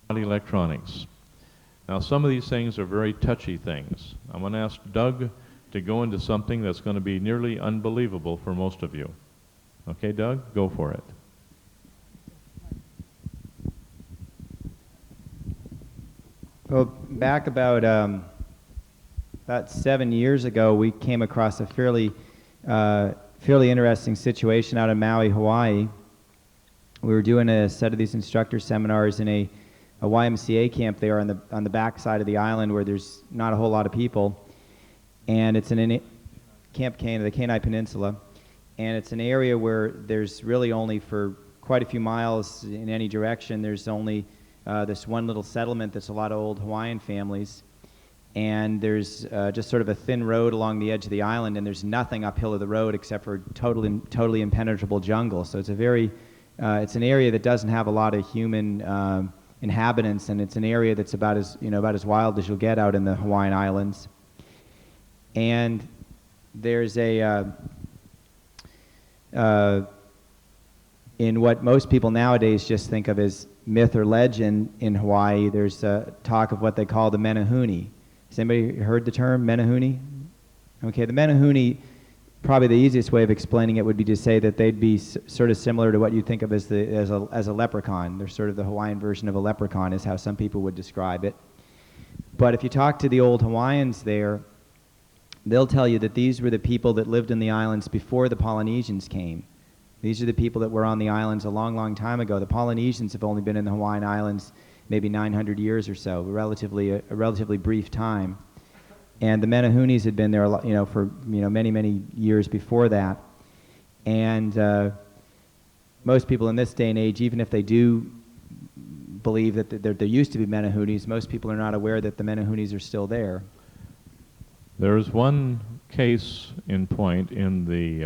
electronics. Now, some of these things are very touchy things. I'm going to ask Doug to go into something that's going to be nearly unbelievable for most of you. Okay, Doug, go for it. Well, back about 7 years ago, we came across a fairly interesting situation out in Maui, Hawaii. We were doing a set of these instructor seminars in a YMCA camp there on the back side of the island where there's not a whole lot of people, and it's in Camp Kenai, the Kenai Peninsula, and it's an area where there's really only for quite a few miles in any direction. There's only this one little settlement that's a lot of old Hawaiian families, and there's just sort of a thin road along the edge of the island, and there's nothing uphill of the road except for totally impenetrable jungle. So it's it's an area that doesn't have a lot of human inhabitants, and it's an area that's about as wild as you'll get out in the Hawaiian Islands. And there's in what most people nowadays just think of as myth or legend in Hawaii, there's talk of what they call the Menehune. Has anybody heard the term Menehune? Okay, the Menehune, probably the easiest way of explaining it would be to say that they'd be sort of similar to what you think of as a leprechaun. They're sort of the Hawaiian version of a leprechaun is how some people would describe it. But if you talk to the old Hawaiians there, they'll tell you that these were the people that lived in the islands before the Polynesians came. These are the people that were on the islands a long, long time ago. The Polynesians have only been in the Hawaiian Islands maybe 900 years or so, a relatively brief time. And the Menehunes had been there, for many, many years before that. And most people in this day and age, even if they do believe that there used to be Menehunes, most people are not aware that the Menehunes are still there. There is one case in point in the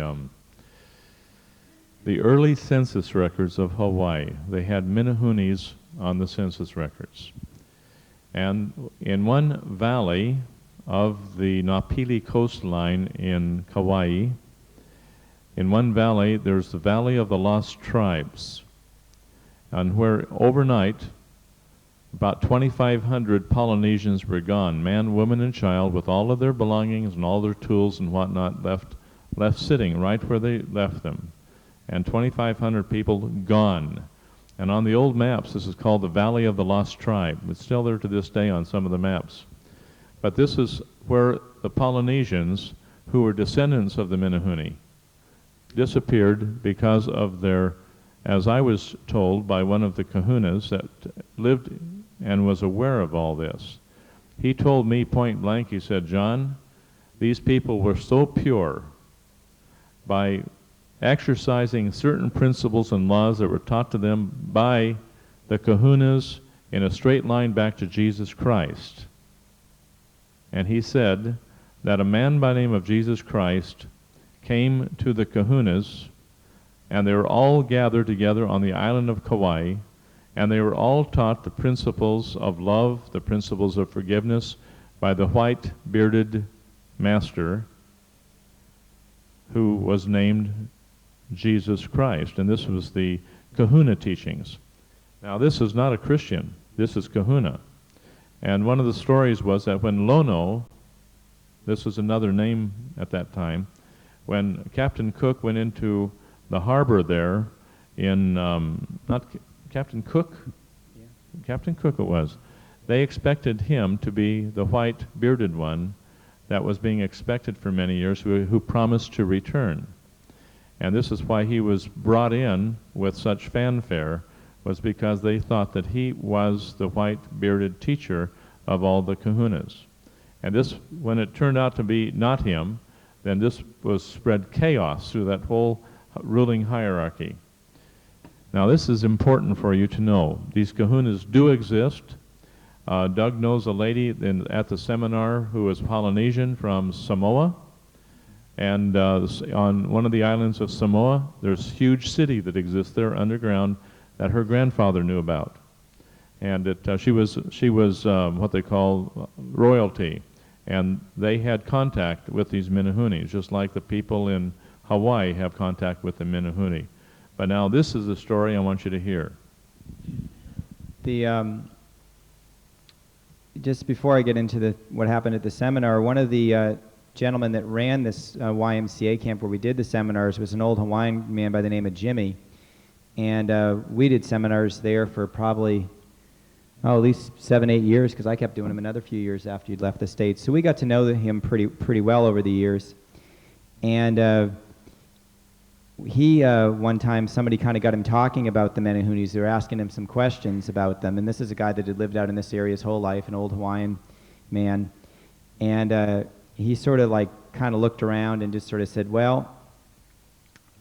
early census records of Hawaii. They had Menehunes on the census records. And in one valley of the Napili coastline in Kauai, in one valley, there's the Valley of the Lost Tribes, and where overnight about 2,500 Polynesians were gone, man, woman, and child, with all of their belongings and all their tools and whatnot left sitting right where they left them. And 2,500 people gone. And on the old maps, this is called the Valley of the Lost Tribe. It's still there to this day on some of the maps. But this is where the Polynesians, who were descendants of the Menehune, disappeared because of their, as I was told by one of the kahunas that lived and was aware of all this. He told me point blank, he said, "John, these people were so pure by exercising certain principles and laws that were taught to them by the kahunas in a straight line back to Jesus Christ." And he said that a man by the name of Jesus Christ came to the kahunas, and they were all gathered together on the island of Kauai, and they were all taught the principles of love, the principles of forgiveness by the white bearded master who was named Jesus Christ. And this was the kahuna teachings. Now this is not a Christian, this is kahuna. And one of the stories was that when Lono, this was another name at that time, when Captain Cook went into the harbor there in, not Captain Cook? Yeah. Captain Cook it was. They expected him to be the white bearded one that was being expected for many years, who promised to return. And this is why he was brought in with such fanfare, was because they thought that he was the white bearded teacher of all the kahunas. And this, when it turned out to be not him, then this was spread chaos through that whole ruling hierarchy. Now this is important for you to know. These kahunas do exist. Doug knows a lady at the seminar who is Polynesian from Samoa. And on one of the islands of Samoa, there's a huge city that exists there underground that her grandfather knew about. And she was what they call royalty. And they had contact with these Menehunes, just like the people in Hawaii have contact with the Menehune. But now this is the story I want you to hear. just before I get into what happened at the seminar, one of the gentlemen that ran this YMCA camp where we did the seminars was an old Hawaiian man by the name of Jimmy. And we did seminars there for probably, at least 7, 8 years, because I kept doing them another few years after you'd left the States. So we got to know him pretty well over the years. And he, one time, somebody kind of got him talking about the Menehunis. They were asking him some questions about them. And this is a guy that had lived out in this area his whole life, an old Hawaiian man. And he sort of like kind of looked around and just sort of said, well,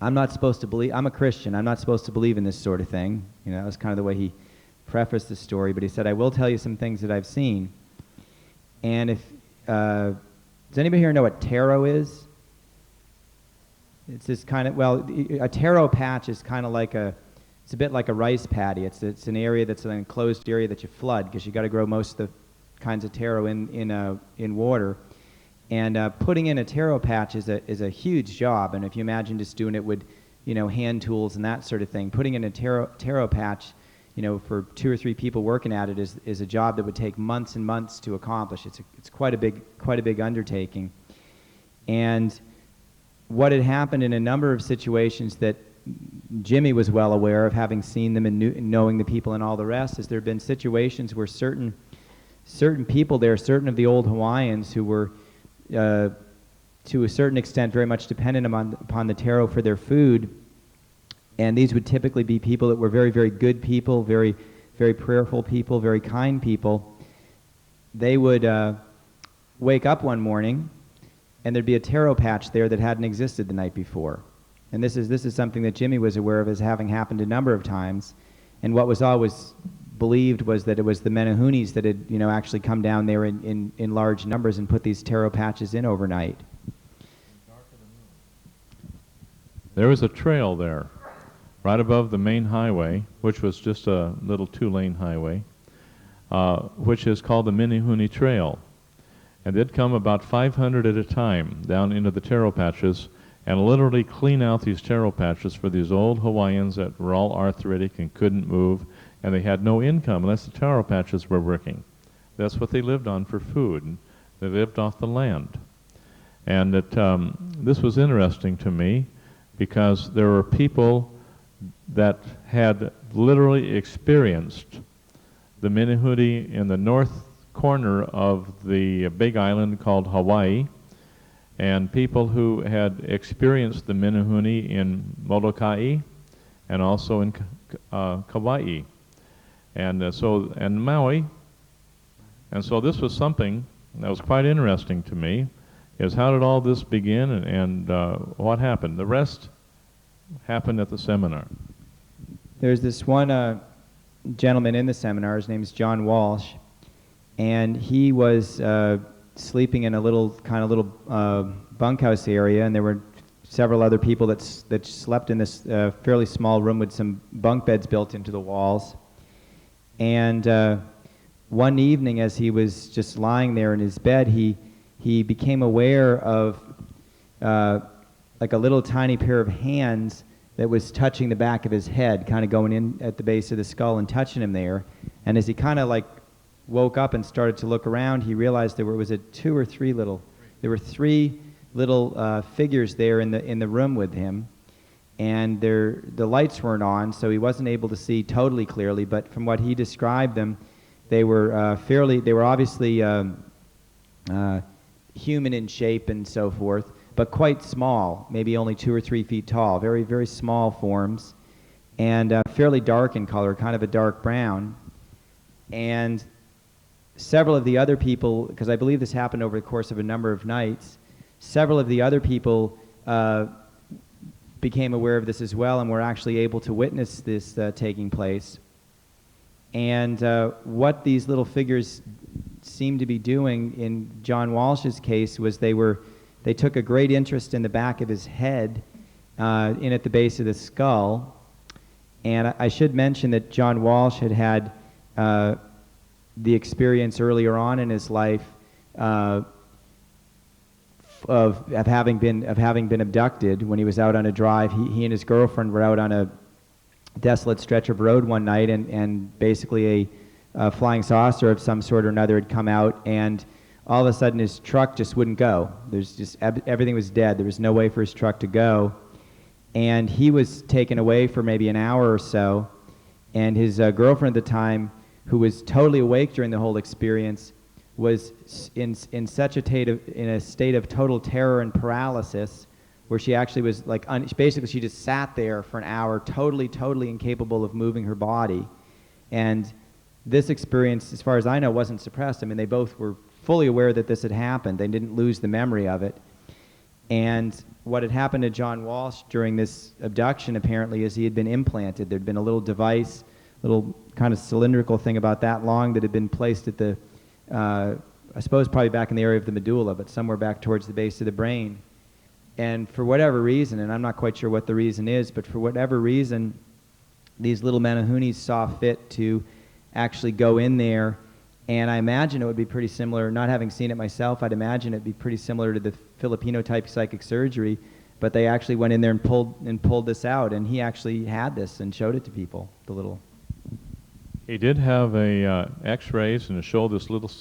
I'm not supposed to believe, I'm a Christian, I'm not supposed to believe in this sort of thing. You know, that was kind of the way he prefaced the story. But he said, I will tell you some things that I've seen. And if, does anybody here know what taro is? It's this kind of, well, a taro patch is kind of like it's a bit like a rice paddy. It's an area that's an enclosed area that you flood because you got to grow most of the kinds of taro in water. And putting in a taro patch is a huge job. And if you imagine just doing it with, hand tools and that sort of thing, putting in a taro patch, for 2 or 3 people working at it is a job that would take months and months to accomplish. It's quite a big undertaking. And what had happened in a number of situations that Jimmy was well aware of, having seen them and knowing the people and all the rest, is there have been situations where certain people there, certain of the old Hawaiians who were to a certain extent very much dependent upon the taro for their food, and these would typically be people that were very, very good people, very, very prayerful people, very kind people. They would wake up one morning and there'd be a taro patch there that hadn't existed the night before. And this is something that Jimmy was aware of as having happened a number of times. And what was always believed was that it was the Menehunis that had, actually come down there in large numbers and put these taro patches in overnight. There was a trail there, right above the main highway, which was just a little 2-lane highway, which is called the Menehune Trail. And they'd come about 500 at a time down into the taro patches and literally clean out these taro patches for these old Hawaiians that were all arthritic and couldn't move, and they had no income unless the taro patches were working. That's what they lived on for food. They lived off the land. And this was interesting to me because there were people that had literally experienced the Menehune in the north corner of the big island called Hawaii, and people who had experienced the Menehune in Molokai and also in Kauai, and Maui. And so this was something that was quite interesting to me, is how did all this begin and what happened? The rest happened at the seminar. There's this one gentleman in the seminar, his name is John Walsh, and he was sleeping in a little bunkhouse area, and there were several other people that slept in this fairly small room with some bunk beds built into the walls. And one evening, as he was just lying there in his bed, he became aware of like a little tiny pair of hands that was touching the back of his head, kind of going in at the base of the skull and touching him there. And as he kind of like woke up and started to look around, he realized there were 3 little figures there in the room with him, and the lights weren't on, so he wasn't able to see totally clearly. But from what he described them, they were obviously human in shape and so forth, but quite small, maybe only 2 or 3 feet tall, very, very small forms, and fairly dark in color, kind of a dark brown. And several of the other people, because I believe this happened over the course of a number of nights, several of the other people became aware of this as well and were actually able to witness this taking place. And what these little figures seemed to be doing in John Walsh's case was they took a great interest in the back of his head, in at the base of the skull. And I should mention that John Walsh had the experience earlier on in his life of having been abducted when he was out on a drive. He and his girlfriend were out on a desolate stretch of road one night, and basically flying saucer of some sort or another had come out, and all of a sudden his truck just wouldn't go. There's just everything was dead. There was no way for his truck to go, and he was taken away for maybe an hour or so. And his girlfriend at the time, who was totally awake during the whole experience, was in such a state of total terror and paralysis, where she actually was like basically she just sat there for an hour, totally incapable of moving her body. And this experience, as far as I know, wasn't suppressed. I mean, they both were fully aware that this had happened. They didn't lose the memory of it. And what had happened to John Walsh during this abduction, apparently, is he had been implanted. There'd been a little device, little kind of cylindrical thing about that long that had been placed at the, I suppose probably back in the area of the medulla, but somewhere back towards the base of the brain. And for whatever reason, and I'm not quite sure what the reason is, but for whatever reason, these little Menahunis saw fit to actually go in there. And I imagine it would be pretty similar, not having seen it myself, I'd imagine it'd be pretty similar to the Filipino-type psychic surgery, but they actually went in there and pulled this out, and he actually had this and showed it to people, the little... He did have a x-rays and it showed this little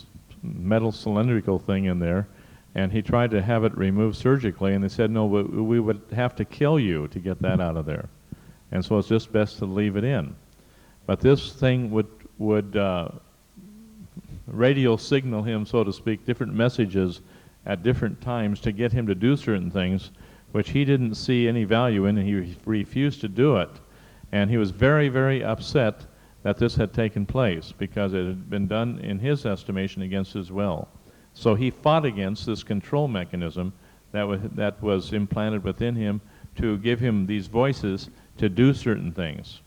metal cylindrical thing in there, and he tried to have it removed surgically, and they said, no, we would have to kill you to get that out of there. And so it's just best to leave it in. But this thing would radio signal him, so to speak, different messages at different times to get him to do certain things, which he didn't see any value in, and he refused to do it. And he was very upset that this had taken place, because it had been done, in his estimation, against his will. So he fought against this control mechanism that was implanted within him to give him these voices to do certain things,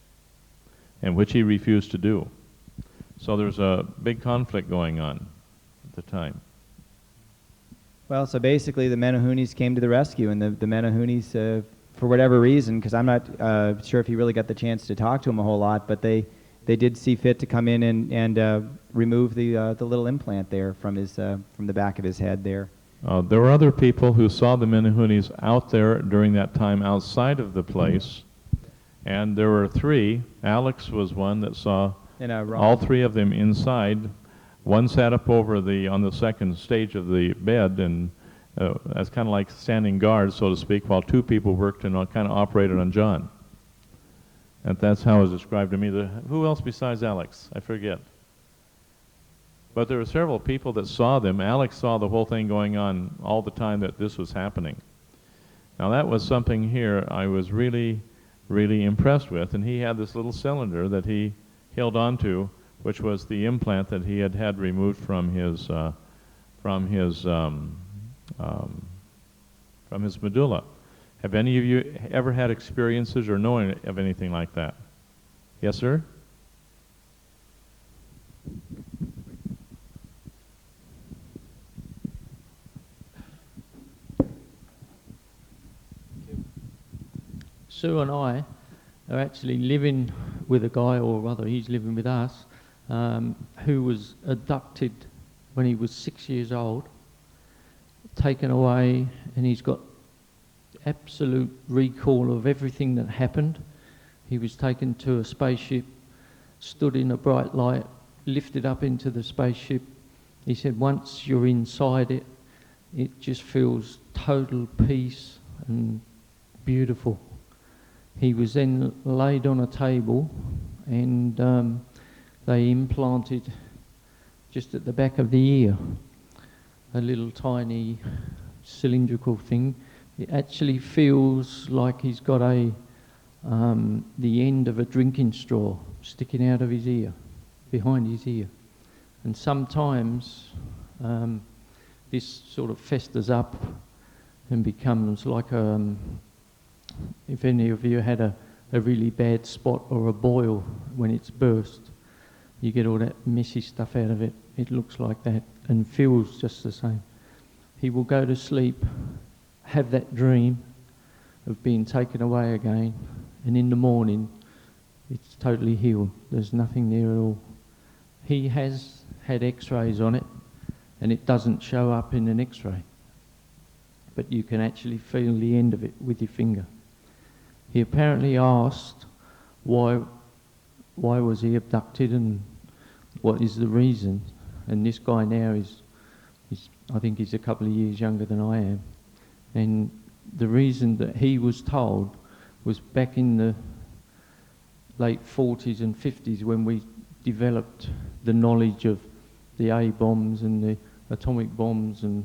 and which he refused to do. So there's a big conflict going on at the time. Well, so basically the Menahunis came to the rescue, and the Menahunis, for whatever reason, because I'm not sure if he really got the chance to talk to him a whole lot, but they did see fit to come in and remove the little implant there from the back of his head there. There were other people who saw the Menahunis out there during that time outside of the place, and there were three. Alex was one that saw all three of them inside. One sat up over on the second stage of the bed, and that's kind of like standing guard, so to speak, while two people worked and kind of operated on John. And that's how it was described to me. Who else besides Alex? I forget. But there were several people that saw them. Alex saw the whole thing going on all the time that this was happening. Now that was something here I was really impressed with, and he had this little cylinder that he held onto, which was the implant that he had removed from his medulla. Have any of you ever had experiences or know of anything like that? Yes, sir? Sue and I are actually living with a guy, or rather he's living with us, who was abducted when he was 6 years old, taken away, and he's got absolute recall of everything that happened. He was taken to a spaceship, stood in a bright light, lifted up into the spaceship. He said once you're inside it, it just feels total peace and beautiful. He was then laid on a table, and they implanted just at the back of the ear a little tiny cylindrical thing. It actually feels like he's got the end of a drinking straw sticking out of his ear, behind his ear. And sometimes this sort of festers up and becomes like if any of you had a really bad spot or a boil when it's burst, you get all that messy stuff out of it. It looks like that and feels just the same. He will go to sleep, have that dream of being taken away again, and in the morning it's totally healed. There's nothing there at all. He has had x-rays on it, and it doesn't show up in an x-ray, but you can actually feel the end of it with your finger. He apparently asked why was he abducted, and what is the reason. And this guy now is I think he's a couple of years younger than I am. And the reason that he was told was back in the late 40s and 50s when we developed the knowledge of the A-bombs and the atomic bombs and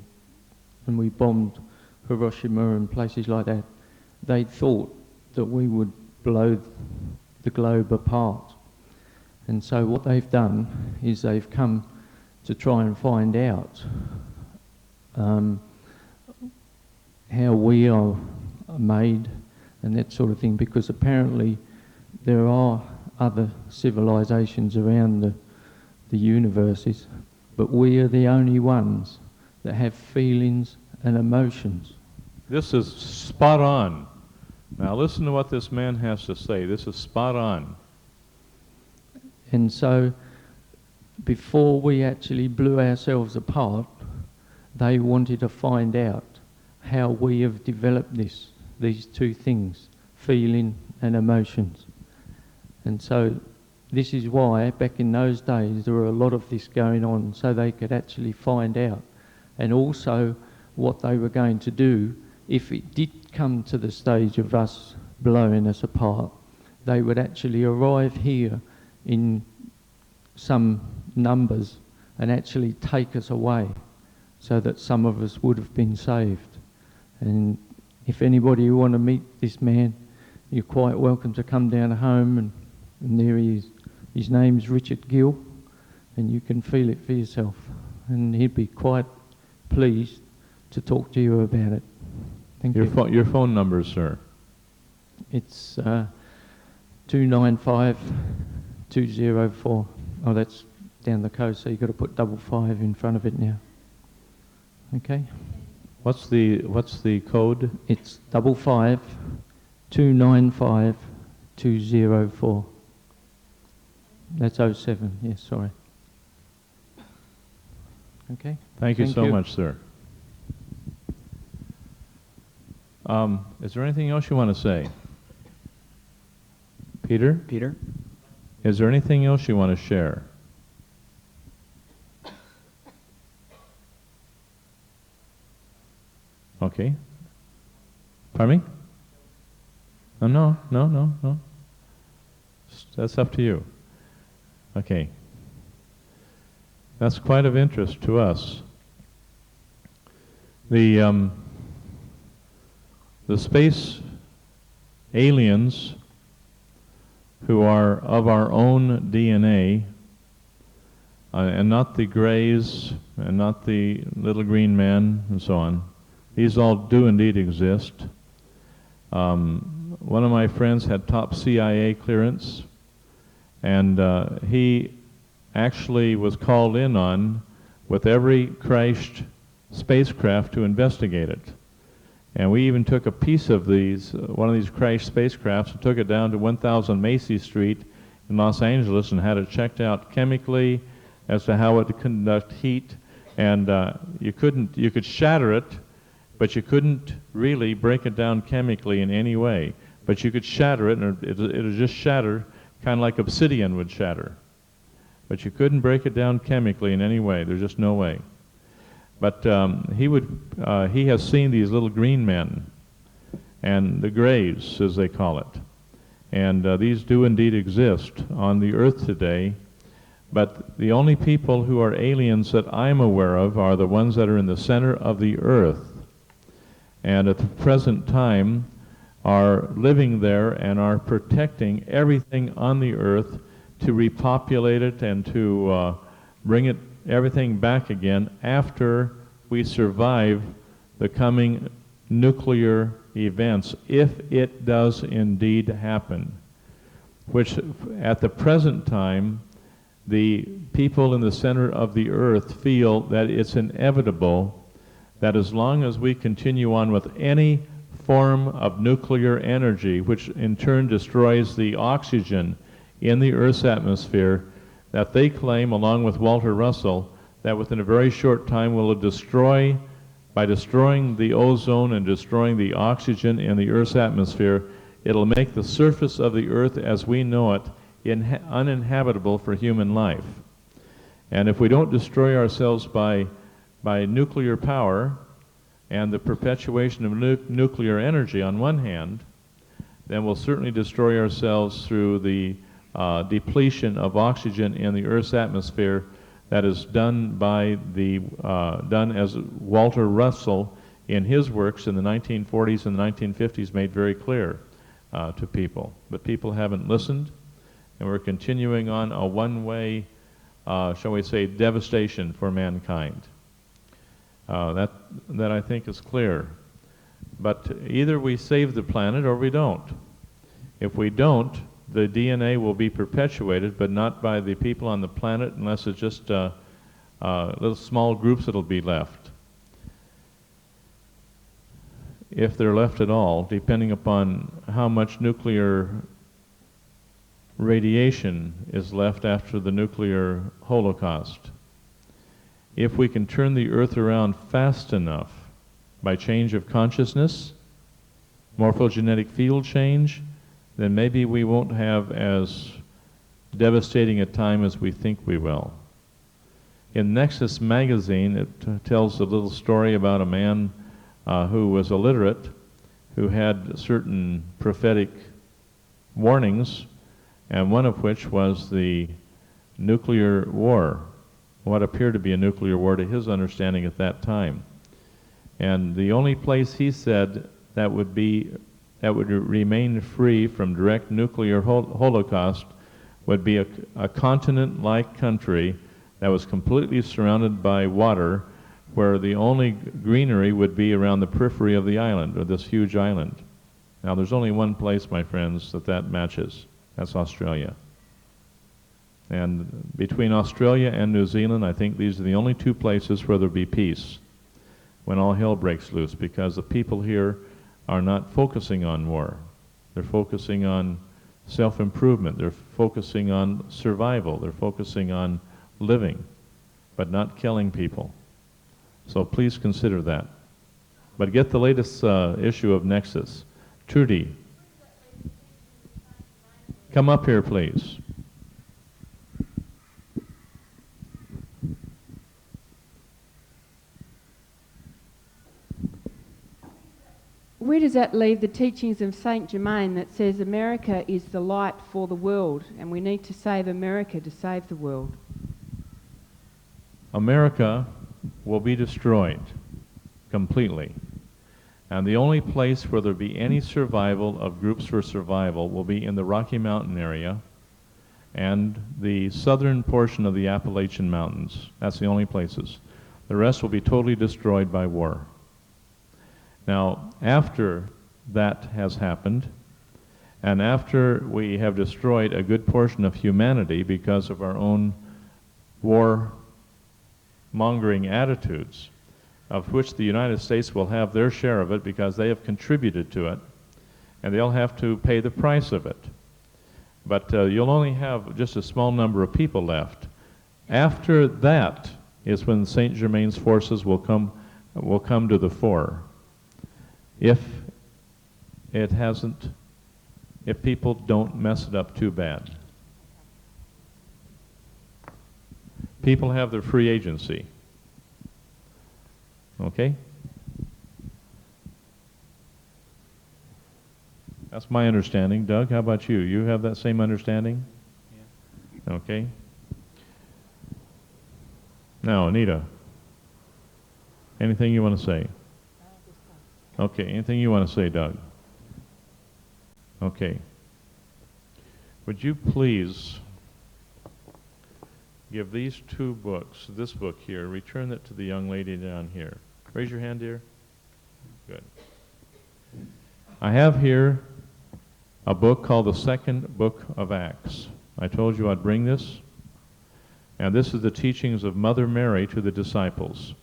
we bombed Hiroshima and places like that. They thought that we would blow the globe apart. And so what they've done is they've come to try and find out how we are made and that sort of thing, because apparently there are other civilizations around the universes, but we are the only ones that have feelings and emotions. This is spot on. Now listen to what this man has to say. This is spot on. And so before we actually blew ourselves apart, they wanted to find out how we have developed these two things, feeling and emotions. And so this is why back in those days there were a lot of this going on, so they could actually find out. And also what they were going to do, if it did come to the stage of us blowing us apart, they would actually arrive here in some numbers and actually take us away so that some of us would have been saved. And if anybody want to meet this man, you're quite welcome to come down home, and there he is. His name's Richard Gill, and you can feel it for yourself. And he'd be quite pleased to talk to you about it. Thank you. Your phone number, sir? It's 295 204. Oh, that's down the coast, so you've got to put 55 in front of it now. Okay. What's the code? It's 55 295 204. That's 07. Yes, sorry. Okay. Thank you so much, sir. Is there anything else you want to say? Peter? Peter? Is there anything else you want to share? Okay. Pardon me? No. That's up to you. Okay. That's quite of interest to us. The space aliens who are of our own DNA, and not the Greys, and not the little green man, and so on. These all do indeed exist. One of my friends had top CIA clearance, and he actually was called in on with every crashed spacecraft to investigate it. And we even took a piece of one of these crashed spacecrafts and took it down to 1000 Macy Street in Los Angeles and had it checked out chemically as to how it conduct heat. And you could shatter it, but you couldn't really break it down chemically in any way. But you could shatter it, and it would just shatter, kind of like obsidian would shatter. But you couldn't break it down chemically in any way. There's just no way. But he has seen these little green men, and the Greys, as they call it. And these do indeed exist on the earth today. But the only people who are aliens that I'm aware of are the ones that are in the center of the earth, and at the present time are living there and are protecting everything on the earth to repopulate it and to bring everything back again after we survive the coming nuclear events, if it does indeed happen, which at the present time the people in the center of the earth feel that it's inevitable that as long as we continue on with any form of nuclear energy, which in turn destroys the oxygen in the Earth's atmosphere, that they claim, along with Walter Russell, that within a very short time will destroy, by destroying the ozone and destroying the oxygen in the Earth's atmosphere, it'll make the surface of the Earth as we know it uninhabitable for human life. And if we don't destroy ourselves by nuclear power and the perpetuation of nuclear energy on one hand, then we'll certainly destroy ourselves through the depletion of oxygen in the Earth's atmosphere that is done by done as Walter Russell in his works in the 1940s and the 1950s made very clear to people. But people haven't listened, and we're continuing on a one-way, shall we say, devastation for mankind. That I think is clear. But either we save the planet or we don't. If we don't, the DNA will be perpetuated, but not by the people on the planet unless it's just little small groups that'll be left. If they're left at all, depending upon how much nuclear radiation is left after the nuclear holocaust. If we can turn the Earth around fast enough by change of consciousness, morphogenetic field change, then maybe we won't have as devastating a time as we think we will. In Nexus magazine, it tells a little story about a man who was illiterate, who had certain prophetic warnings, and one of which was the nuclear war, what appeared to be a nuclear war to his understanding at that time. And the only place he said that would remain free from direct nuclear holocaust would be a continent-like country that was completely surrounded by water, where the only greenery would be around the periphery of the island, or this huge island. Now there's only one place, my friends, that matches. That's Australia. And between Australia and New Zealand, I think these are the only two places where there'll be peace when all hell breaks loose, because the people here are not focusing on war. They're focusing on self-improvement. They're focusing on survival. They're focusing on living, but not killing people. So please consider that. But get the latest issue of Nexus. Trudy, come up here, please. Where does that leave the teachings of Saint Germain that says America is the light for the world and we need to save America to save the world? America will be destroyed completely. And the only place where there'll be any survival of groups for survival will be in the Rocky Mountain area and the southern portion of the Appalachian Mountains. That's the only places. The rest will be totally destroyed by war. Now, after that has happened, and after we have destroyed a good portion of humanity because of our own war-mongering attitudes, of which the United States will have their share of it because they have contributed to it, and they'll have to pay the price of it. But you'll only have just a small number of people left. After that is when Saint Germain's forces will come to the fore. If people don't mess it up too bad. People have their free agency. Okay? That's my understanding. Doug, how about you? You have that same understanding? Yeah. Okay. Now, Anita, anything you want to say? Okay, anything you want to say, Doug? Okay. Would you please give these two books, this book here, return it to the young lady down here. Raise your hand, dear. Good. I have here a book called the Second Book of Acts. I told you I'd bring this. And this is the teachings of Mother Mary to the disciples.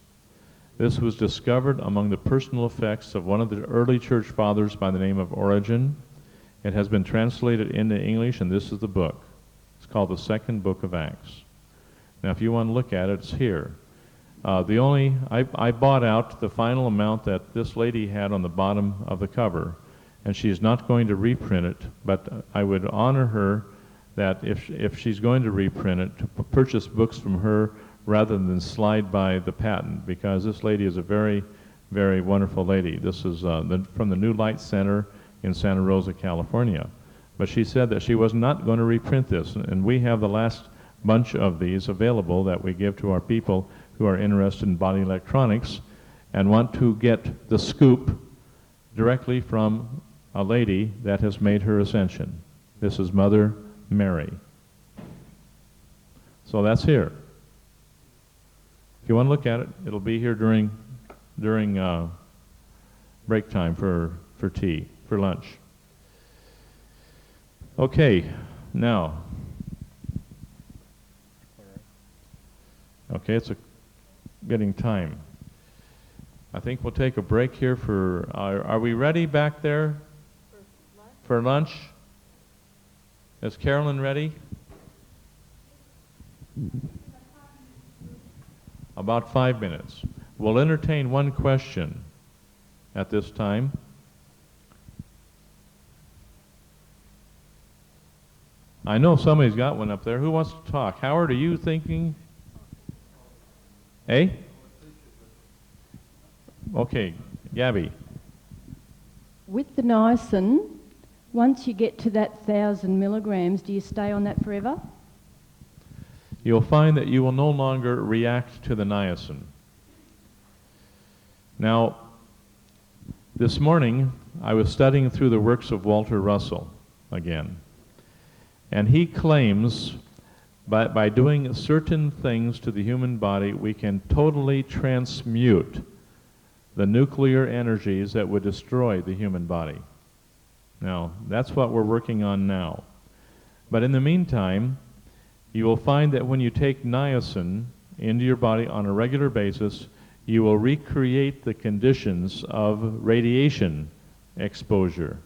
This was discovered among the personal effects of one of the early church fathers by the name of Origen. It has been translated into English, and this is the book. It's called the Second Book of Acts. Now, if you want to look at it, it's here. I bought out the final amount that this lady had on the bottom of the cover, and she's not going to reprint it, but I would honor her that if she's going to reprint it, to purchase books from her rather than slide by the patent, because this lady is a very, very wonderful lady. This is from the New Light Center in Santa Rosa, California. But she said that she was not going to reprint this, and we have the last bunch of these available that we give to our people who are interested in body electronics and want to get the scoop directly from a lady that has made her ascension. This is Mother Mary. So that's here. If you want to look at it, it'll be here during break time for tea, for lunch. Okay, now. Okay, it's getting time. I think we'll take a break here for, are we ready back there for lunch? Is Carolyn ready? About 5 minutes. We'll entertain one question at this time. I know somebody's got one up there. Who wants to talk? Howard, are you thinking? Eh? Okay, Gabby. With the niacin, once you get to that 1,000 milligrams, do you stay on that forever? You'll find that you will no longer react to the niacin. Now, this morning, I was studying through the works of Walter Russell again. And he claims by doing certain things to the human body, we can totally transmute the nuclear energies that would destroy the human body. Now, that's what we're working on now. But in the meantime, you will find that when you take niacin into your body on a regular basis, you will recreate the conditions of radiation exposure.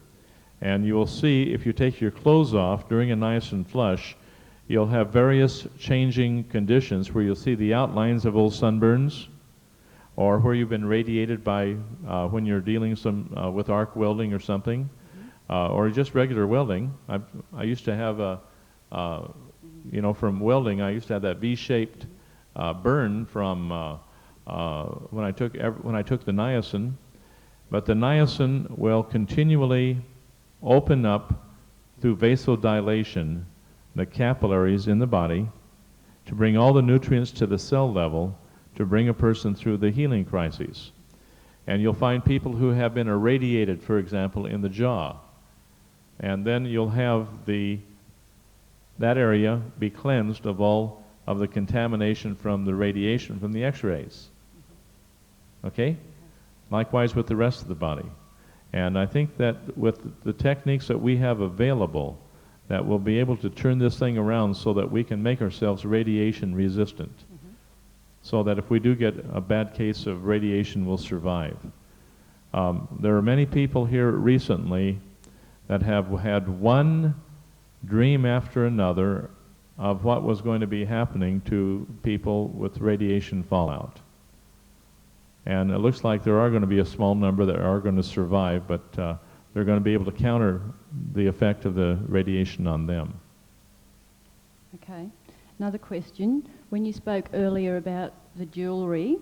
And you will see, if you take your clothes off during a niacin flush, you'll have various changing conditions where you'll see the outlines of old sunburns, or where you've been radiated by when you're dealing with arc welding or something, or just regular welding. I used to have from welding, I used to have that V-shaped burn from when I took the niacin. But the niacin will continually open up through vasodilation the capillaries in the body to bring all the nutrients to the cell level to bring a person through the healing crises. And you'll find people who have been irradiated, for example, in the jaw. And then you'll have that area be cleansed of all of the contamination from the radiation from the x-rays. Okay? Likewise with the rest of the body. And I think that with the techniques that we have available, that we'll be able to turn this thing around so that we can make ourselves radiation resistant. So that if we do get a bad case of radiation, we'll survive. There are many people here recently that have had one dream after another of what was going to be happening to people with radiation fallout. And it looks like there are going to be a small number that are going to survive, but they're going to be able to counter the effect of the radiation on them. Okay. Another question. When you spoke earlier about the jewellery,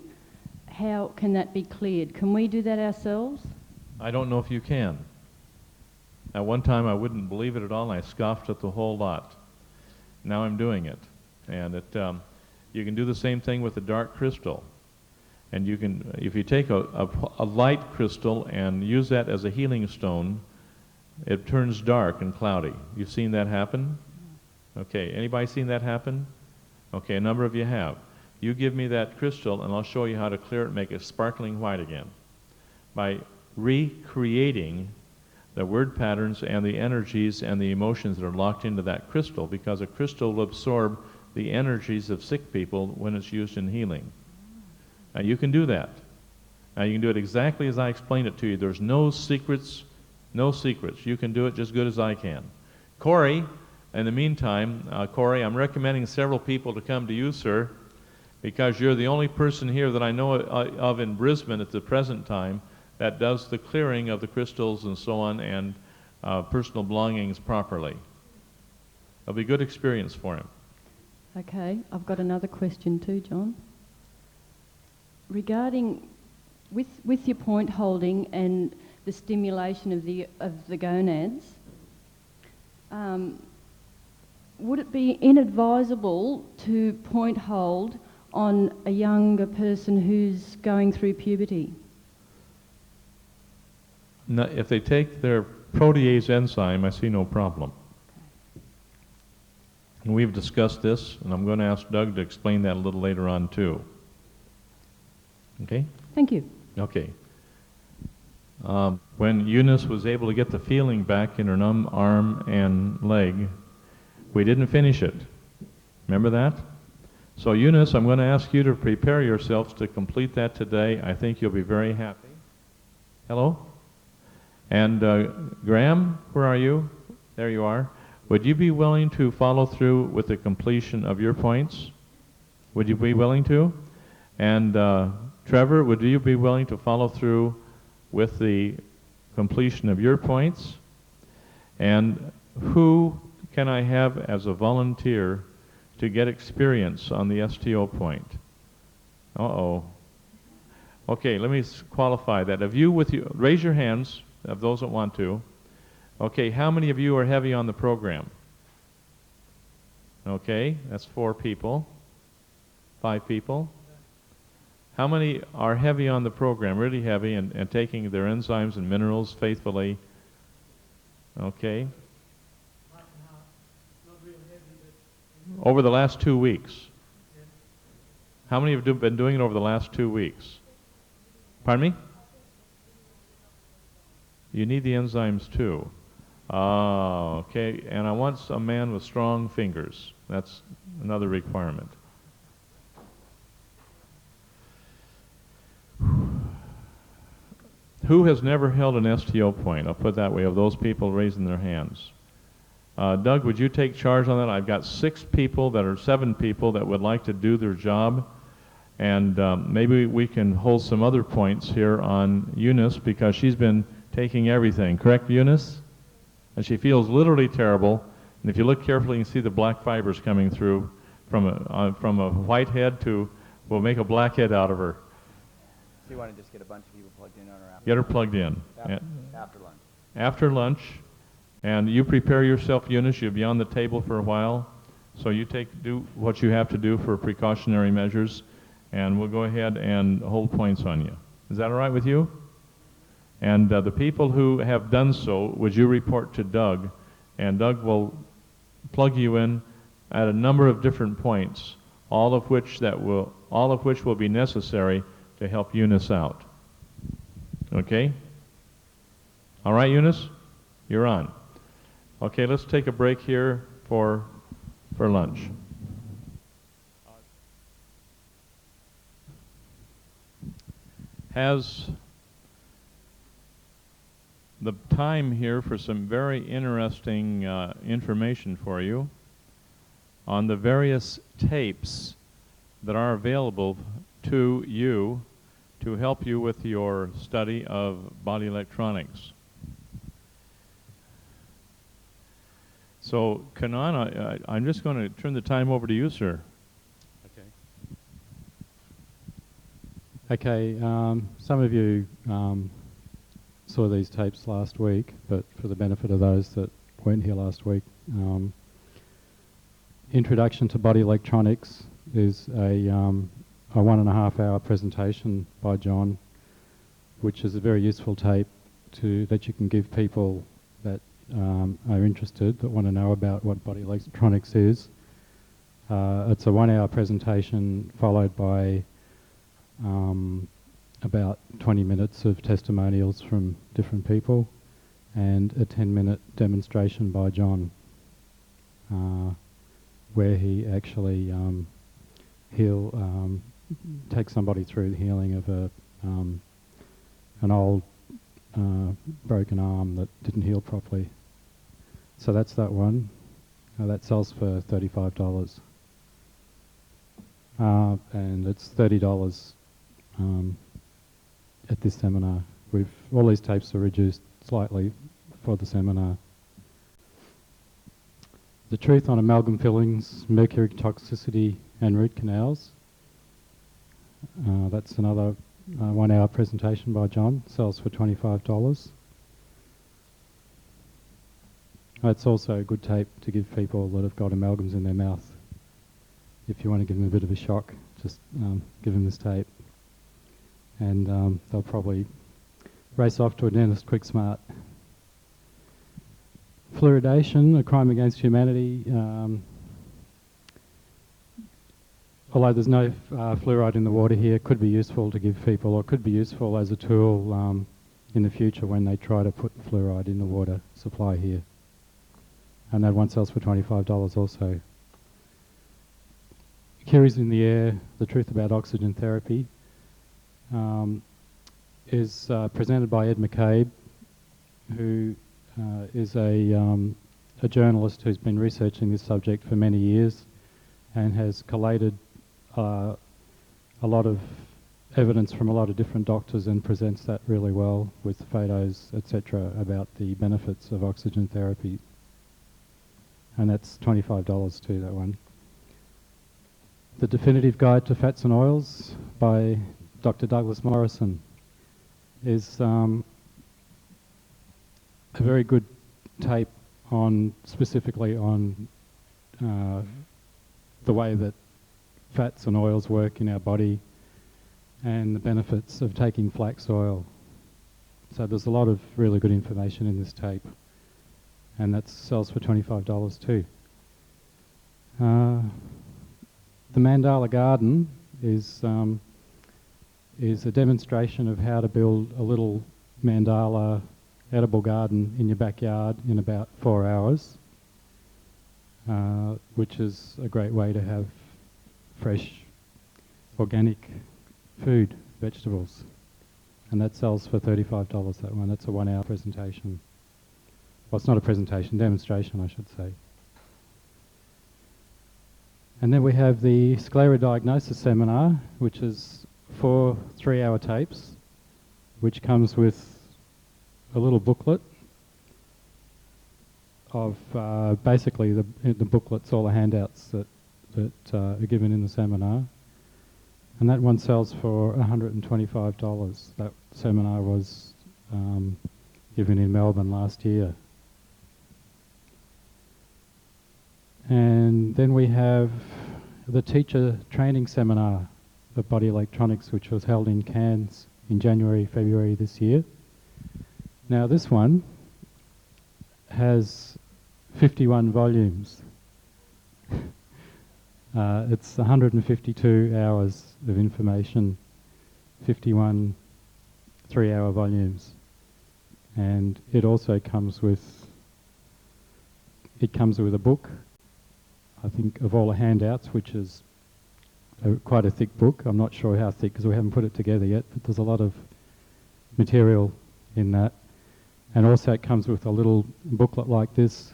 how can that be cleared? Can we do that ourselves? I don't know if you can. At one time I wouldn't believe it at all, and I scoffed at the whole lot. Now I'm doing it. And you can do the same thing with a dark crystal. And you can, if you take a light crystal and use that as a healing stone, it turns dark and cloudy. You've seen that happen? Okay, anybody seen that happen? Okay, a number of you have. You give me that crystal and I'll show you how to clear it and make it sparkling white again. By recreating the word patterns and the energies and the emotions that are locked into that crystal, because a crystal will absorb the energies of sick people when it's used in healing. Now you can do that. Now you can do it exactly as I explained it to you. There's no secrets, no secrets. You can do it just good as I can. Corey, in the meantime, Corey, I'm recommending several people to come to you, sir, because you're the only person here that I know of in Brisbane at the present time that does the clearing of the crystals and so on and personal belongings properly. It'll be a good experience for him. Okay, I've got another question too, John. Regarding with your point holding and the stimulation of the gonads, would it be inadvisable to point hold on a younger person who's going through puberty? No, if they take their protease enzyme, I see no problem. And we've discussed this, and I'm going to ask Doug to explain that a little later on too. Okay? Thank you. Okay. When Eunice was able to get the feeling back in her numb arm and leg, we didn't finish it. Remember that? So Eunice, I'm going to ask you to prepare yourselves to complete that today. I think you'll be very happy. Hello? And Graham, where are you? There you are. Would you be willing to follow through with the completion of your points? Would you be willing to? And Trevor, would you be willing to follow through with the completion of your points? And who can I have as a volunteer to get experience on the STO point? Uh-oh. Okay, let me qualify that. Of you with you, raise your hands of those that want to. Okay, how many of you are heavy on the program? Okay, that's 4 people. 5 people. How many are heavy on the program, really heavy, and taking their enzymes and minerals faithfully? Okay. Over the last 2 weeks. How many have been doing it over the last 2 weeks? Pardon me? You need the enzymes too. Okay, and I want a man with strong fingers. That's another requirement. Who has never held an STO point? I'll put it that way, of those people raising their hands. Doug, would you take charge on that? I've got 7 people that would like to do their job, and maybe we can hold some other points here on Eunice, because she's been taking everything. Correct, Eunice? And she feels literally terrible, and if you look carefully, you can see the black fibers coming through from a white head to, we'll make a black head out of her. So you want to just get a bunch of people plugged in on her after? Get her plugged in. After lunch. After lunch, and you prepare yourself, Eunice. You'll be on the table for a while, so you do what you have to do for precautionary measures, and we'll go ahead and hold points on you. Is that all right with you? And the people who have done so, would you report to Doug, and Doug will plug you in at a number of different points, all of which will be necessary to help Eunice out. Okay? All right, Eunice? You're on. Okay, let's take a break here for lunch. Has the time here for some very interesting information for you on the various tapes that are available to you to help you with your study of body electronics. So, Kanan, I'm just going to turn the time over to you, sir. Okay, some of you saw these tapes last week, but for the benefit of those that weren't here last week, Introduction to Body Electronics is a 1.5 hour presentation by John, which is a very useful tape that you can give people that are interested, that want to know about what body electronics is. It's a 1 hour presentation followed by about 20 minutes of testimonials from different people and a 10-minute demonstration by John where he actually he'll take somebody through the healing of an old broken arm that didn't heal properly. So that's that one. That sells for $35. And it's $30 at this seminar. All these tapes are reduced slightly for the seminar. The Truth on Amalgam Fillings, Mercury Toxicity and Root Canals. That's another 1 hour presentation by John, sells for $25. It's also a good tape to give people that have got amalgams in their mouth. If you want to give them a bit of a shock, just give them this tape. And they'll probably race off to a dentist quick smart. Fluoridation, a crime against humanity. Although there's no fluoride in the water here, could be useful to give people, or could be useful as a tool in the future when they try to put fluoride in the water supply here. And that one sells for $25 also. Curies in the Air, The Truth About Oxygen Therapy, is presented by Ed McCabe, who is a journalist who's been researching this subject for many years and has collated a lot of evidence from a lot of different doctors and presents that really well with photos, etc., about the benefits of oxygen therapy. And that's $25 too, that one. The Definitive Guide to Fats and Oils by Dr. Douglas Morrison is a very good tape on, specifically on the way that fats and oils work in our body and the benefits of taking flax oil. So there's a lot of really good information in this tape, and that sells for $25 too. The Mandala Garden is a demonstration of how to build a little mandala edible garden in your backyard in about 4 hours, which is a great way to have fresh, organic food, vegetables. And that sells for $35, that one. That's a 1 hour presentation. Well, it's not a presentation, demonstration, I should say. And then we have the sclerodiagnosis seminar, which is 4 3-hour tapes, which comes with a little booklet of basically the booklet's all the handouts that are given in the seminar. And that one sells for $125. That seminar was given in Melbourne last year. And then we have the teacher training seminar of body electronics, which was held in Cairns in January, February this year. Now this one has 51 volumes. It's 152 hours of information, 51 3-hour volumes. And it also comes with a book, I think, of all the handouts, which is quite a thick book. I'm not sure how thick because we haven't put it together yet, but there's a lot of material in that. And also it comes with a little booklet like this,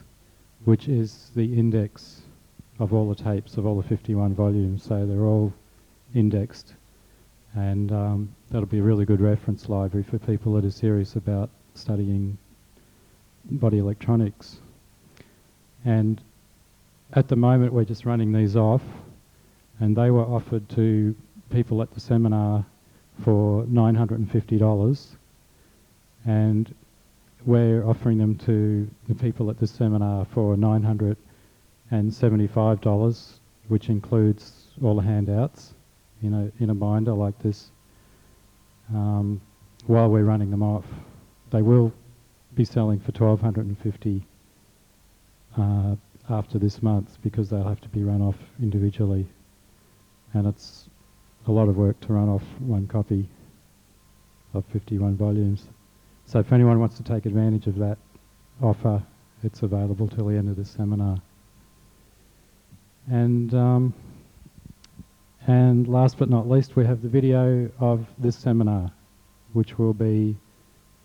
which is the index of all the tapes, of all the 51 volumes. So they're all indexed. And that'll be a really good reference library for people that are serious about studying body electronics. And at the moment we're just running these off, and they were offered to people at the seminar for $950, and we're offering them to the people at the seminar for $975, which includes all the handouts in a binder like this, while we're running them off. They will be selling for $1,250 after this month, because they'll have to be run off individually, and it's a lot of work to run off one copy of 51 volumes. So if anyone wants to take advantage of that offer, it's available till the end of this seminar. And last but not least, we have the video of this seminar, which will be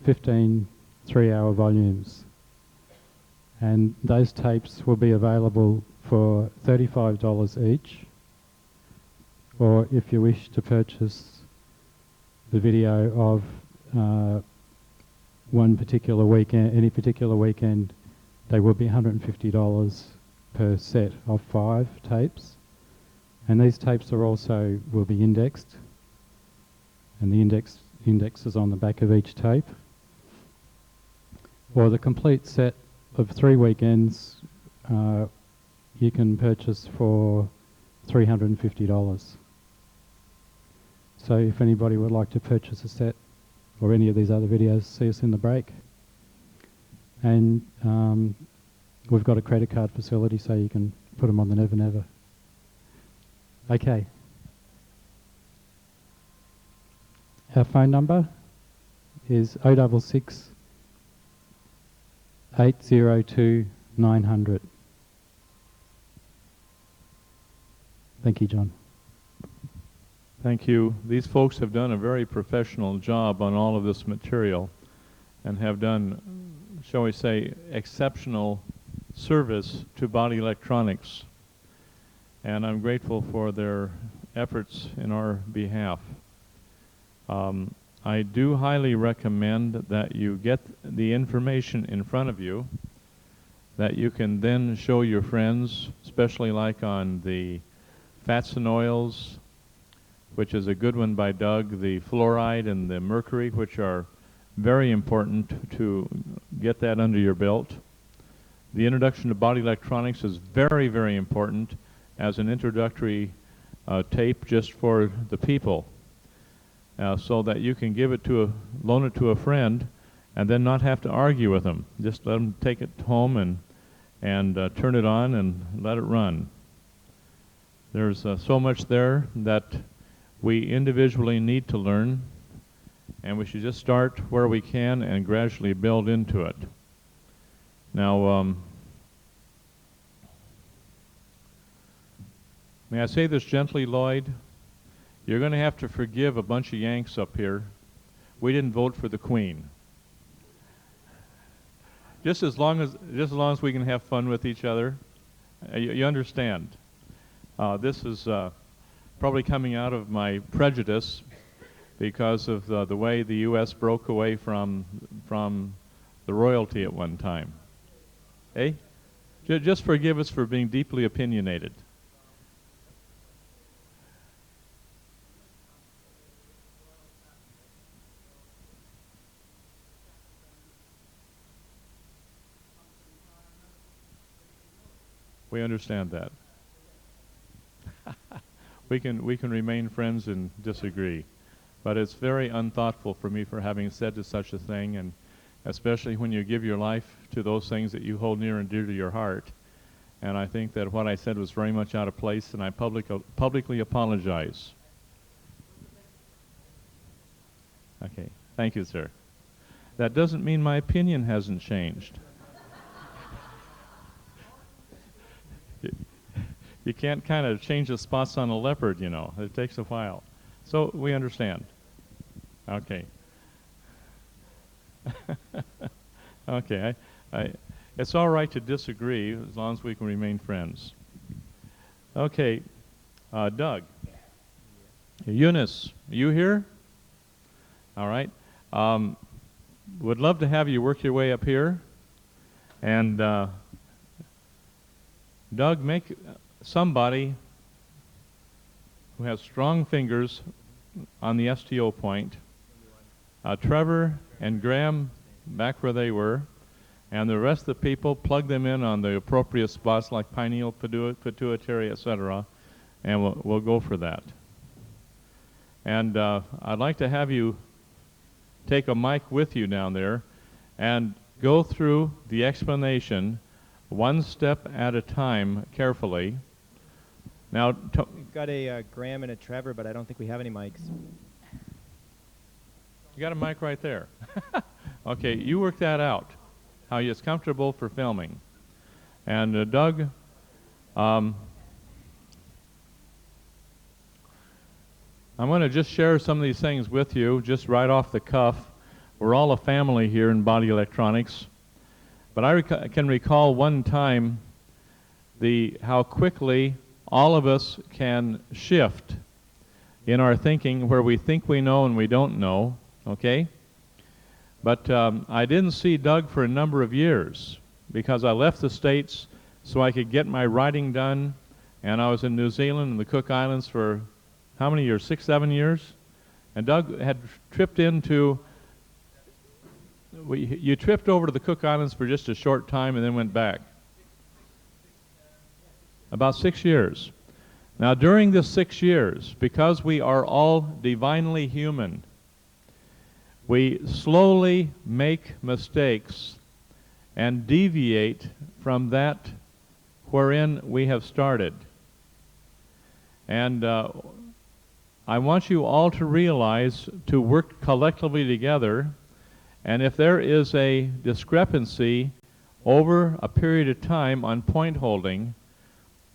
15 3-hour volumes. And those tapes will be available for $35 each, or if you wish to purchase the video of one particular weekend, any particular weekend, they will be $150 per set of 5 tapes. And these tapes will be indexed, and the index is on the back of each tape. Or the complete set of 3 weekends you can purchase for $350. So if anybody would like to purchase a set or any of these other videos, see us in the break. And we've got a credit card facility, so you can put them on the Never Never. Okay. Our phone number is 066 802 900. Thank you, John. Thank you. These folks have done a very professional job on all of this material and have done, shall we say, exceptional service to body electronics. And I'm grateful for their efforts in our behalf. I do highly recommend that you get the information in front of you that you can then show your friends, especially like on the fats and oils, which is a good one by Doug, the fluoride and the mercury, which are very important to get that under your belt. The introduction to body electronics is very, very important as an introductory tape just for the people, so that you can loan it to a friend and then not have to argue with them. Just let them take it home and turn it on and let it run. There's so much there that we individually need to learn, and we should just start where we can and gradually build into it. Now, may I say this gently, Lloyd? You're going to have to forgive a bunch of Yanks up here. We didn't vote for the Queen. Just as long as we can have fun with each other, you understand. This is probably coming out of my prejudice because of the way the U.S. broke away from the royalty at one time. Eh? Just forgive us for being deeply opinionated. We understand that. We can remain friends and disagree, but it's very unthoughtful for me for having said to such a thing, and especially when you give your life to those things that you hold near and dear to your heart. And I think that what I said was very much out of place, and I publicly apologize. Okay, thank you, sir. That doesn't mean my opinion hasn't changed. You can't kind of change the spots on a leopard, you know. It takes a while. So we understand. Okay. Okay. It's all right to disagree as long as we can remain friends. Okay. Doug. Eunice, are you here? All right. Would love to have you work your way up here. And Doug, make somebody who has strong fingers on the STO point. Trevor and Graham back where they were, and the rest of the people, plug them in on the appropriate spots like pineal, pituitary, etc., and we'll go for that. And I'd like to have you take a mic with you down there and go through the explanation one step at a time carefully. Now, we've got a Graham and a Trevor, but I don't think we have any mics. You got a mic right there. Okay, you work that out, how it's comfortable for filming. And Doug, I'm going to just share some of these things with you, just right off the cuff. We're all a family here in body electronics. But I can recall one time how quickly all of us can shift in our thinking where we think we know and we don't know, okay? But I didn't see Doug for a number of years because I left the States so I could get my writing done. And I was in New Zealand and the Cook Islands for how many years? 6, 7 years? And Doug had tripped into, you tripped over to the Cook Islands for just a short time and then went back. About 6 years. Now during this 6 years, because we are all divinely human, we slowly make mistakes and deviate from that wherein we have started. And I want you all to realize to work collectively together, and if there is a discrepancy over a period of time on point holding,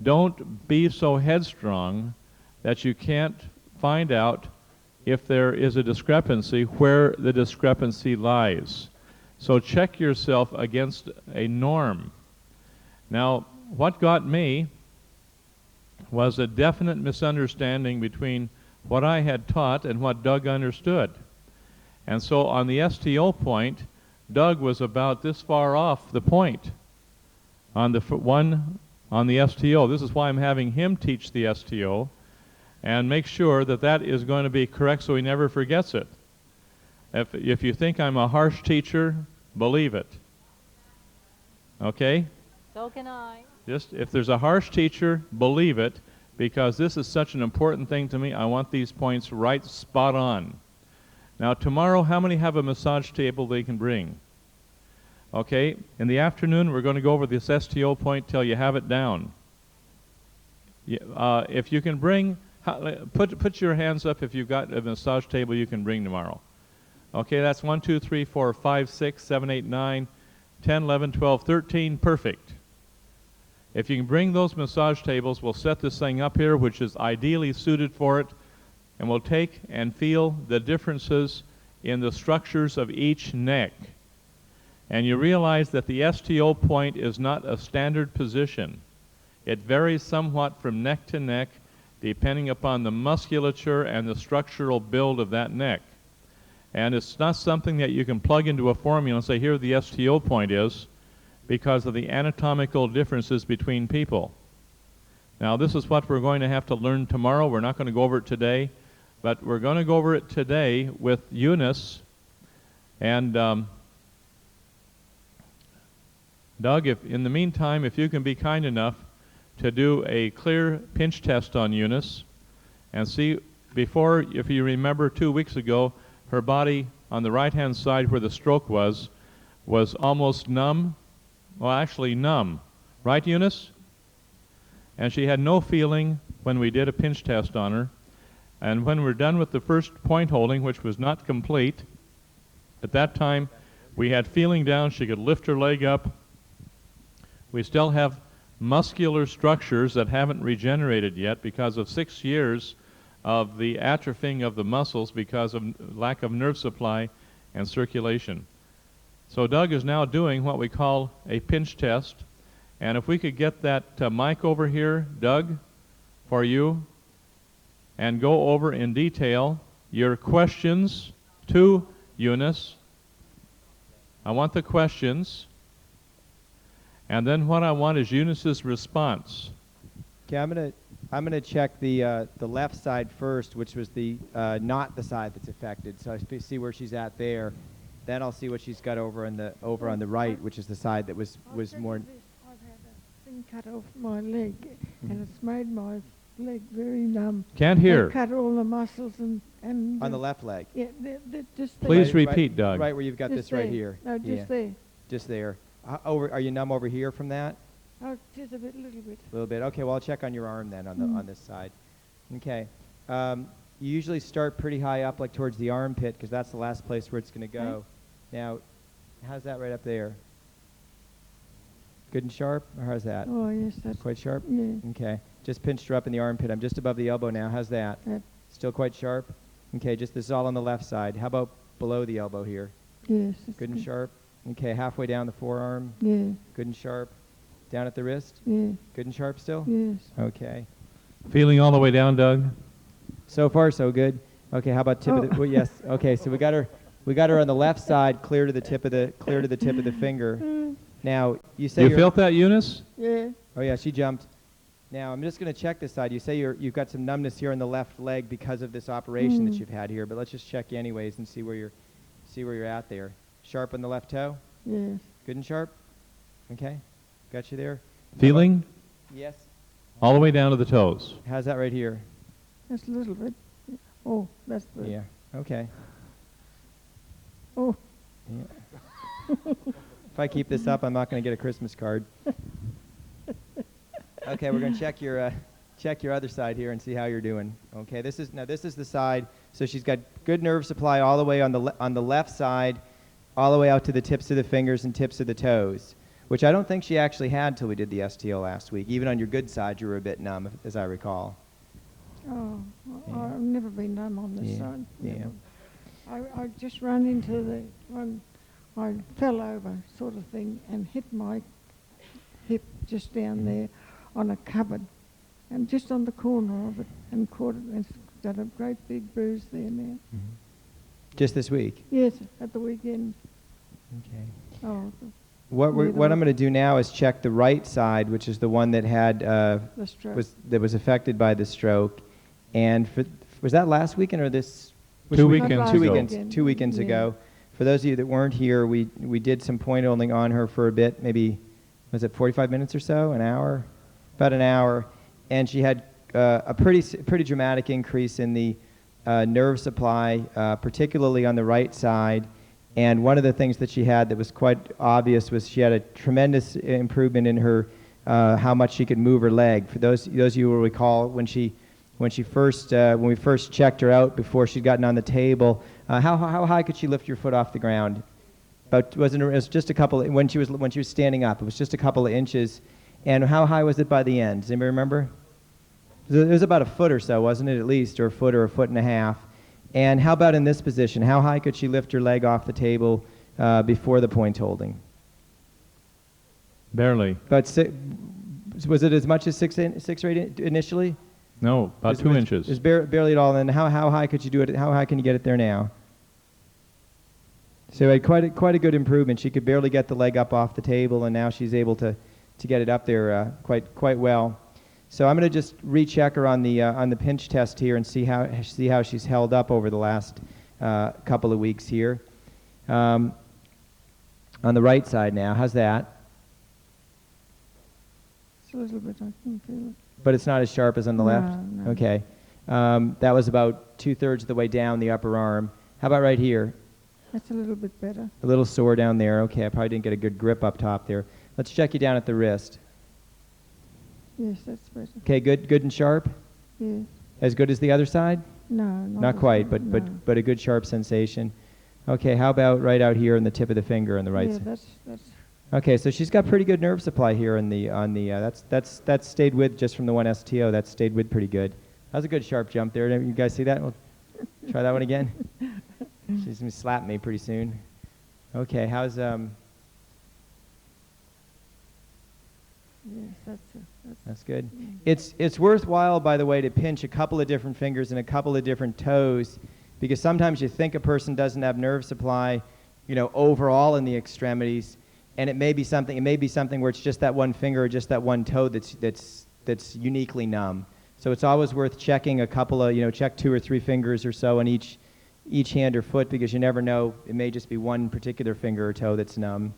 don't be so headstrong that you can't find out if there is a discrepancy where the discrepancy lies. So check yourself against a norm. Now, what got me was a definite misunderstanding between what I had taught and what Doug understood. And so on the STO point, Doug was about this far off the point on the one on the STO. This is why I'm having him teach the STO and make sure that that is going to be correct so he never forgets it. If you think I'm a harsh teacher, believe it. Okay? So can I. Just if there's a harsh teacher, believe it, because this is such an important thing to me. I want these points right spot on. Now tomorrow, how many have a massage table they can bring? Okay, in the afternoon we're going to go over this STO point till you have it down. If you can bring, put your hands up if you've got a massage table you can bring tomorrow. Okay, that's 1, 2, 3, 4, 5, 6, 7, 8, 9, 10, 11, 12, 13, perfect. If you can bring those massage tables, we'll set this thing up here, which is ideally suited for it, and we'll take and feel the differences in the structures of each neck. And you realize that the STO point is not a standard position. It varies somewhat from neck to neck, depending upon the musculature and the structural build of that neck. And it's not something that you can plug into a formula and say, here the STO point is, because of the anatomical differences between people. Now this is what we're going to have to learn tomorrow. We're not going to go over it today, but we're going to go over it today with Eunice. And Doug, if in the meantime, if you can be kind enough to do a clear pinch test on Eunice and see before, if you remember 2 weeks ago, her body on the right-hand side where the stroke was almost numb. Well, actually numb. Right, Eunice? And she had no feeling when we did a pinch test on her. And when we're done with the first point holding, which was not complete, at that time we had feeling down. She could lift her leg up. We still have muscular structures that haven't regenerated yet because of 6 years of the atrophying of the muscles because of lack of nerve supply and circulation. So Doug is now doing what we call a pinch test. And if we could get that mic over here, Doug, for you, and go over in detail your questions to Eunice. I want the questions. And then what I want is Eunice's response. Okay, I'm gonna check the left side first, which was the not the side that's affected. So I see where she's at there. Then I'll see what she's got over on the right, which is the side that was more. I've had a thing cut off my leg, and it's made my leg very numb. Can't hear. They cut all the muscles and On the left leg. Yeah, just there. Please repeat, Doug. Right where you've got Just this right there. here. No, just Yeah, there. just there. Are you numb over here from that? Oh, just a little bit. A little bit. Okay, well I'll check on your arm then on this side. Okay. You usually start pretty high up, like towards the armpit, because that's the last place where it's going to go. Okay. Now, how's that right up there? Good and sharp, or how's that? Oh, yes, that's Quite sharp? yeah. Okay. Just pinched her up in the armpit. I'm just above the elbow now. How's that? That, Still quite sharp? Okay, just this is all on the left side. How about below the elbow here? yes. It's Good and sharp? Okay, halfway down the forearm. Yeah, Good and sharp. Down at the wrist? yeah, Good and sharp still? yes. Okay. Feeling all the way down, Doug? So far, so good. Okay, how about tip of the? Well, yes. Okay, so we got her on the left side, clear to the tip of the finger. Now, you say You you're... felt that, Eunice? Yeah. Oh, yeah, she jumped. Now, I'm just going to check this side. You say you've got some numbness here in the left leg because of this operation that you've had here, but let's just check you anyways and see where you're at there. Sharp on the left toe? Yes. Good and sharp? Okay. Got you there? Feeling? Yes. All the way down to the toes. How's that right here? Just a little bit. Oh, that's good. Yeah. Okay. Oh, Yeah. If I keep this up, I'm not going to get a Christmas card. Okay, we're going to check your other side here and see how you're doing. Okay, this is the side. So she's got good nerve supply all the way on the left side, all the way out to the tips of the fingers and tips of the toes, which I don't think she actually had till we did the STO last week. Even on your good side, you were a bit numb, as I recall. oh, Yeah. I've never been numb on this Yeah, side. yeah. Never. I just ran into the one. I fell over, sort of thing, and hit my hip just down there on a cupboard, and just on the corner of it, and caught it. And it's got a great big bruise there now. Just this week. Yes, at the weekend. Okay. Oh, What Yeah, I'm the- going to do now is check the right side, which is the one that had the stroke. was affected by the stroke. And was that last weekend or this? which 2 week? weekends Two ago. weekends. 2 weekends Yeah. ago. For those of you that weren't here, we did some point holding on her for a bit, maybe, was it 45 minutes or so, an hour? About an hour. And she had a pretty dramatic increase in the nerve supply, particularly on the right side. And one of the things that she had that was quite obvious was she had a tremendous improvement in her how much she could move her leg. For those of you who will recall, when we first checked her out before she'd gotten on the table, how high could she lift your foot off the ground? It was just a couple when she was standing up. It was just a couple of inches. And how high was it by the end? Does anybody remember? It was about a foot or so, wasn't it, at least, or a foot and a half. And how about in this position? How high could she lift her leg off the table before the point holding? Barely. Was it as much as 6 or 8 initially? No, about 2 inches. It's barely at all. And how high could you do it? How high can you get it there now? So it had quite a good improvement. She could barely get the leg up off the table, and now she's able to get it up there quite well. So I'm going to just recheck her on the pinch test here and see how she's held up over the last couple of weeks here. On the right side now, how's that? It's a little bit. I can feel it. But it's not as sharp as on the left? No. Okay. That was about 2/3 of the way down the upper arm. How about right here? That's a little bit better. A little sore down there. Okay, I probably didn't get a good grip up top there. Let's check you down at the wrist. Yes, that's better. Okay, good and sharp? Yes. As good as the other side? No, Not as quite, good, but no. but a good sharp sensation. Okay, how about right out here on the tip of the finger on the right Yeah, side? that's. Okay, so she's got pretty good nerve supply here on the that's stayed with just from the one STO. That's stayed with pretty good. That was a good sharp jump there. You guys see that? We'll try that one again. She's gonna slap me pretty soon. Okay, how's Yes, That's good. It's worthwhile, by the way, to pinch a couple of different fingers and a couple of different toes, because sometimes you think a person doesn't have nerve supply, overall in the extremities, and it may be something where it's just that one finger or just that one toe that's uniquely numb. So it's always worth checking a couple of, check 2 or 3 fingers or so on each hand or foot, because you never know, it may just be one particular finger or toe that's numb.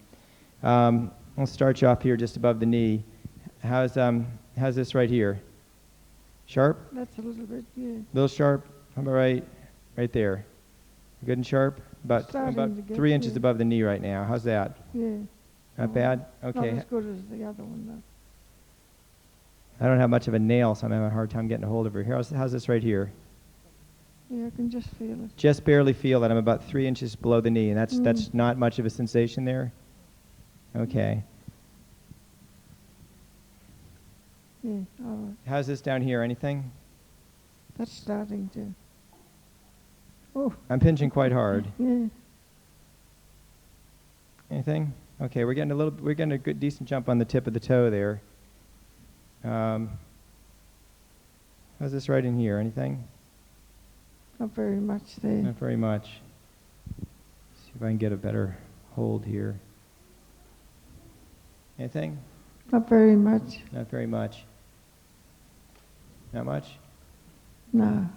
I'll start you off here just above the knee. How's this right here? Sharp? That's a little bit, yeah. Little sharp? How about right there? Good and sharp? About Starting to get 3 inches there. above the knee right now. How's that? Yeah. Not bad? Okay. Not as good as the other one, though. I don't have much of a nail, so I'm having a hard time getting a hold of her. How's this right here? Yeah, I can just feel it. Just barely feel that I'm about 3 inches below the knee, and that's not much of a sensation there? Okay. Yeah, all right. How's this down here? Anything? That's starting to. Oh, I'm pinching quite hard. yeah. Anything? Okay, we're getting a good decent jump on the tip of the toe there. How's this right in here? Anything? Not very much there. Not very much. See if I can get a better hold here. Anything? Not very much. Not very much. Not much? No.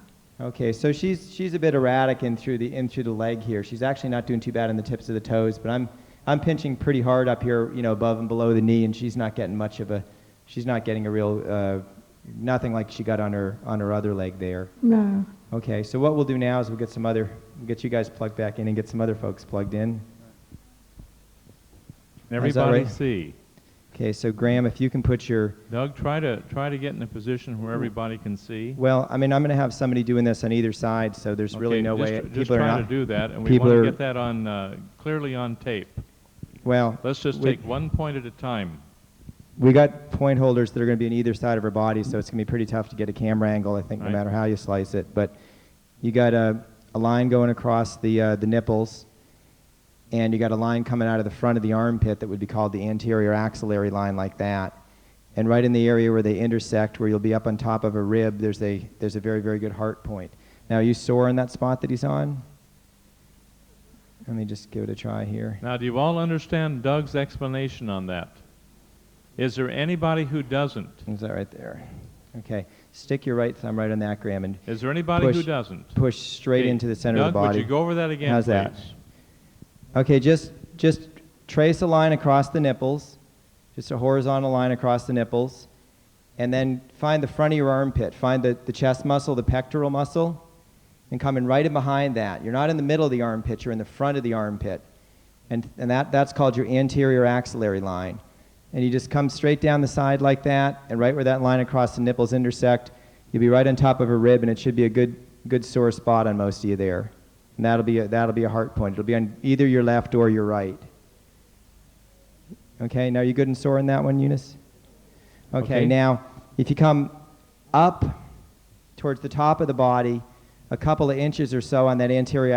Okay, so she's a bit erratic in through the leg here. She's actually not doing too bad on the tips of the toes, but I'm pinching pretty hard up here, above and below the knee, and she's not getting a real nothing like she got on her other leg there. No. Okay, so what we'll do now is we'll get you guys plugged back in and get some other folks plugged in. Everybody right? see. Okay, so Graham, if you can put your... Doug, try to get in a position where everybody can see. Well, I mean, I'm going to have somebody doing this on either side, so there's really no way... Just try to do that, and we want to get that on clearly on tape. Well... Let's just take one point at a time. We got point holders that are going to be on either side of her body, so it's going to be pretty tough to get a camera angle, I think, no matter how you slice it. But you got a line going across the nipples, and you got a line coming out of the front of the armpit that would be called the anterior axillary line, like that. And right in the area where they intersect, where you'll be up on top of a rib, there's a very, very good heart point. Now, are you sore in that spot that he's on? Let me just give it a try here. Now, do you all understand Doug's explanation on that? Is there anybody who doesn't? Is that right there? Okay. Stick your right thumb right on that, Graham, and is there anybody who doesn't? Push straight into the center Doug, of the body. would you go over that again, How's please? that? Okay, just trace a line across the nipples, just a horizontal line across the nipples, and then find the front of your armpit. Find the chest muscle, the pectoral muscle, and come in right in behind that. You're not in the middle of the armpit, you're in the front of the armpit. And that's called your anterior axillary line. And you just come straight down the side like that, and right where that line across the nipples intersect, you'll be right on top of a rib, and it should be a good sore spot on most of you there. And that'll be a heart point. It'll be on either your left or your right. Okay, now you good and sore in that one, Eunice? Okay, now if you come up towards the top of the body, a couple of inches or so on that anterior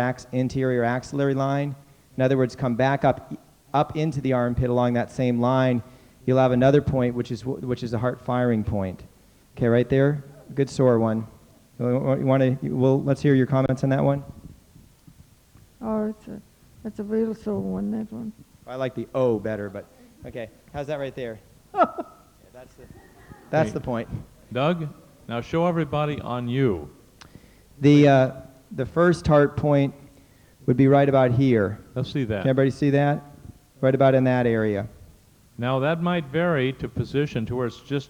axillary line, in other words, come back up into the armpit along that same line, you'll have another point, which is a heart firing point. Okay, right there, good sore one. Let's hear your comments on that one. Oh, it's a real sore one, that one. I like the O better, but okay. How's that right there? Yeah, that's the point. Doug, now show everybody on you. The first heart point would be right about here. Let's see that. Can everybody see that? Right about in that area. Now that might vary to position to where it's just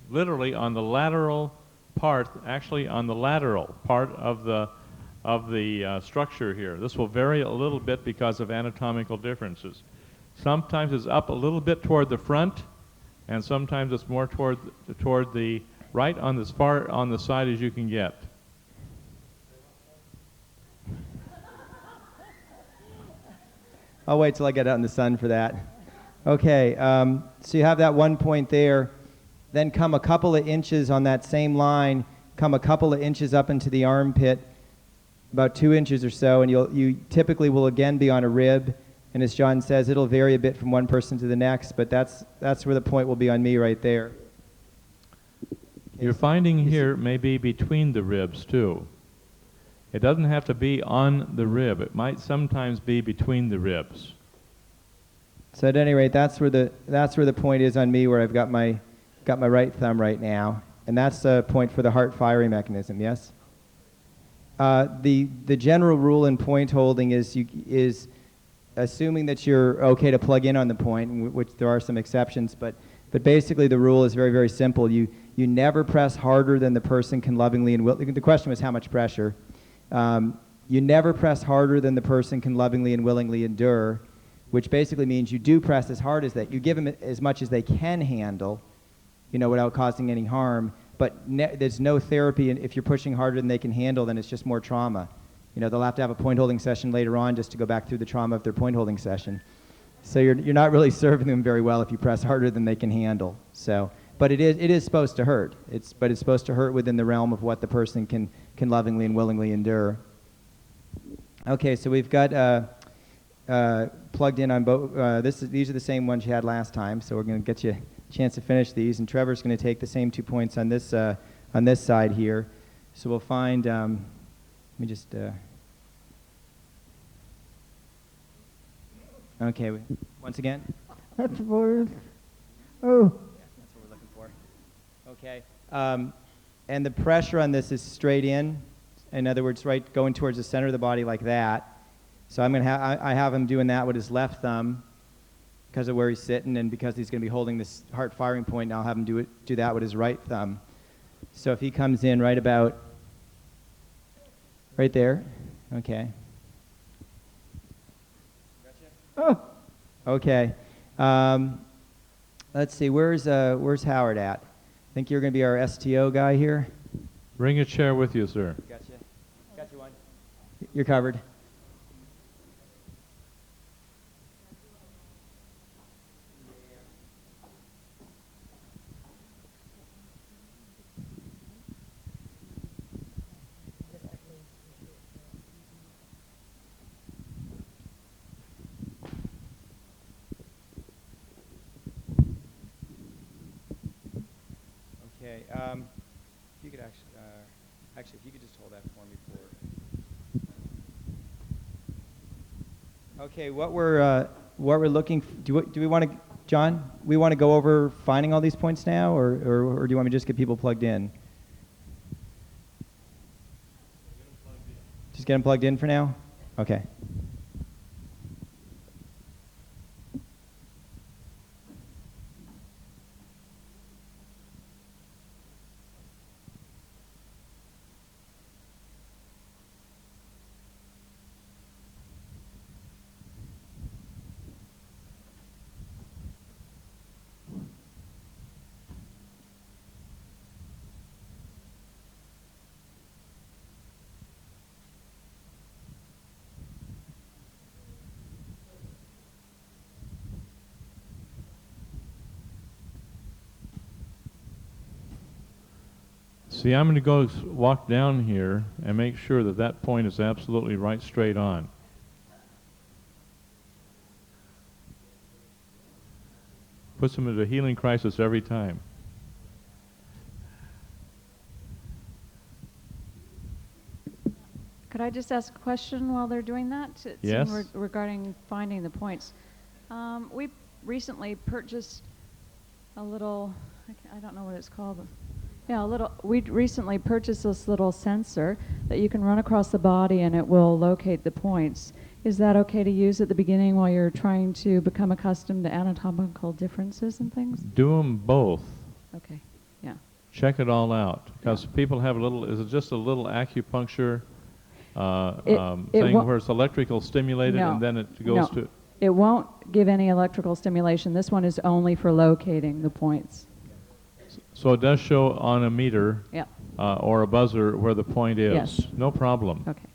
literally on the lateral part, actually on the lateral part of the structure here. This will vary a little bit because of anatomical differences. Sometimes it's up a little bit toward the front, and sometimes it's more toward the right, on as far on the side as you can get. I'll wait till I get out in the sun for that. Okay, so you have that one point there. Then come a couple of inches on that same line, come a couple of inches up into the armpit, about 2 inches or so, and you typically will again be on a rib. And as John says, it'll vary a bit from one person to the next, but that's where the point will be on me right there. Your finding here may be between the ribs too. It doesn't have to be on the rib. It might sometimes be between the ribs. So at any rate, that's where the point is on me, where I've got my right thumb right now, and that's the point for the heart firing mechanism. Yes. The general rule in point holding is assuming that you're okay to plug in on the point, which there are some exceptions, but basically the rule is very, very simple. You never press harder than the person can lovingly and willingly. The question was how much pressure. You never press harder than the person can lovingly and willingly endure, which basically means you do press as hard as that. You give them as much as they can handle, without causing any harm, but there's no therapy, and if you're pushing harder than they can handle, then it's just more trauma. They'll have to have a point holding session later on just to go back through the trauma of their point holding session. So you're not really serving them very well if you press harder than they can handle. So, but it is supposed to hurt. It's supposed to hurt within the realm of what the person can lovingly and willingly endure. Okay, so we've got plugged in on both. These are the same ones you had last time. So we're going to get you a chance to finish these, and Trevor's going to take the same 2 points on this side here. So we'll find. Let me just. Okay, once again. That's worse. Oh, That's what we're looking for. Okay. And the pressure on this is straight in. In other words, right, going towards the center of the body like that. So I'm gonna I have him doing that with his left thumb because of where he's sitting, and because he's going to be holding this heart firing point. I'll have him do that with his right thumb. So if he comes in right about right there, okay. oh, Okay. Let's see. Where's Howard at? I think you're going to be our STO guy here. Bring a chair with you, sir. Gotcha. Got you one. You're covered. Okay. If you could actually, if you could just hold that for me for. Okay. What we're looking. Do we want to, John? We want to go over finding all these points now, or do you want me to just get people plugged in? Just get them plugged in for now. Okay. See, I'm going to go walk down here and make sure that that point is absolutely right straight on. Puts them into a healing crisis every time. Could I just ask a question while they're doing that? It's Yes. regarding finding the points. We recently purchased a little, I don't know what it's called. Yeah, we recently purchased this little sensor that you can run across the body and it will locate the points. Is that okay to use at the beginning while you're trying to become accustomed to anatomical differences and things? Do them both. Okay, yeah. Check it all out. Because people have is it just a little acupuncture It thing won't- where it's electrical stimulated No, and then it goes no. to... It won't give any electrical stimulation. This one is only for locating the points. So it does show on a meter Yeah. or a buzzer where the point is. Yes. No problem. Okay.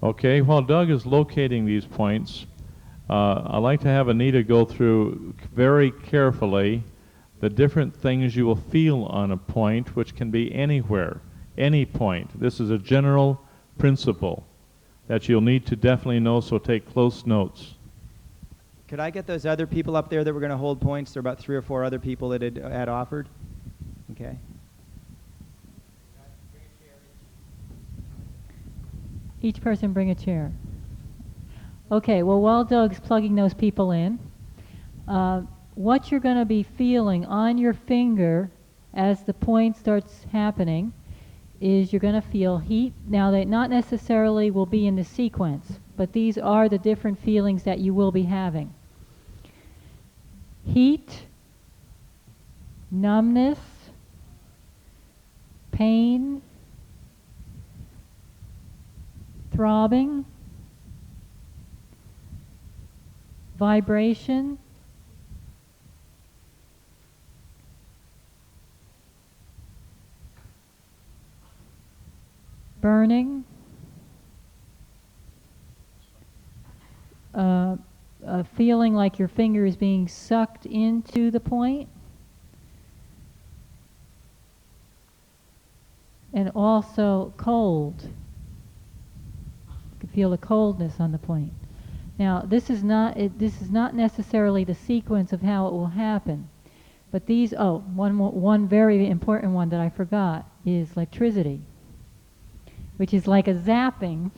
Okay, while Doug is locating these points, I'd like to have Anita go through very carefully the different things you will feel on a point, which can be anywhere, any point. This is a general principle that you'll need to definitely know, so take close notes. Could I get those other people up there that were going to hold points? There are about 3 or 4 other people that had offered. Okay. Each person bring a chair. Okay, well, while Doug's plugging those people in, what you're going to be feeling on your finger as the point starts happening is you're going to feel heat. Now, they not necessarily will be in the sequence, but these are the different feelings that you will be having. Heat, numbness, pain, throbbing, vibration, burning, a feeling like your finger is being sucked into the point, and also cold. You can feel the coldness on the point. Now, this is not necessarily the sequence of how it will happen, but one very important one that I forgot is electricity. which is like a zapping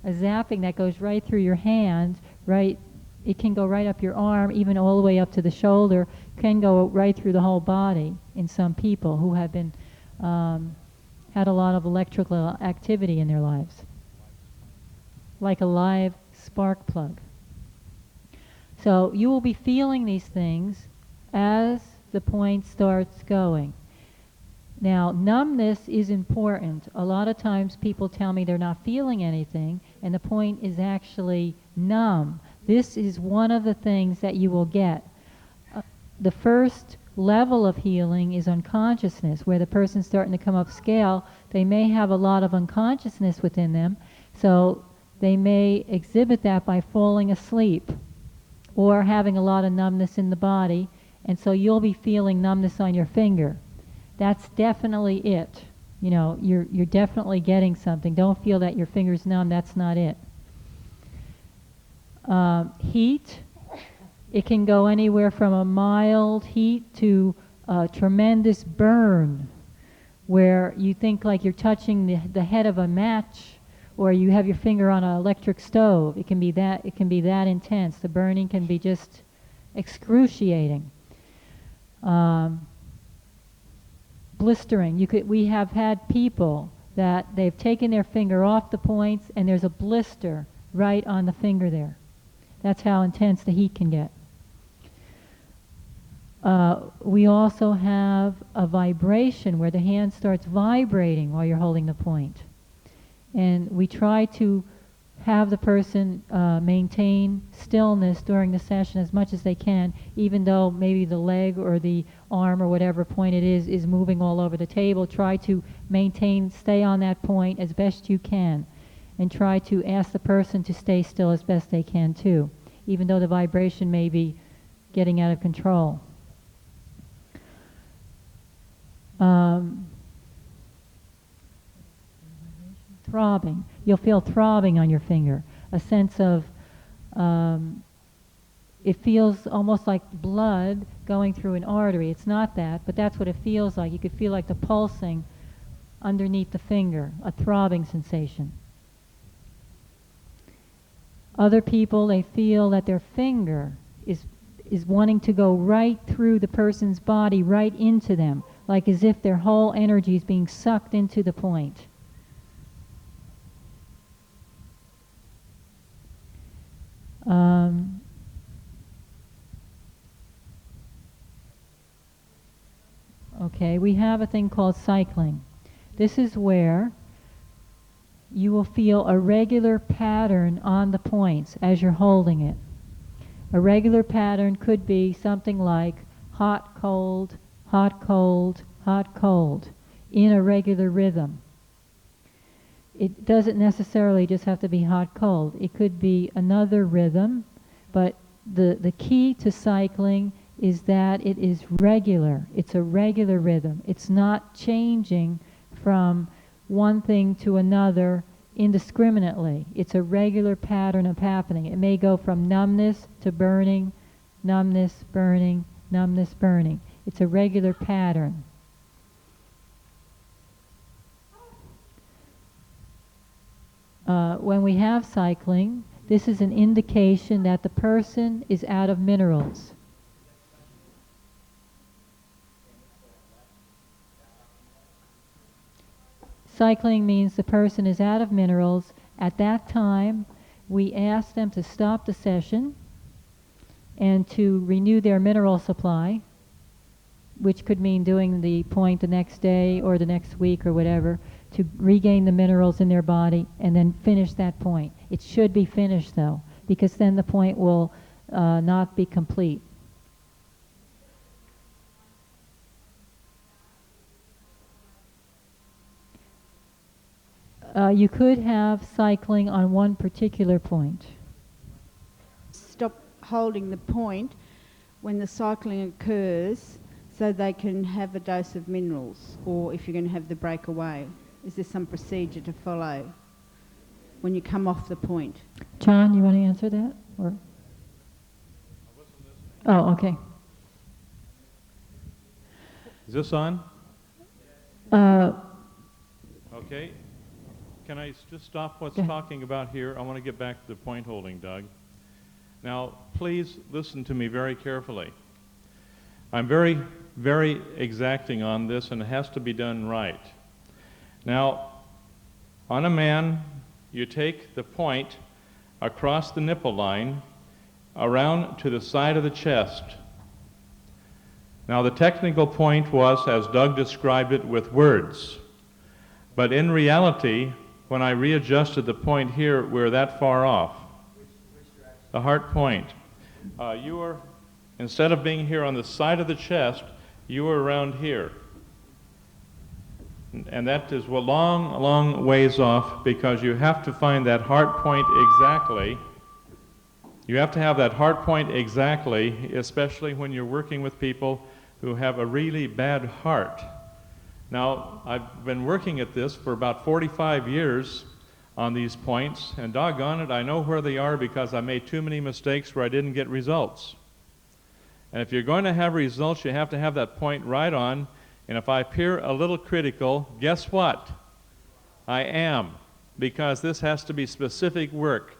that goes right through your hand, right? It can go right up your arm, even all the way up to the shoulder, can go right through the whole body in some people who have been, had a lot of electrical activity in their lives. Like a live spark plug. So you will be feeling these things as the point starts going. Now, numbness is important. A lot of times people tell me they're not feeling anything, and the point is actually numb. This is one of the things that you will get. The first level of healing is unconsciousness, where the person's starting to come up scale. They may have a lot of unconsciousness within them, so they may exhibit that by falling asleep or having a lot of numbness in the body, and so you'll be feeling numbness on your finger. That's definitely it. You know, you're definitely getting something. Don't feel that your finger's numb. That's not it. Heat. It can go anywhere from a mild heat to a tremendous burn, where you think like you're touching the head of a match, or you have your finger on an electric stove. It can be that. It can be that intense. The burning can be just excruciating. Blistering. We have had people that they've taken their finger off the points and there's a blister right on the finger there. That's how intense the heat can get. We also have a vibration where the hand starts vibrating while you're holding the point. And we try to have the person maintain stillness during the session as much as they can, even though maybe the leg or the arm or whatever point it is moving all over the table. Try to stay on that point as best you can, and try to ask the person to stay still as best they can too, even though the vibration may be getting out of control. Throbbing. You'll feel throbbing on your finger, a sense of, it feels almost like blood going through an artery. It's not that, but that's what it feels like. You could feel like the pulsing underneath the finger, a throbbing sensation. Other people, they feel that their finger is wanting to go right through the person's body, right into them, like as if their whole energy is being sucked into the point. Okay, we have a thing called cycling. This is where you will feel a regular pattern on the points as you're holding it. A regular pattern could be something like hot, cold, hot, cold, hot, cold, in a regular rhythm. It doesn't necessarily just have to be hot, cold. It could be another rhythm, but the key to cycling is that it is regular. It's a regular rhythm. It's not changing from one thing to another indiscriminately. It's a regular pattern of happening. It may go from numbness to burning, numbness, burning, numbness, burning. It's a regular pattern. When we have cycling, this is an indication that the person is out of minerals. Cycling means the person is out of minerals. At that time, we ask them to stop the session and to renew their mineral supply, which could mean doing the point the next day or the next week or whatever, to regain the minerals in their body and then finish that point. It should be finished though, because then the point will not be complete. You could have cycling on one particular point. Stop holding the point when the cycling occurs so they can have a dose of minerals, or if you're going to have the breakaway. Is there some procedure to follow when you come off the point? John, you want to answer that? Or? Oh, okay. Is this on? Okay. can I just stop what's Yeah. talking about here? I want to get back to the point holding, Doug. Now, please listen to me very carefully. I'm very, very exacting on this, and it has to be done right. Now, on a man, you take the point across the nipple line around to the side of the chest. Now, the technical point was, as Doug described it, with words. But in reality, when I readjusted the point here, we're that far off. The heart point. You were, instead of being here on the side of the chest, you were around here. And that is a long, long ways off, because you have to find that heart point exactly. You have to have that heart point exactly, especially when you're working with people who have a really bad heart. Now, I've been working at this for about 45 years on these points, and doggone it, I know where they are because I made too many mistakes where I didn't get results. And if you're going to have results, you have to have that point right on. And if I appear a little critical, guess what? I am, because this has to be specific work.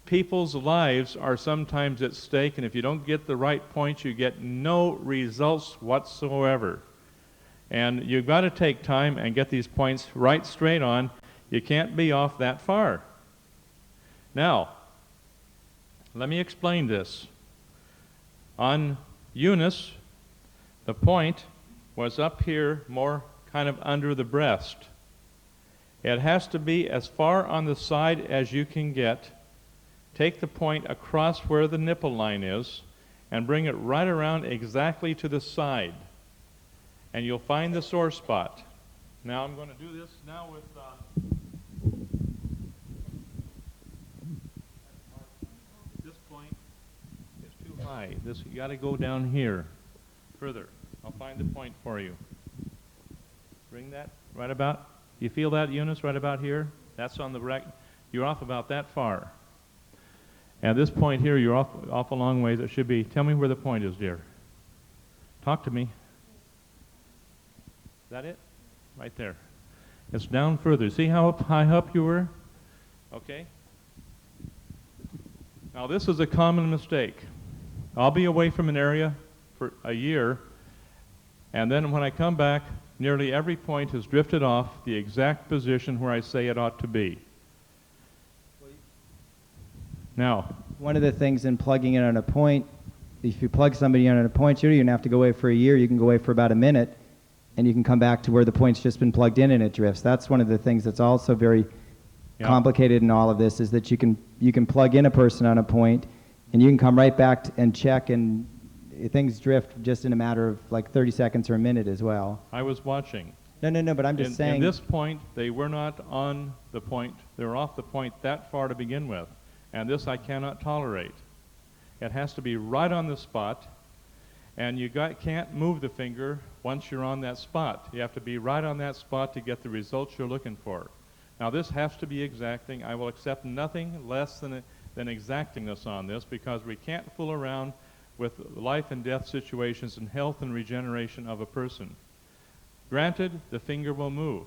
People's lives are sometimes at stake, and if you don't get the right points, you get no results whatsoever. And you've got to take time and get these points right straight on. You can't be off that far. Now, let me explain this. On Eunice, the point was up here, more kind of under the breast. It has to be as far on the side as you can get. Take the point across where the nipple line is and bring it right around exactly to the side. And you'll find the sore spot. Now I'm going to do this now with this point is too high. This, you got to go down here further. I'll find the point for you. Bring that right about. You feel that, Eunice, right about here? That's on the right. You're off about that far. And this point here, you're off a long ways. It should be. Tell me where the point is, dear. Talk to me. Is that it? Right there. It's down further. See how high up you were? Okay. Now this is a common mistake. I'll be away from an area for a year, and then when I come back, nearly every point has drifted off the exact position where I say it ought to be. Now, one of the things in plugging in on a point, if you plug somebody in on a point, you don't have to go away for a year. You can go away for about a minute, and you can come back to where the point's just been plugged in and it drifts. That's one of the things that's also very complicated in all of this, is that you can plug in a person on a point, and you can come right back and check, and things drift just in a matter of like 30 seconds or a minute as well. I was watching. No, but I'm just saying. In this point, they were not on the point. They were off the point that far to begin with. And this I cannot tolerate. It has to be right on the spot, and you can't move the finger once you're on that spot. You have to be right on that spot to get the results you're looking for. Now this has to be exacting. I will accept nothing less than exactingness on this, because we can't fool around with life and death situations and health and regeneration of a person. Granted, the finger will move,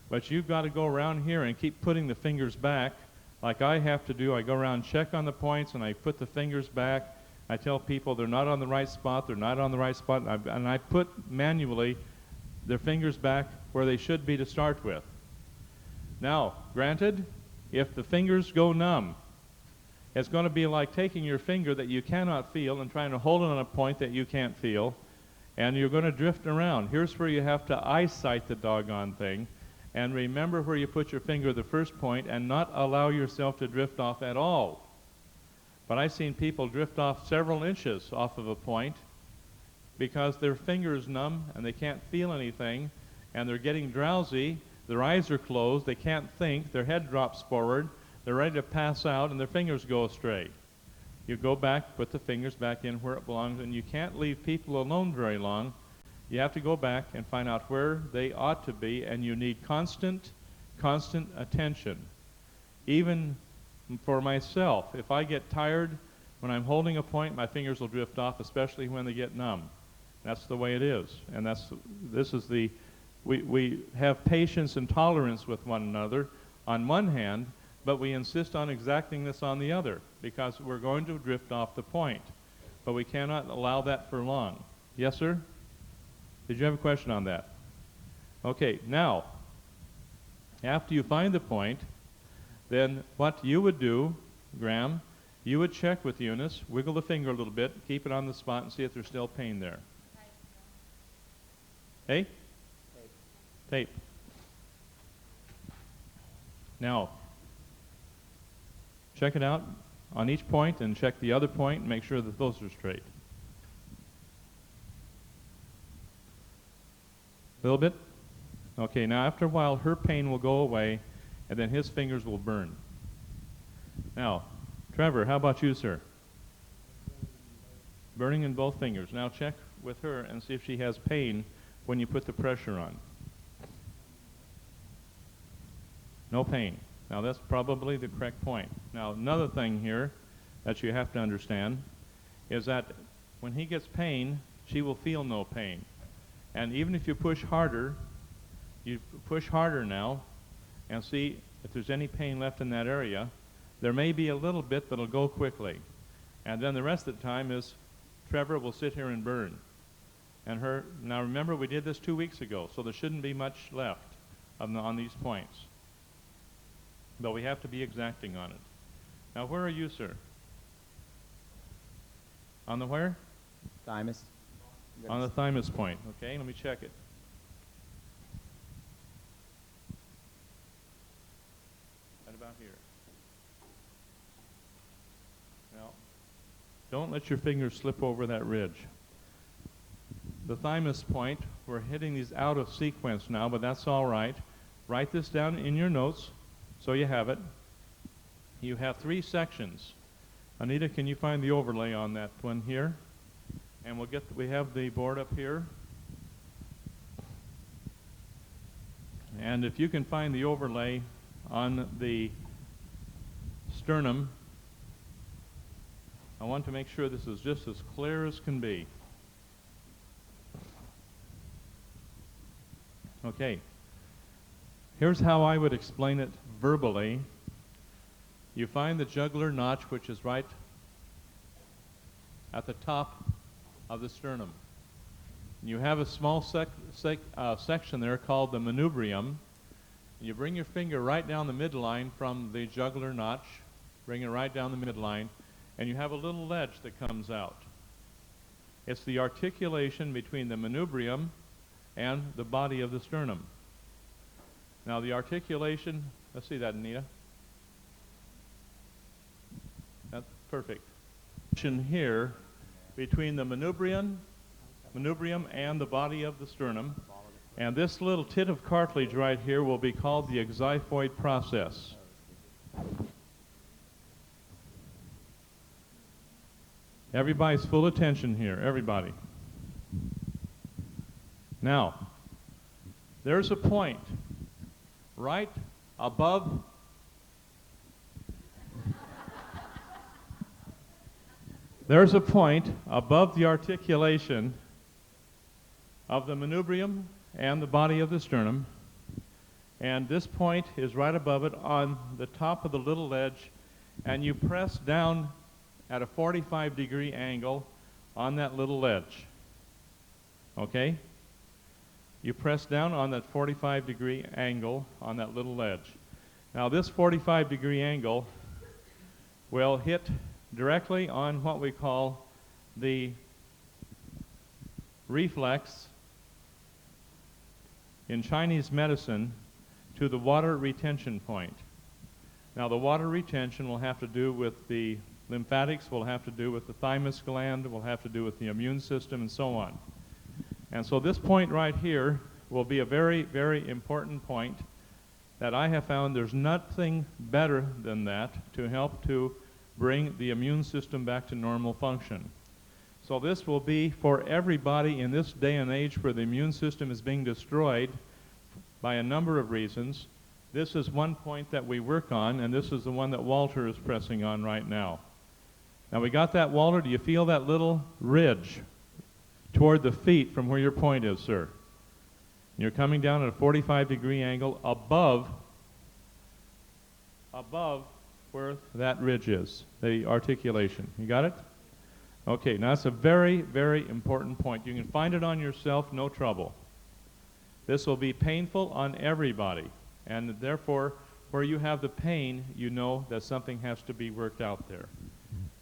but you've got to go around here and keep putting the fingers back like I have to do. I go around, check on the points, and I put the fingers back. I tell people they're not on the right spot, they're not on the right spot, and I put manually their fingers back where they should be to start with. Now, granted, if the fingers go numb, it's going to be like taking your finger that you cannot feel and trying to hold it on a point that you can't feel, and you're going to drift around. Here's where you have to eyesight the doggone thing, and remember where you put your finger at the first point and not allow yourself to drift off at all. But I've seen people drift off several inches off of a point because their finger is numb and they can't feel anything, and they're getting drowsy, their eyes are closed, they can't think, their head drops forward, they're ready to pass out, and their fingers go astray. You go back, put the fingers back in where it belongs, and you can't leave people alone very long. You have to go back and find out where they ought to be, and you need constant attention. Even for myself, if I get tired when I'm holding a point, my fingers will drift off, especially when they get numb. That's the way it is, and we have patience and tolerance with one another. on one hand, but we insist on exacting this on the other because we're going to drift off the point. But we cannot allow that for long. Yes, sir? Did you have a question on that? Okay, now, after you find the point, then what you would do, Graham, you would check with Eunice, wiggle the finger a little bit, keep it on the spot, and see if there's still pain there. Hey? Tape. Now, check it out on each point and check the other point and make sure that those are straight. A little bit? Okay, now after a while her pain will go away and then his fingers will burn. Now, Trevor, how about you, sir? Burning in both fingers. Now check with her and see if she has pain when you put the pressure on. No pain. Now that's probably the correct point. Now another thing here that you have to understand is that when he gets pain, she will feel no pain. And even if you push harder now and see if there's any pain left in that area, there may be a little bit that'll go quickly. And then the rest of the time is Trevor will sit here and burn. And her, now remember we did this 2 weeks ago, so there shouldn't be much left on these points. But we have to be exacting on it. Now where are you, sir? On the where? Thymus. On the thymus point. Okay, let me check it. Right about here. Now, don't let your fingers slip over that ridge. The thymus point, we're hitting these out of sequence now, but that's all right. Write this down in your notes so you have it. You have 3 sections. Anita, can you find the overlay on that one here? And we have the board up here. And if you can find the overlay on the sternum, I want to make sure this is just as clear as can be. Okay. Here's how I would explain it verbally. You find the jugular notch, which is right at the top of the sternum. You have a small section there called the manubrium. You bring your finger right down the midline from the jugular notch, bring it right down the midline, and you have a little ledge that comes out. It's the articulation between the manubrium and the body of the sternum. Now the articulation, let's see that, Anita. That's perfect. Here between the manubrium and the body of the sternum, and this little tit of cartilage right here will be called the xiphoid process. Everybody's full attention here, everybody. Now, there's a point right above there's a point above the articulation of the manubrium and the body of the sternum, and this point is right above it on the top of the little ledge, and you press down at a 45-degree angle on that little ledge. Okay? You press down on that 45-degree angle on that little ledge. Now this 45-degree angle will hit directly on what we call the reflex in Chinese medicine to the water retention point. Now the water retention will have to do with the lymphatics, will have to do with the thymus gland, will have to do with the immune system, and so on. And so this point right here will be a very, very important point that I have found there's nothing better than that to help to bring the immune system back to normal function. So this will be for everybody in this day and age where the immune system is being destroyed by a number of reasons. This is one point that we work on, and this is the one that Walter is pressing on right now. Now we got that, Walter? Do you feel that little ridge toward the feet from where your point is, sir? You're coming down at a 45-degree angle above above where that ridge is, the articulation. You got it? Okay, now that's a very, very important point. You can find it on yourself, no trouble. This will be painful on everybody, and therefore, where you have the pain, you know that something has to be worked out there.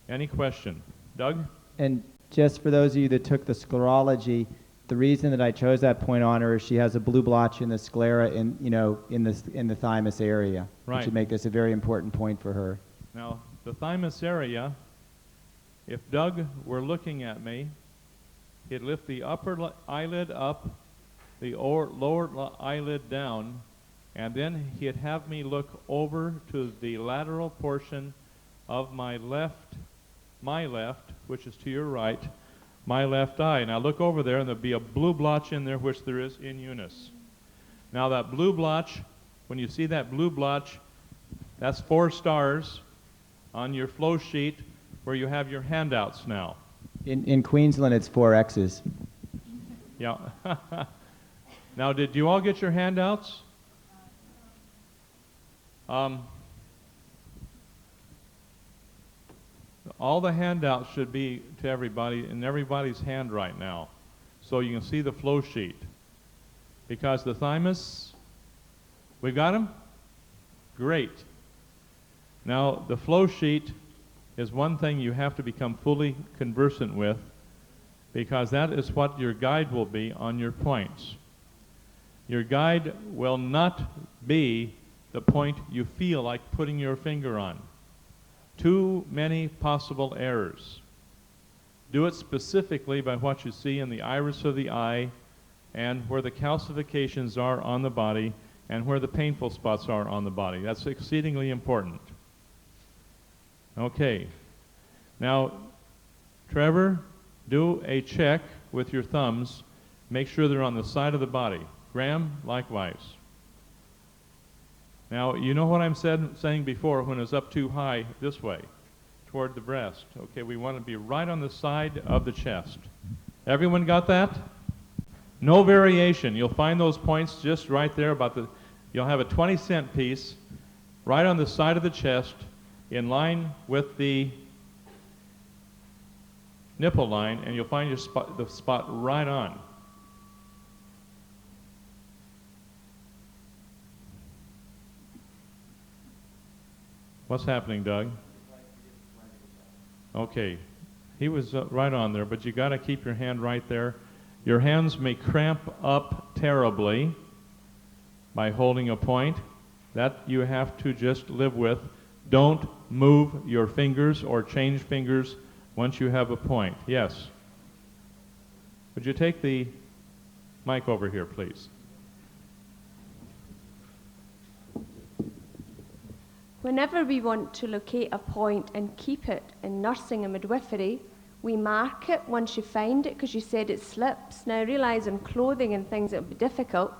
Any question? Doug? And just for those of you that took the sclerology, the reason that I chose that point on her is she has a blue blotch in the sclera in, in the thymus area. Right. Which would make this a very important point for her. Now, the thymus area, if Doug were looking at me, he'd lift the upper eyelid up, the lower eyelid down, and then he'd have me look over to the lateral portion of my left, which is to your right, my left eye. Now look over there, and there'll be a blue blotch in there, which there is in Eunice. Now that blue blotch, when you see that blue blotch, that's 4 stars on your flow sheet where you have your handouts now. In Queensland, it's 4 X's. Yeah. Now, did you all get your handouts? All the handouts should be to everybody in everybody's hand right now, so you can see the flow sheet. Because the thymus, we got them? Great. Now, the flow sheet is one thing you have to become fully conversant with, because that is what your guide will be on your points. Your guide will not be the point you feel like putting your finger on. Too many possible errors. Do it specifically by what you see in the iris of the eye and where the calcifications are on the body and where the painful spots are on the body. That's exceedingly important. Okay. Now, Trevor, do a check with your thumbs. Make sure they're on the side of the body. Graham, likewise. Now, you know what I'm saying before when it's up too high this way, toward the breast. Okay, we want to be right on the side of the chest. Everyone got that? No variation. You'll find those points just right there you'll have a 20-cent piece right on the side of the chest in line with the nipple line, and you'll find the spot right on. What's happening, Doug? Okay, he was right on there, but you got to keep your hand right there. Your hands may cramp up terribly by holding a point. That you have to just live with. Don't move your fingers or change fingers once you have a point. Yes? Would you take the mic over here, please? Whenever we want to locate a point and keep it in nursing and midwifery, we mark it once you find it, because you said it slips. Now I realise in clothing and things it would be difficult,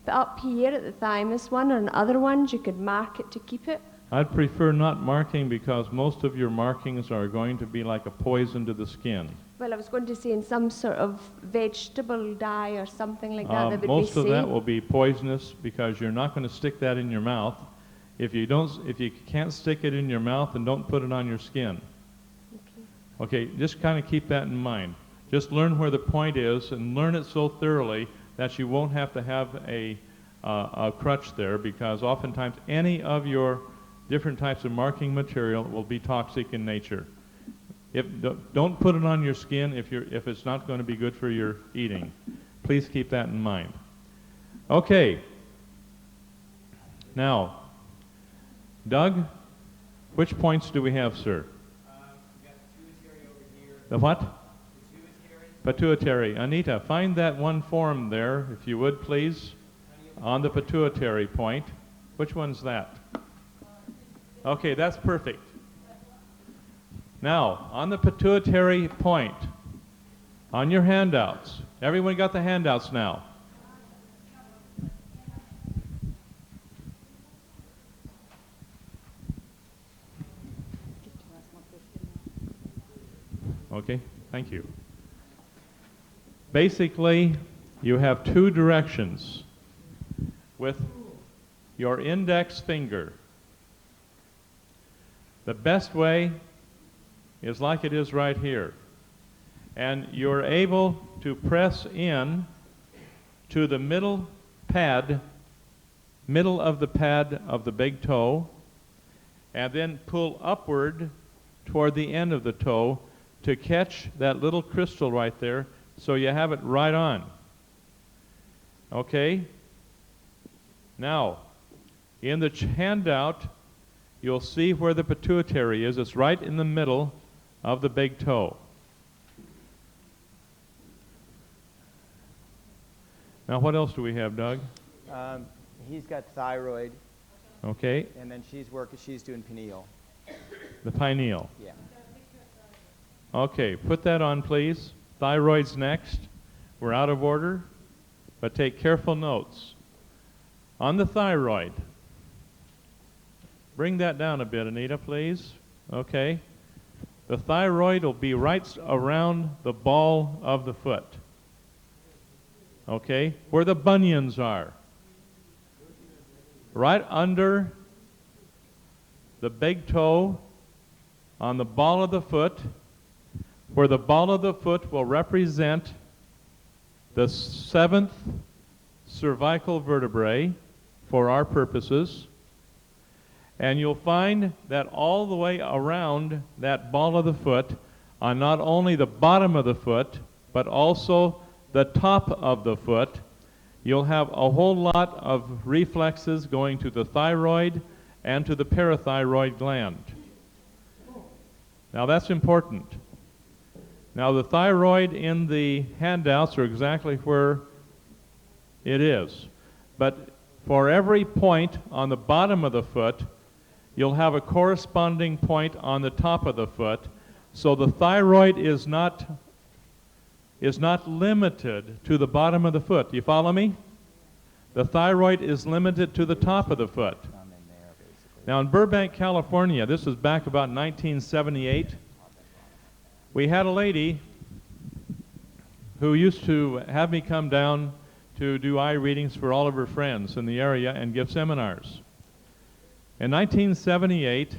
but up here at the thymus one or in other ones you could mark it to keep it. I'd prefer not marking, because most of your markings are going to be like a poison to the skin. Well, I was going to say in some sort of vegetable dye or something like that would most be of safe. that will be poisonous, because you're not going to stick that in your mouth. If you can't stick it in your mouth, then don't put it on your skin. Okay, just kind of keep that in mind. Just learn where the point is and learn it so thoroughly that you won't have to have a crutch there, because oftentimes any of your different types of marking material will be toxic in nature. Don't put it on your skin if it's not going to be good for your eating. Please keep that in mind. Okay. Now, Doug, which points do we have, sir? We got the pituitary over here. The what? Pituitary. Pituitary. Anita, find that one form there, if you would, please, on the pituitary point. Which one's that? Okay, that's perfect. Now, on the pituitary point, on your handouts, everyone got the handouts now? Okay, thank you. Basically, you have 2 directions. With your index finger, The best way is like it is right here. And you're able to press in to the middle of the pad of the big toe, and then pull upward toward the end of the toe to catch that little crystal right there so you have it right on. Okay? Now, in the handout, you'll see where the pituitary is. It's right in the middle of the big toe. Now, what else do we have, Doug? He's got thyroid, Okay, and then she's doing pineal. the pineal. Yeah. Okay, put that on, please. Thyroid's next. We're out of order, but take careful notes. On the thyroid, bring that down a bit, Anita, please. Okay. The thyroid will be right around the ball of the foot. Okay, where the bunions are. Right under the big toe on the ball of the foot, where the ball of the foot will represent the 7th cervical vertebrae for our purposes. And you'll find that all the way around that ball of the foot, on not only the bottom of the foot, but also the top of the foot, you'll have a whole lot of reflexes going to the thyroid and to the parathyroid gland. Now that's important. Now the thyroid in the handouts are exactly where it is. But for every point on the bottom of the foot, you'll have a corresponding point on the top of the foot. So the thyroid is not limited to the bottom of the foot. Do you follow me? The thyroid is limited to the top of the foot. Now in Burbank, California, this was back about 1978, we had a lady who used to have me come down to do eye readings for all of her friends in the area and give seminars. In 1978,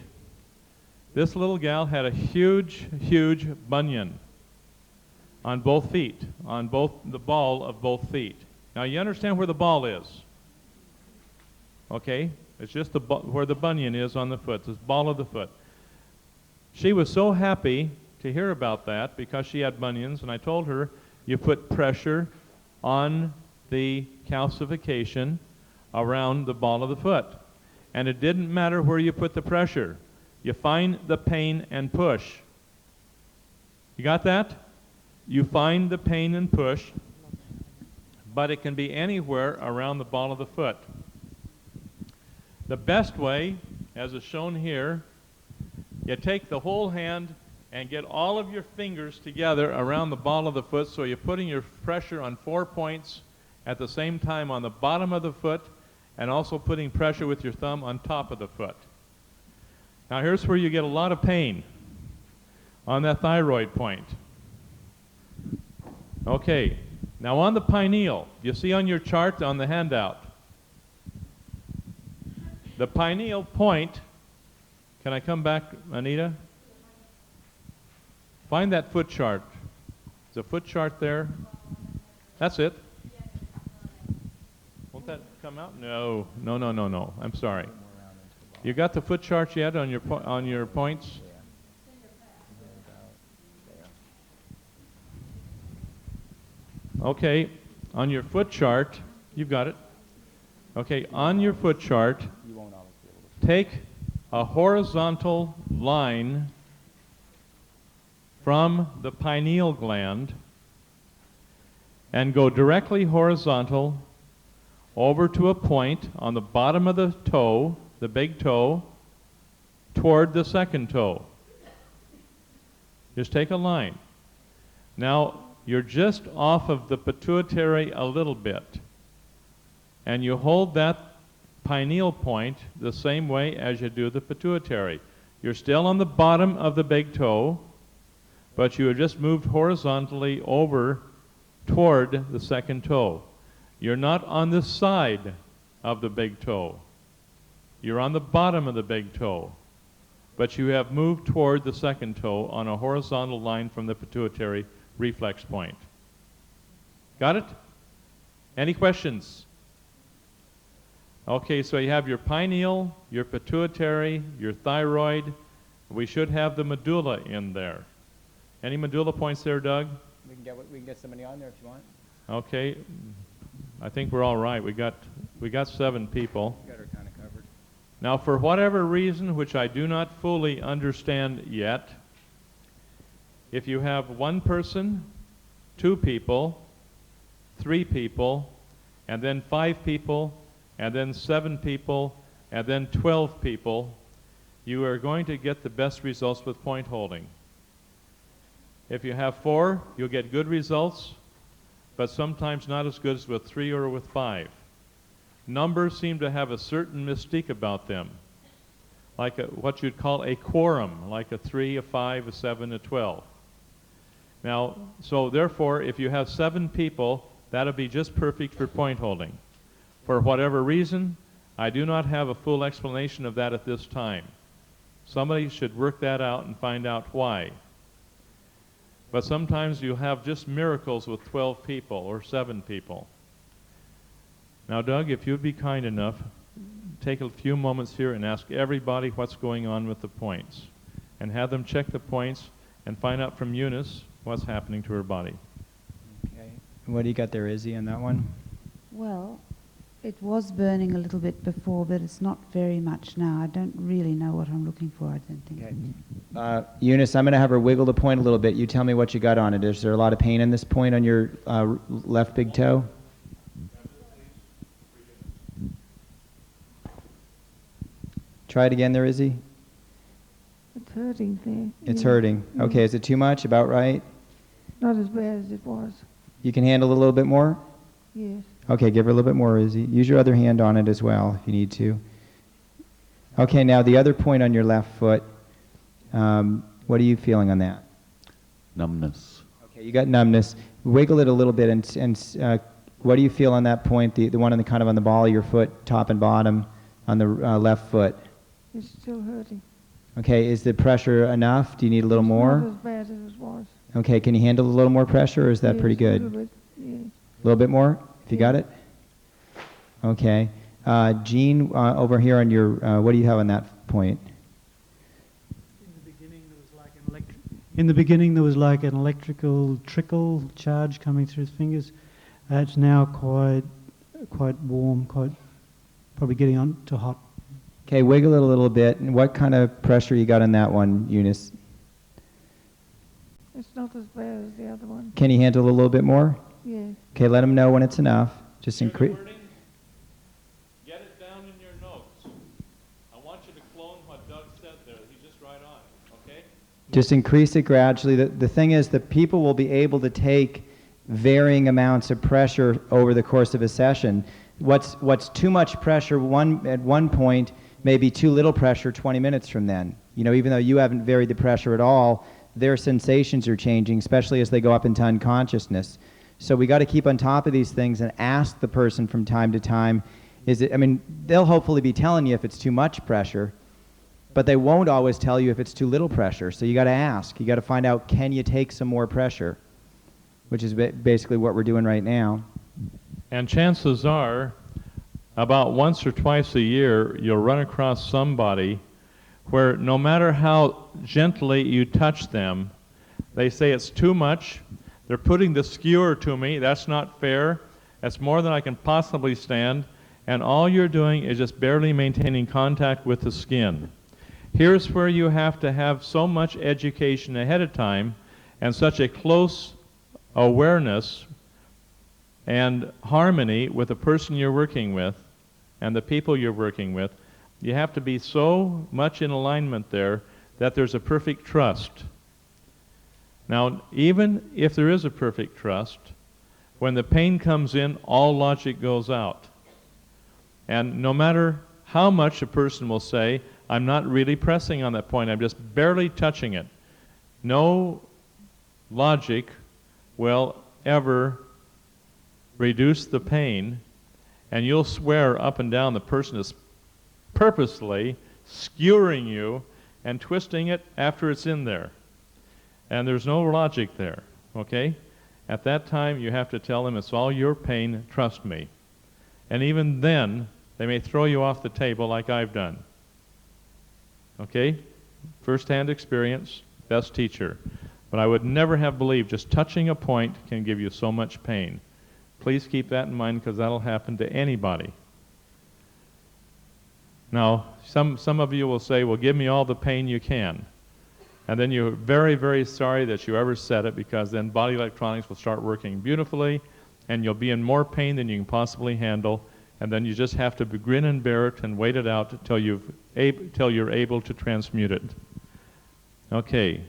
this little gal had a huge, huge bunion on both feet, on both the ball of both feet. Now you understand where the ball is, okay? It's just where the bunion is on the foot, this ball of the foot. She was so happy to hear about that because she had bunions, and I told her, you put pressure on the calcification around the ball of the foot. And it didn't matter where you put the pressure. You find the pain and push. You got that? You find the pain and push, but it can be anywhere around the ball of the foot. The best way, as is shown here, you take the whole hand and get all of your fingers together around the ball of the foot, so you're putting your pressure on 4 points at the same time on the bottom of the foot, and also putting pressure with your thumb on top of the foot. Now here's where you get a lot of pain, on that thyroid point. Okay, now on the pineal, you see on your chart on the handout, the pineal point, can I come back, Anita? Find that foot chart. Is the foot chart there? That's it. Won't that come out? No, no, no, no, no. I'm sorry. You got the foot chart yet on your points? Okay, on your foot chart, you've got it. Okay, on your foot chart, take a horizontal line from the pineal gland and go directly horizontal over to a point on the bottom of the toe, the big toe, toward the second toe. Just take a line. Now, you're just off of the pituitary a little bit, and you hold that pineal point the same way as you do the pituitary. You're still on the bottom of the big toe, but you have just moved horizontally over toward the second toe. You're not on the side of the big toe. You're on the bottom of the big toe, but you have moved toward the second toe on a horizontal line from the pituitary reflex point. Got it? Any questions? Okay, so you have your pineal, your pituitary, your thyroid. We should have the medulla in there. Any medulla points there, Doug? We can get somebody on there if you want. Okay, I think we're all right. We got 7 people. We got her kind of covered. Now, for whatever reason, which I do not fully understand yet, if you have 1 person, 2 people, 3 people, and then 5 people, and then 7 people, and then 12 people, you are going to get the best results with point holding. If you have 4, you'll get good results, but sometimes not as good as with 3 or with 5. Numbers seem to have a certain mystique about them, like what you'd call a quorum, like a 3, a 5, a 7, a 12. Now, so therefore, if you have 7 people, that'll be just perfect for point holding. For whatever reason, I do not have a full explanation of that at this time. Somebody should work that out and find out why. But sometimes you have just miracles with 12 people or 7 people. Now, Doug, if you'd be kind enough, take a few moments here and ask everybody what's going on with the points, and have them check the points and find out from Eunice what's happening to her body. Okay. What do you got there, Izzy, on that one? Well, it was burning a little bit before, but it's not very much now. I don't really know what I'm looking for, I don't think. Okay. Eunice, I'm going to have her wiggle the point a little bit. You tell me what you got on it. Is there a lot of pain in this point on your left big toe? Try it again there, Izzy. It's hurting there. It's Yeah. hurting. Yeah. Okay, is it too much? About right? Not as bad as it was. You can handle it a little bit more? Yes. Okay, give her a little bit more, Izzy. Use your other hand on it as well if you need to. Okay, now the other point on your left foot, what are you feeling on that? Numbness. Okay, you got numbness. Wiggle it a little bit, and what do you feel on that point, the one on the kind of on the ball of your foot, top and bottom, on the left foot? It's still hurting. Okay, is the pressure enough? Do you need a little more? Not as bad as it was. Okay, can you handle a little more pressure, or is that Yes, pretty good? A little bit, yeah. A little bit more, if you got it? Okay. Jean, over here on your, what do you have on that point? In the beginning, there was like an electrical trickle charge coming through his fingers. It's now quite warm, quite probably getting on to hot. Okay, wiggle it a little bit. And what kind of pressure you got on that one, Eunice? It's not as bad as the other one. Can you handle it a little bit more? Yeah. Okay, let them know when it's enough. Just increase. Get it down in your notes. I want you to clone what Doug said there. He's just right on it, okay? Just increase it gradually. The thing is that people will be able to take varying amounts of pressure over the course of a session. What's too much pressure at one point may be too little pressure 20 minutes from then. You know, even though you haven't varied the pressure at all, their sensations are changing, especially as they go up into unconsciousness. So we got to keep on top of these things and ask the person from time to time, they'll hopefully be telling you if it's too much pressure, but they won't always tell you if it's too little pressure. So you got to ask. You got to find out, can you take some more pressure? Which is basically what we're doing right now. And chances are, about once or twice a year, you'll run across somebody where no matter how gently you touch them, they say it's too much. They're putting the skewer to me. That's not fair. That's more than I can possibly stand. And all you're doing is just barely maintaining contact with the skin. Here's where you have to have so much education ahead of time and such a close awareness and harmony with the person you're working with and the people you're working with. You have to be so much in alignment there that there's a perfect trust. Now, even if there is a perfect trust, when the pain comes in, all logic goes out. And no matter how much a person will say, I'm not really pressing on that point, I'm just barely touching it, no logic will ever reduce the pain, and you'll swear up and down the person is purposely skewering you and twisting it after it's in there. And there's no logic there, okay? At that time, you have to tell them it's all your pain, trust me. And even then, they may throw you off the table like I've done. Okay? First-hand experience, best teacher. But I would never have believed just touching a point can give you so much pain. Please keep that in mind because that'll happen to anybody. Now, some of you will say, well, give me all the pain you can. And then you're very, very sorry that you ever said it because then body electronics will start working beautifully and you'll be in more pain than you can possibly handle. And then you just have to grin and bear it and wait it out till you're able to transmute it. Okay.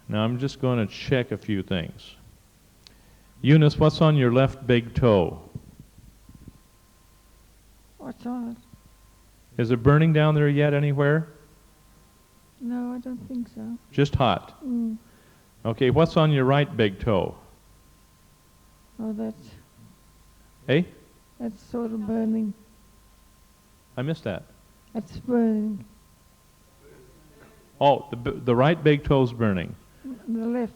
Now I'm just going to check a few things. Eunice, what's on your left big toe? What's on it? Is it burning down there yet anywhere? No, I don't think so. Just hot? Mm. Okay, what's on your right big toe? Oh, that's... Hey? That's sort of burning. I missed that. That's burning. Oh, the right big toe's burning. The left,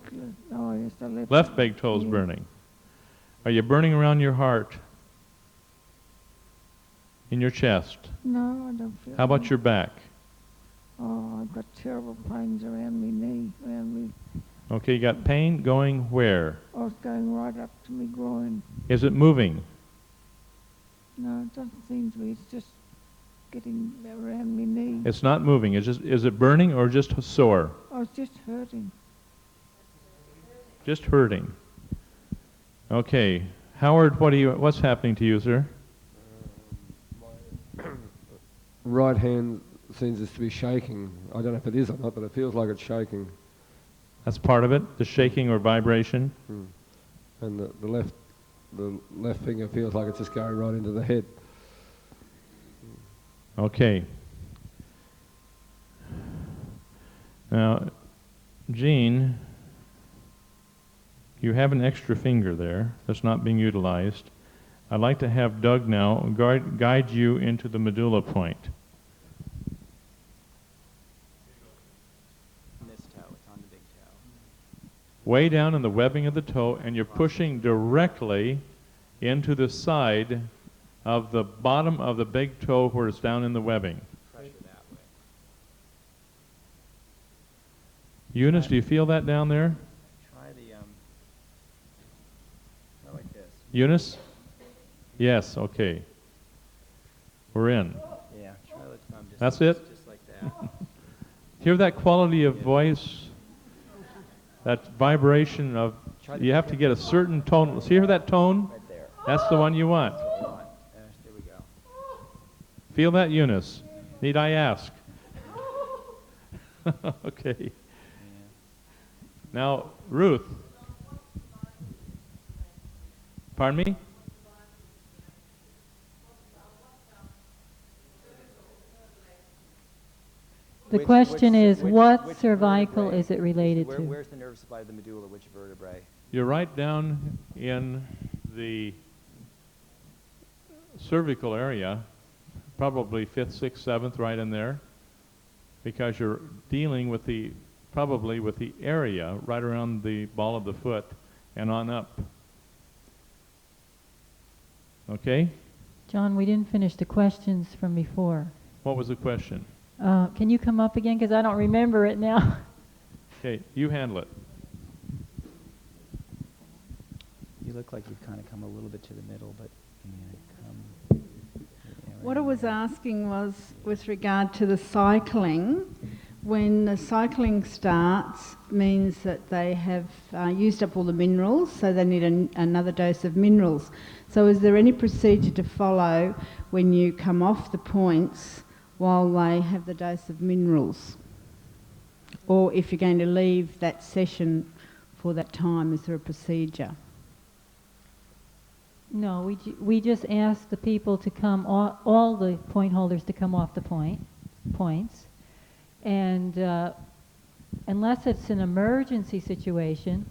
oh yes, the left. Left big toe's burning. Are you burning around your heart? In your chest? No, I don't feel. How about your back? Oh, I've got terrible pains around my knee, around me. Okay, you got pain going where? Oh, it's going right up to my groin. Is it moving? No, it doesn't seem to be. It's just getting around my knee. It's not moving. Is it burning or just sore? Oh, it's just hurting. Just hurting. Okay, Howard, what's happening to you, sir? My right hand seems to be shaking. I don't know if it is or not, but it feels like it's shaking. That's part of it, the shaking or vibration? And the left finger feels like it's just going right into the head. Okay. Now, Jean, you have an extra finger there that's not being utilized. I'd like to have Doug now guide you into the medulla point. This toe, it's on the big toe. Way down in the webbing of the toe, and you're pushing directly into the side of the bottom of the big toe where it's down in the webbing. Pressure that way. Eunice, do you feel that down there? Try like this. Eunice? Yes, okay. We're in. Yeah, try the thumb just That's it? Just like that. Hear that quality of voice? That vibration of, you have to get a certain tone. See, hear that tone? Right there. That's the one you want. That's what we want. There we go. Feel that, Eunice? Need I ask? Okay. Yeah. Now, Ruth. Pardon me? The question is, what cervical is it related to? Where's the nerve supply of the medulla? Which vertebrae? You're right down in the cervical area, probably 5th, 6th, 7th, right in there, because you're dealing with probably with the area right around the ball of the foot and on up. Okay? John, we didn't finish the questions from before. What was the question? Can you come up again? Because I don't remember it now. Okay, you handle it. You look like you've kind of come a little bit to the middle, but what I was asking was with regard to the cycling. When the cycling starts, means that they have used up all the minerals, so they need another dose of minerals. So is there any procedure to follow when you come off the points while they have the dose of minerals? Or if you're going to leave that session for that time, is there a procedure? No, we just ask the people to come, all the point holders to come off the points. And unless it's an emergency situation,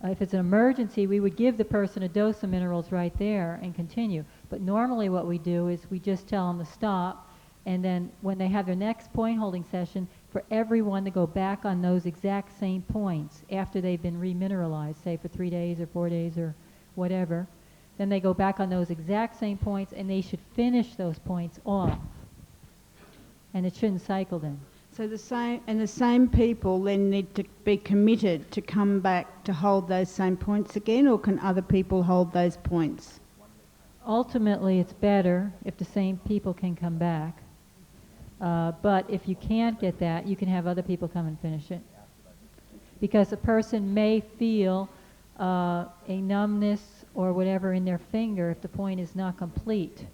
if it's an emergency, we would give the person a dose of minerals right there and continue. But normally what we do is we just tell them to stop And then when they have their next point holding session, for everyone to go back on those exact same points after they've been remineralized, say for 3 days or 4 days or whatever. Then they go back on those exact same points, and they should finish those points off. And it shouldn't cycle then. So the same people then need to be committed to come back to hold those same points again, or can other people hold those points? Ultimately, it's better if the same people can come back. But if you can't get that, you can have other people come and finish it. Because a person may feel a numbness or whatever in their finger if the point is not complete.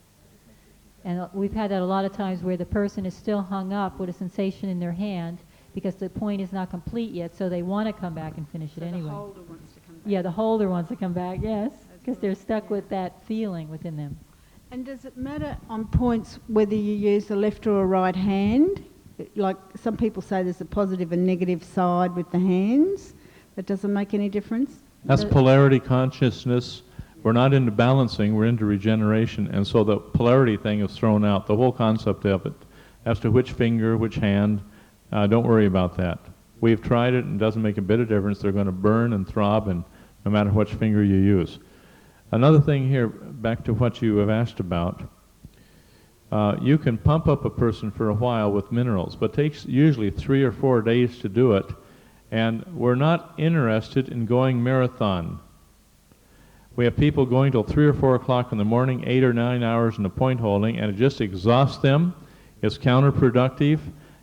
And we've had that a lot of times where the person is still hung up with a sensation in their hand because the point is not complete yet, so they want to come back and finish it anyway. The holder wants to come back. Yeah, the holder wants to come back, yes, because they're stuck with that feeling within them. And does it matter on points whether you use the left or a right hand? Like some people say there's a positive and negative side with the hands. That doesn't make any difference? That's polarity consciousness. We're not into balancing, we're into regeneration, and so the polarity thing is thrown out, the whole concept of it. As to which finger, which hand, don't worry about that. We've tried it and it doesn't make a bit of difference. They're going to burn and throb, and no matter which finger you use. Another thing here, back to what you have asked about, you can pump up a person for a while with minerals, but it takes usually 3 or 4 days to do it, and we're not interested in going marathon. We have people going till 3 or 4 o'clock in the morning, 8 or 9 hours in the point holding, and it just exhausts them. It's counterproductive,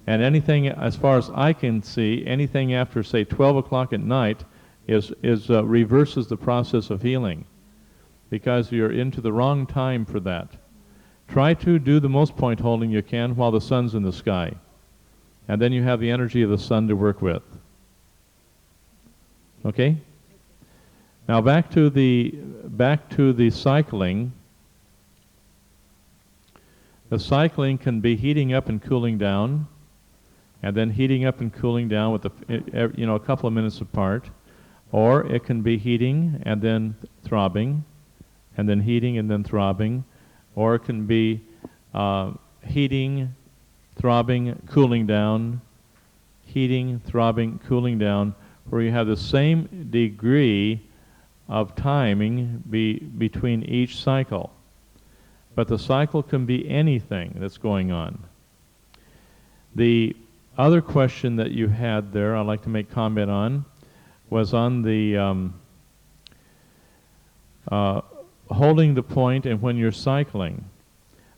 and anything, as far as I can see, anything after, say, 12 o'clock at night reverses the process of healing, because you're into the wrong time for that. Try to do the most point holding you can while the sun's in the sky, and then you have the energy of the sun to work with. Okay? Now back to the cycling. The cycling can be heating up and cooling down, and then heating up and cooling down with a couple of minutes apart, or it can be heating and then throbbing, and then heating and then throbbing, or it can be heating, throbbing, cooling down, heating, throbbing, cooling down, where you have the same degree of timing between each cycle. But the cycle can be anything that's going on. The other question that you had there, I'd like to make comment on, was on the holding the point and when you're cycling.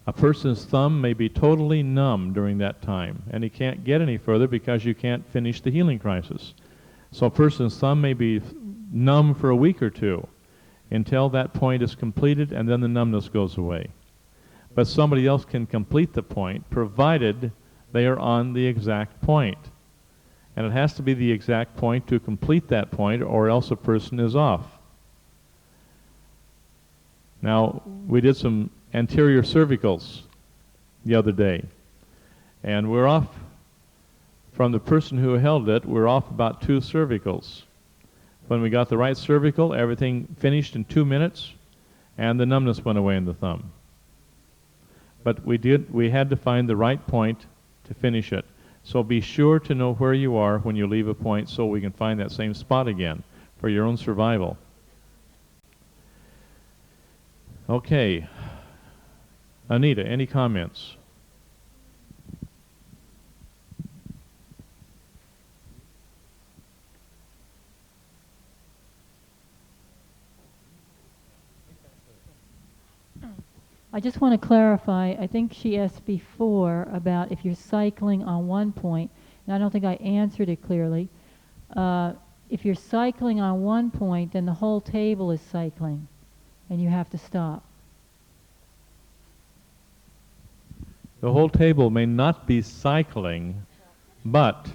A person's thumb may be totally numb during that time, and he can't get any further because you can't finish the healing crisis. So a person's thumb may be numb for a week or two until that point is completed, and then the numbness goes away. But somebody else can complete the point provided they are on the exact point. And it has to be the exact point to complete that point, or else a person is off. Now, we did some anterior cervicals the other day, and we're off from the person who held it, we're off about 2 cervicals. When we got the right cervical, everything finished in 2 minutes, and the numbness went away in the thumb. But we had to find the right point to finish it. So be sure to know where you are when you leave a point so we can find that same spot again for your own survival. Okay. Anita, any comments? I just want to clarify, I think she asked before about if you're cycling on one point, and I don't think I answered it clearly. If you're cycling on one point, then the whole table is cycling, and you have to stop. The whole table may not be cycling, but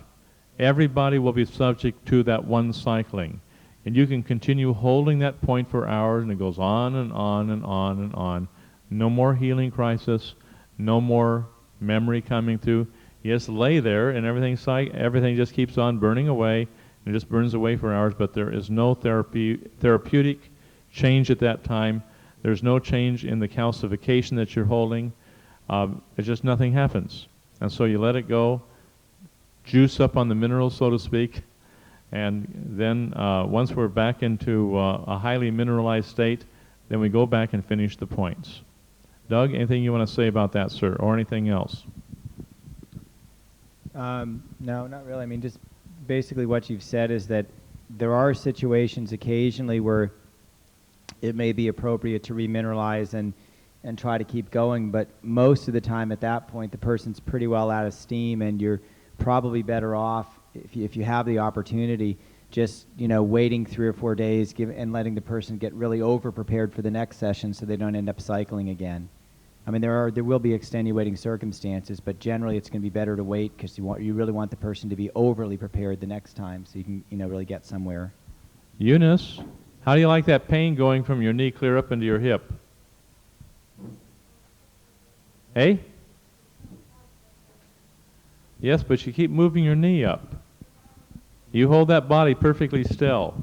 everybody will be subject to that one cycling. And you can continue holding that point for hours, and it goes on and on and on and on. No more healing crisis, no more memory coming through. You just lay there and everything just keeps on burning away, and it just burns away for hours, but there is no therapeutic change at that time. There's no change in the calcification that you're holding. it's just nothing happens. And so you let it go, juice up on the minerals, so to speak, and then once we're back into a highly mineralized state, then we go back and finish the points. Doug, anything you want to say about that, sir, or anything else? No, not really. I mean, just basically what you've said is that there are situations occasionally where it may be appropriate to remineralize and try to keep going, but most of the time at that point the person's pretty well out of steam, and you're probably better off, if you have the opportunity, just waiting 3 or 4 days and letting the person get really over prepared for the next session so they don't end up cycling again. I mean, there will be extenuating circumstances, but generally it's going to be better to wait because you really want the person to be overly prepared the next time so you can really get somewhere. Eunice, how do you like that pain going from your knee clear up into your hip? Hey? Yes, but you keep moving your knee up. You hold that body perfectly still.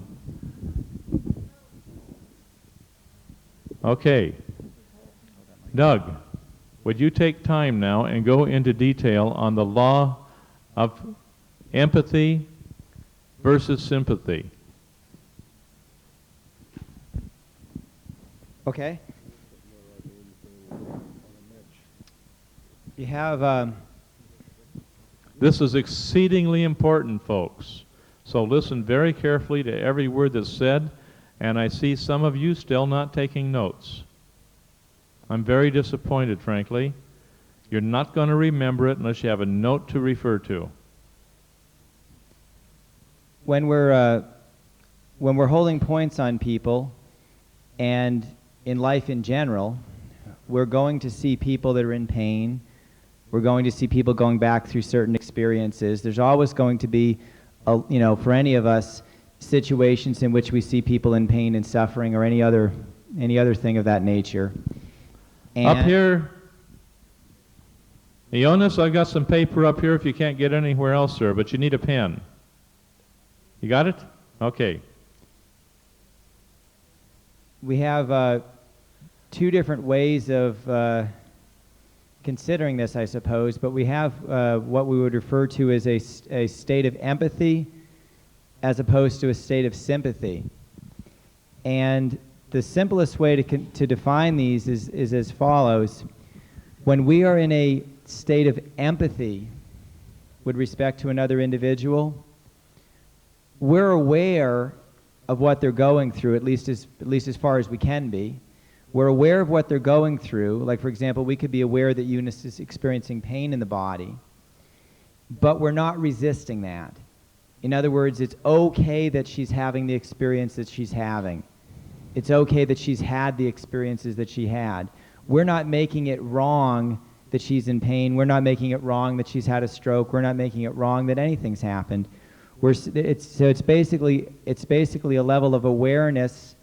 Okay. Doug, would you take time now and go into detail on the law of empathy versus sympathy? Okay. You have... This is exceedingly important, folks. So listen very carefully to every word that's said, and I see some of you still not taking notes. I'm very disappointed, frankly. You're not going to remember it unless you have a note to refer to. When we're holding points on people, and in life in general, we're going to see people that are in pain. We're going to see people going back through certain experiences. There's always going to be, for any of us, situations in which we see people in pain and suffering, or any other thing of that nature. And up here, Jonas, I've got some paper up here if you can't get anywhere else, sir, but you need a pen. You got it? Okay. We have 2 different ways of considering this, I suppose, but we have what we would refer to as a state of empathy as opposed to a state of sympathy. And the simplest way to define these is as follows. When we are in a state of empathy with respect to another individual, we're aware of what they're going through, at least as far as we can be. We're aware of what they're going through. Like, for example, we could be aware that Eunice is experiencing pain in the body, but we're not resisting that. In other words, it's okay that she's having the experience that she's having. It's okay that she's had the experiences that she had. We're not making it wrong that she's in pain. We're not making it wrong that she's had a stroke. We're not making it wrong that anything's happened. It's basically a level of awareness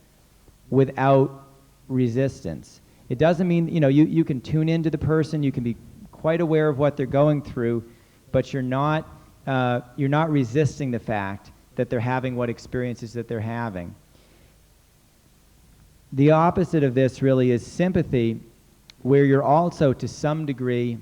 without resistance. It doesn't mean, you can tune into the person, you can be quite aware of what they're going through, but you're not resisting the fact that they're having what experiences that they're having. The opposite of this really is sympathy, where you're also to some degree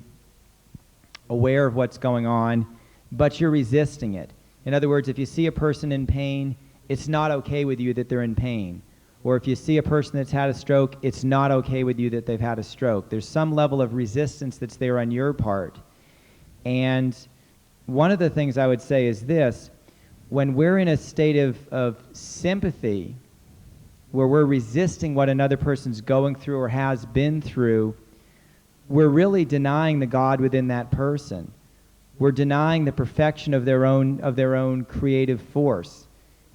aware of what's going on, but you're resisting it. In other words, if you see a person in pain, it's not okay with you that they're in pain. Or if you see a person that's had a stroke, it's not okay with you that they've had a stroke. There's some level of resistance that's there on your part. And one of the things I would say is this: when we're in a state of sympathy, where we're resisting what another person's going through or has been through, we're really denying the God within that person. We're denying the perfection of their own creative force.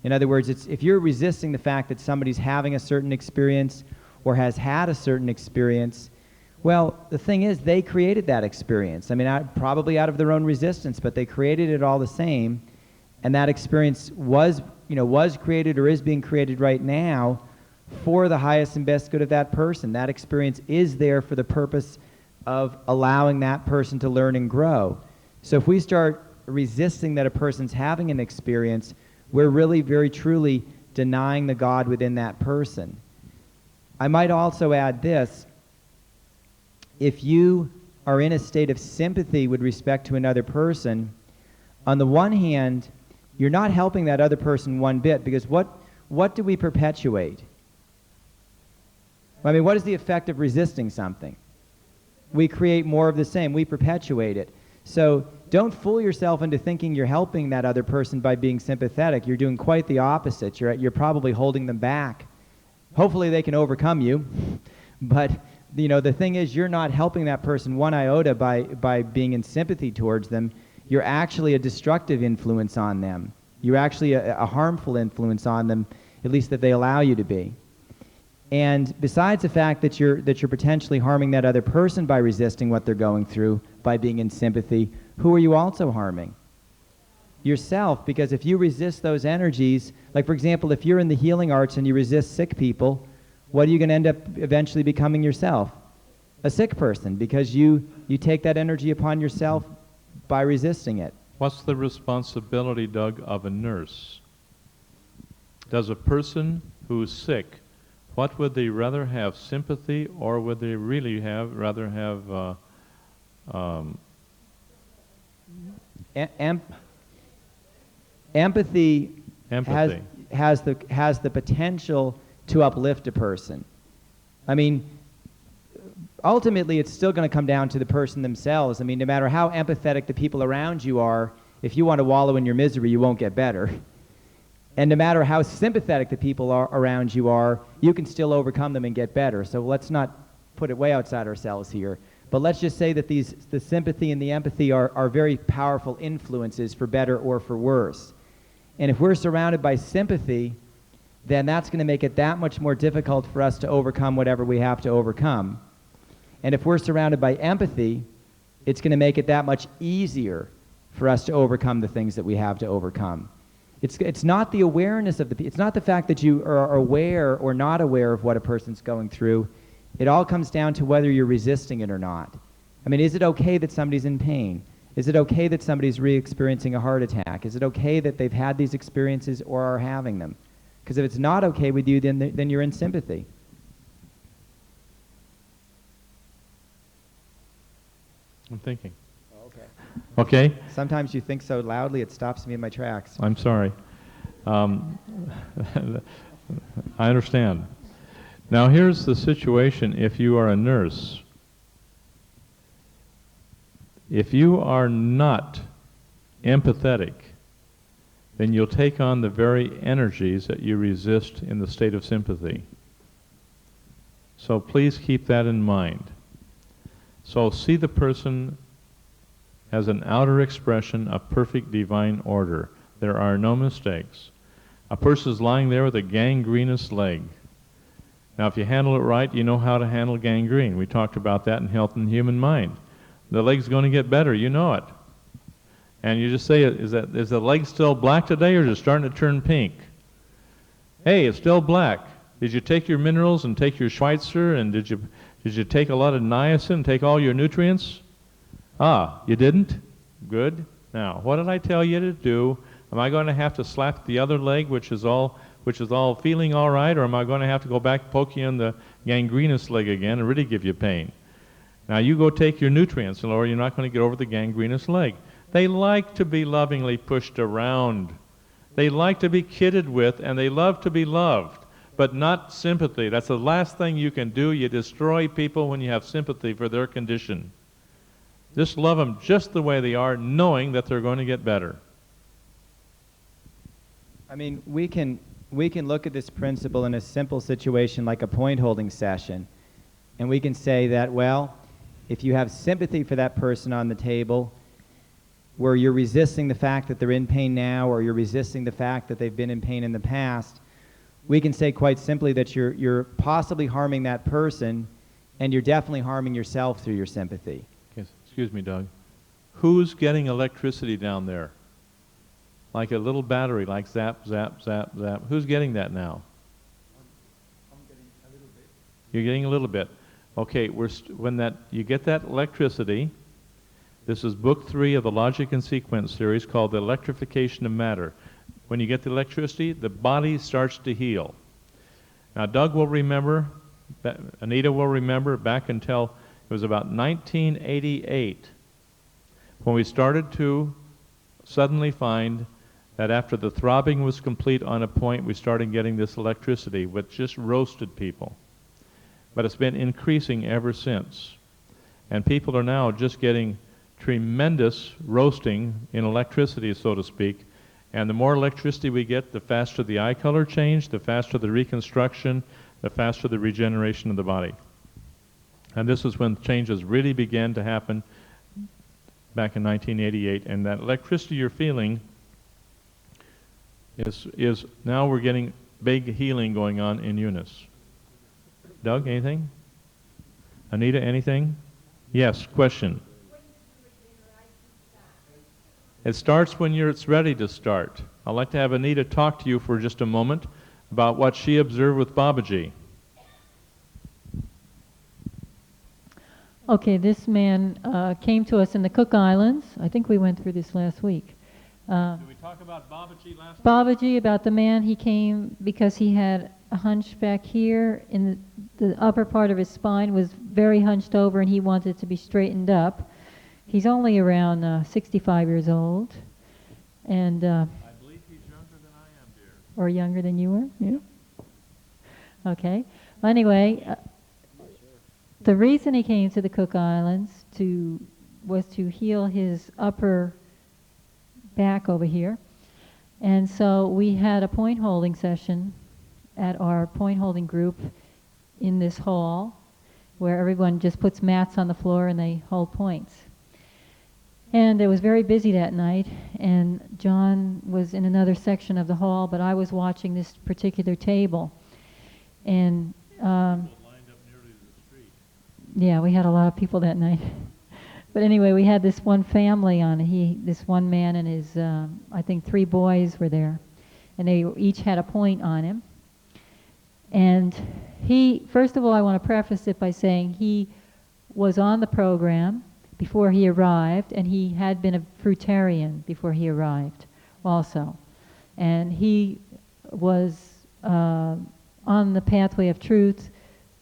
In other words, if you're resisting the fact that somebody's having a certain experience or has had a certain experience, well, the thing is, they created that experience. I mean, probably out of their own resistance, but they created it all the same, and that experience was created or is being created right now for the highest and best good of that person. That experience is there for the purpose of allowing that person to learn and grow. So if we start resisting that a person's having an experience, we're really very truly denying the God within that person. I might also add this: if you are in a state of sympathy with respect to another person, on the one hand, you're not helping that other person one bit, because what do we perpetuate? I mean, what is the effect of resisting something? We create more of the same. We perpetuate it. So don't fool yourself into thinking you're helping that other person by being sympathetic. You're doing quite the opposite. You're probably holding them back. Hopefully they can overcome you. But, you know, the thing is, you're not helping that person one iota by being in sympathy towards them. You're actually a destructive influence on them. You're actually a harmful influence on them, at least that they allow you to be. And besides the fact that you're potentially harming that other person by resisting what they're going through, by being in sympathy, who are you also harming? Yourself, because if you resist those energies, like for example, if you're in the healing arts and you resist sick people, what are you going to end up eventually becoming yourself? A sick person, because you take that energy upon yourself by resisting it. What's the responsibility, Doug, of a nurse? Does a person who's sick, what would they rather have, sympathy, or would they really rather have empathy? Empathy has the potential to uplift a person. I mean, ultimately, it's still going to come down to the person themselves. I mean, no matter how empathetic the people around you are, if you want to wallow in your misery, you won't get better. And no matter how sympathetic the people around you are, you can still overcome them and get better. So let's not put it way outside ourselves here. But let's just say that the sympathy and the empathy are very powerful influences for better or for worse. And if we're surrounded by sympathy, then that's going to make it that much more difficult for us to overcome whatever we have to overcome. And if we're surrounded by empathy, it's going to make it that much easier for us to overcome the things that we have to overcome. It's not the awareness of it's not the fact that you are aware or not aware of what a person's going through. It all comes down to whether you're resisting it or not. I mean, is it okay that somebody's in pain? Is it okay that somebody's re-experiencing a heart attack? Is it okay that they've had these experiences or are having them? Because if it's not okay with you, then you're in sympathy. I'm thinking. Okay. Okay. Sometimes you think so loudly it stops me in my tracks. I'm sorry. I understand. Now here's the situation if you are a nurse. If you are not empathetic, then you'll take on the very energies that you resist in the state of sympathy. So please keep that in mind. So see the person as an outer expression of perfect divine order. There are no mistakes. A person is lying there with a gangrenous leg. Now if you handle it right, you know how to handle gangrene. We talked about that in Health and Human Mind. The leg's going to get better, you know it. And you just say, is the leg still black today, or is it starting to turn pink? Hey, it's still black. Did you take your minerals and take your Schweitzer, and did you take a lot of niacin, take all your nutrients? Ah, you didn't? Good. Now, what did I tell you to do? Am I going to have to slap the other leg, which is all feeling all right, or am I going to have to go back, poke you in the gangrenous leg again and really give you pain? Now you go take your nutrients, or you're not going to get over the gangrenous leg. They like to be lovingly pushed around. They like to be kidded with, and they love to be loved, but not sympathy. That's the last thing you can do. You destroy people when you have sympathy for their condition. Just love them just the way they are, knowing that they're going to get better. I mean, we can look at this principle in a simple situation like a point holding session, and we can say that, well, if you have sympathy for that person on the table, where you're resisting the fact that they're in pain now, or you're resisting the fact that they've been in pain in the past, we can say quite simply that you're possibly harming that person, and you're definitely harming yourself through your sympathy. Yes, excuse me, Doug. Who's getting electricity down there? Like a little battery, like zap, zap, zap, zap. Who's getting that now? I'm getting a little bit. You're getting a little bit. Okay, when you get that electricity, this is book 3 of the Logic and Sequence series called The Electrification of Matter. When you get the electricity, the body starts to heal. Now Doug will remember, Anita will remember back until It was about 1988 when we started to suddenly find that after the throbbing was complete on a point, we started getting this electricity, which just roasted people. But it's been increasing ever since. And people are now just getting tremendous roasting in electricity, so to speak. And the more electricity we get, the faster the eye color change, the faster the reconstruction, the faster the regeneration of the body. And this is when changes really began to happen back in 1988. And that electricity you're feeling is now we're getting big healing going on in Eunice. Doug, anything? Anita, anything? Yes, question. It starts when it's ready to start. I'd like to have Anita talk to you for just a moment about what she observed with Babaji. Okay, this man came to us in the Cook Islands. I think we went through this last week. Did we talk about Babaji last week? Babaji, about the man, he came because he had a hunch back here in the upper part of his spine was very hunched over and he wanted to be straightened up. He's only around 65 years old. And I believe he's younger than I am, dear. Or younger than you were? Yeah. Okay. Well, anyway, the reason he came to the Cook Islands was to heal his upper back over here. And so we had a point holding session at our point holding group in this hall where everyone just puts mats on the floor and they hold points. And it was very busy that night, and John was in another section of the hall, but I was watching this particular table. And yeah, we had a lot of people that night. But anyway, we had this one family on. This one man and his, I think 3 boys were there. And they each had a point on him. And first of all, I want to preface it by saying he was on the program before he arrived, and he had been a fruitarian before he arrived also. And he was on the pathway of truth,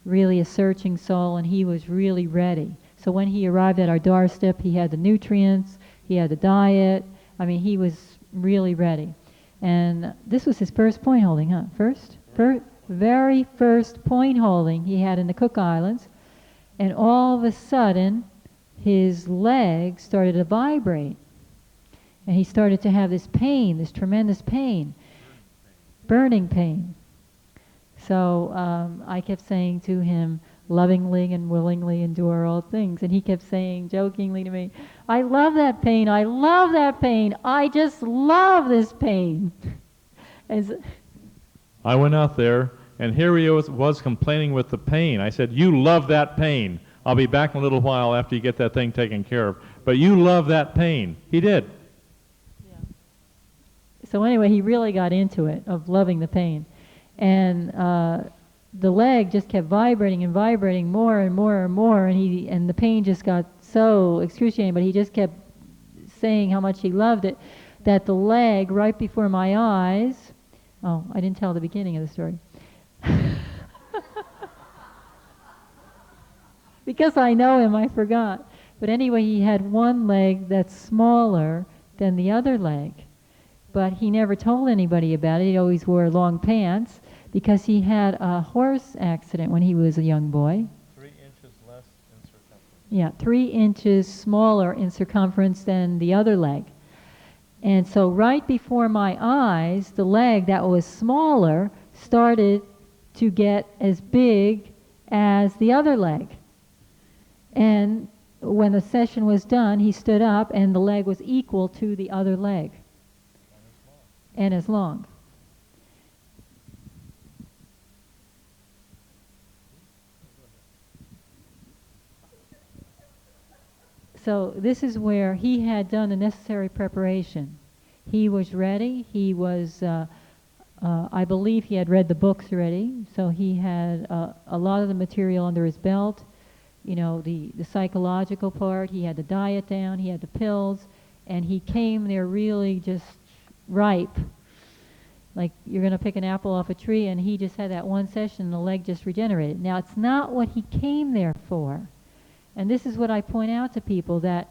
really a searching soul, and he was really ready. So when he arrived at our doorstep, he had the nutrients, he had the diet. I mean, he was really ready. And this was his first point holding, huh? Very first point holding he had in the Cook Islands. And all of a sudden, his leg started to vibrate. And he started to have this pain, this tremendous pain, burning pain. So I kept saying to him, lovingly and willingly endure all things. And he kept saying jokingly to me, I love that pain, I love that pain, I just love this pain. I went out there, and here he was complaining with the pain. I said, you love that pain. I'll be back in a little while after you get that thing taken care of. But you love that pain. He did. Yeah. So anyway, he really got into it, of loving the pain. And the leg just kept vibrating and vibrating more and more and more, and the pain just got so excruciating, but he just kept saying how much he loved it, that the leg right before my eyes, oh, I didn't tell the beginning of the story. Because I know him, I forgot. But anyway, he had one leg that's smaller than the other leg. But he never told anybody about it. He always wore long pants because he had a horse accident when he was a young boy. 3 inches less in circumference. Yeah, 3 inches smaller in circumference than the other leg. And so right before my eyes, the leg that was smaller started to get as big as the other leg. And when the session was done, he stood up and the leg was equal to the other leg. And as long. So this is where he had done the necessary preparation. He was ready. He was, I believe he had read the books already. So he had a lot of the material under his belt. You know, the psychological part. He had the diet down. He had the pills. And he came there really just ripe. Like you're going to pick an apple off a tree, and he just had that one session and the leg just regenerated. Now, it's not what he came there for. And this is what I point out to people, that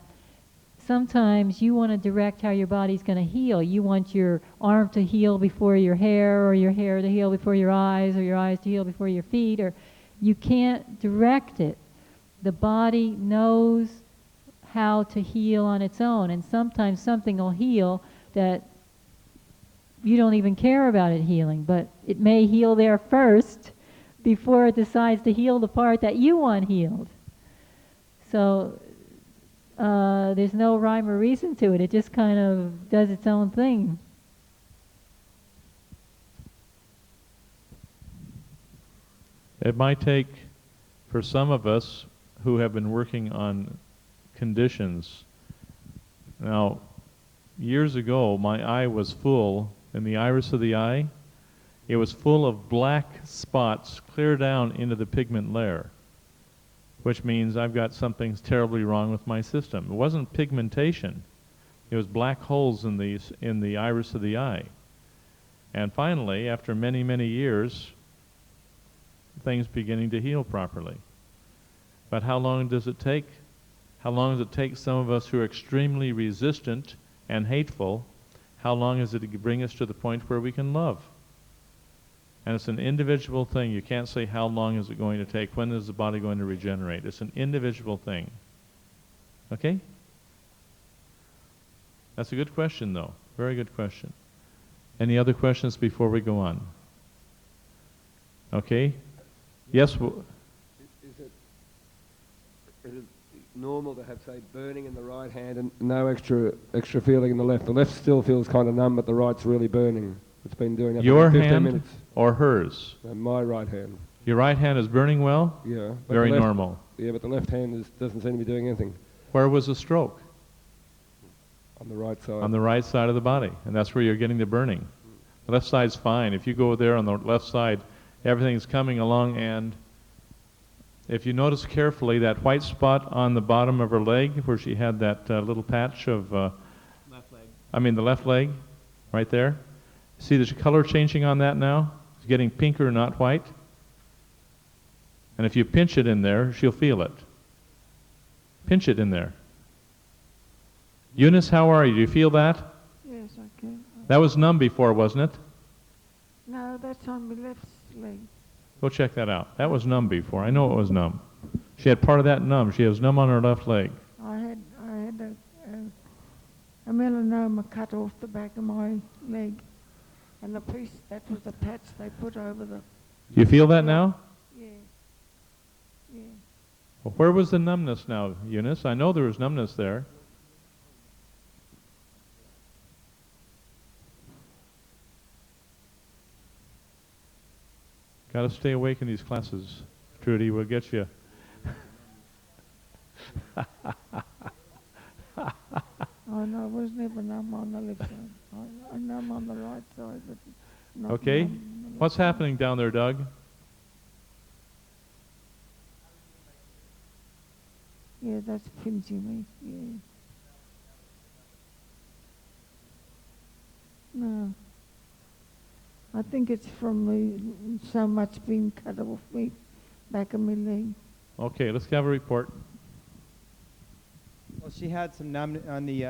sometimes you want to direct how your body's going to heal. You want your arm to heal before your hair, or your hair to heal before your eyes, or your eyes to heal before your feet, or you can't direct it. The body knows how to heal on its own, and sometimes something will heal that you don't even care about it healing, but it may heal there first before it decides to heal the part that you want healed. So there's no rhyme or reason to it. It just kind of does its own thing. It might take, for some of us who have been working on conditions. Now, years ago, my eye was full, in the iris of the eye, it was full of black spots clear down into the pigment layer, which means I've got something terribly wrong with my system. It wasn't pigmentation. It was black holes in the iris of the eye. And finally, after many, many years, things beginning to heal properly. But how long does it take? How long does it take some of us who are extremely resistant and hateful? How long is it to bring us to the point where we can love? And it's an individual thing. You can't say how long is it going to take, when is the body going to regenerate. It's an individual thing. Okay? That's a good question, though. Very good question. Any other questions before we go on? Okay? Yes? Is it normal to have, say, burning in the right hand and no extra feeling in the left? The left still feels kind of numb, but the right's really burning. It's been doing that Your for 15 hand minutes. Or hers? My right hand. Your right hand is burning well? Yeah. Very normal. Yeah, but the left hand doesn't seem to be doing anything. Where was the stroke? On the right side. On the right side of the body, and that's where you're getting the burning. The left side's fine. If you go there on the left side, everything's coming along, and if you notice carefully, that white spot on the bottom of her leg where she had that little patch of... left leg. I mean the left leg, right there. See the color changing on that now? It's getting pinker, not white. And if you pinch it in there, she'll feel it. Pinch it in there. Eunice, how are you? Do you feel that? Yes, I can. That was numb before, wasn't it? No, that's on my left leg. Go check that out. That was numb before. I know it was numb. She had part of that numb. She was numb on her left leg. I had a melanoma cut off the back of my leg, and the piece, that was the patch they put over the... Do you feel that now? Yeah. Yeah. Well, where was the numbness now, Eunice? I know there was numbness there. Got to stay awake in these classes. Trudy will get you. Oh no, I was never numb on the left side. I'm numb on the right side, but not Okay. numb on the left What's side. happening down there, Doug? Yeah, that's pinching me. Yeah. No. I think it's from me so much being cut off me back of my leg. Okay, let's have a report. Well, she had some numbness on the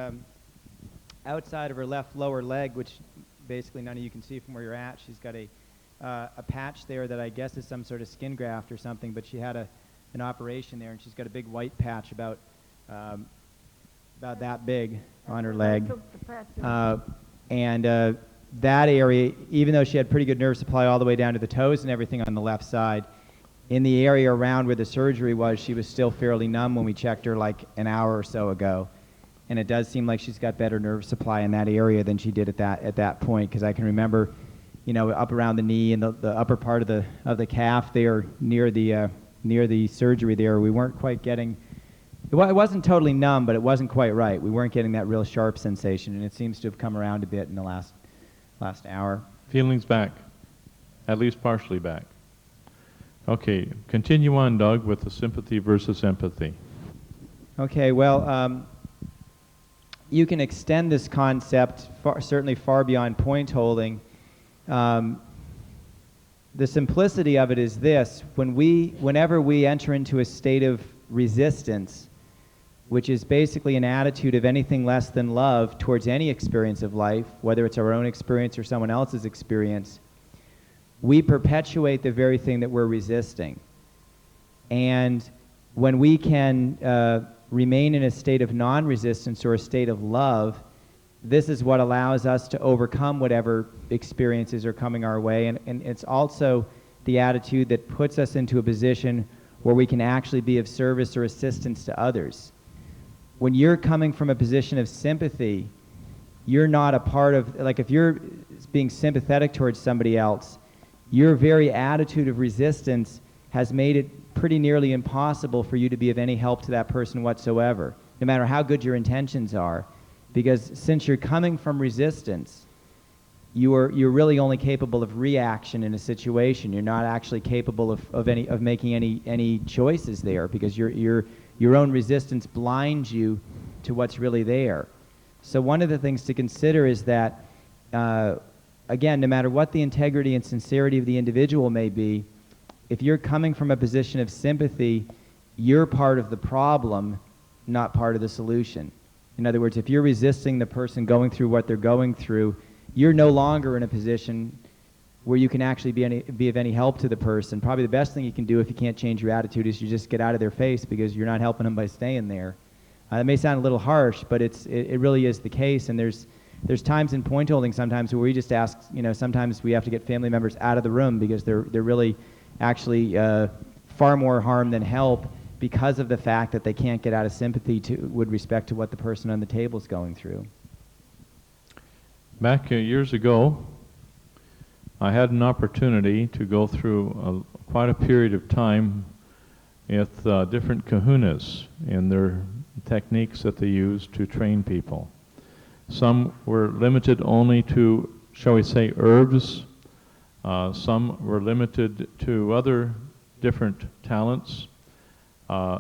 outside of her left lower leg, which basically none of you can see from where you're at. She's got a patch there that I guess is some sort of skin graft or something, but she had an operation there, and she's got a big white patch about that big on her leg. And that area, even though she had pretty good nerve supply all the way down to the toes and everything on the left side, in the area around where the surgery was, she was still fairly numb when we checked her like an hour or so ago. And it does seem like she's got better nerve supply in that area than she did at that point, because I can remember, you know, up around the knee and the upper part of the calf there near the surgery there, we weren't quite getting... It wasn't totally numb, but it wasn't quite right. We weren't getting that real sharp sensation, and it seems to have come around a bit in the last hour. Feelings back. At least partially back. Okay, continue on, Doug, with the sympathy versus empathy. Okay, well, you can extend this concept certainly far beyond point holding. The simplicity of it is this: whenever we enter into a state of resistance, which is basically an attitude of anything less than love towards any experience of life, whether it's our own experience or someone else's experience, we perpetuate the very thing that we're resisting. And when we can remain in a state of non-resistance or a state of love, this is what allows us to overcome whatever experiences are coming our way. And it's also the attitude that puts us into a position where we can actually be of service or assistance to others. When you're coming from a position of sympathy, you're not a part of, like if you're being sympathetic towards somebody else, your very attitude of resistance has made it pretty nearly impossible for you to be of any help to that person whatsoever, no matter how good your intentions are. Because since you're coming from resistance, you're really only capable of reaction in a situation. You're not actually capable of making any choices there, because your own resistance blinds you to what's really there. So one of the things to consider is that, again, no matter what the integrity and sincerity of the individual may be, if you're coming from a position of sympathy, you're part of the problem, not part of the solution. In other words, if you're resisting the person going through what they're going through, you're no longer in a position where you can actually be of any help to the person. Probably the best thing you can do if you can't change your attitude is you just get out of their face, because you're not helping them by staying there. It may sound a little harsh, but it really is the case. And there's times in point holding sometimes where we just ask, sometimes we have to get family members out of the room because they're really actually far more harm than help, because of the fact that they can't get out of sympathy with respect to what the person on the table is going through. Back years ago, I had an opportunity to go through quite a period of time with different kahunas in their techniques that they use to train people. Some were limited only to, shall we say, herbs. Some were limited to other different talents.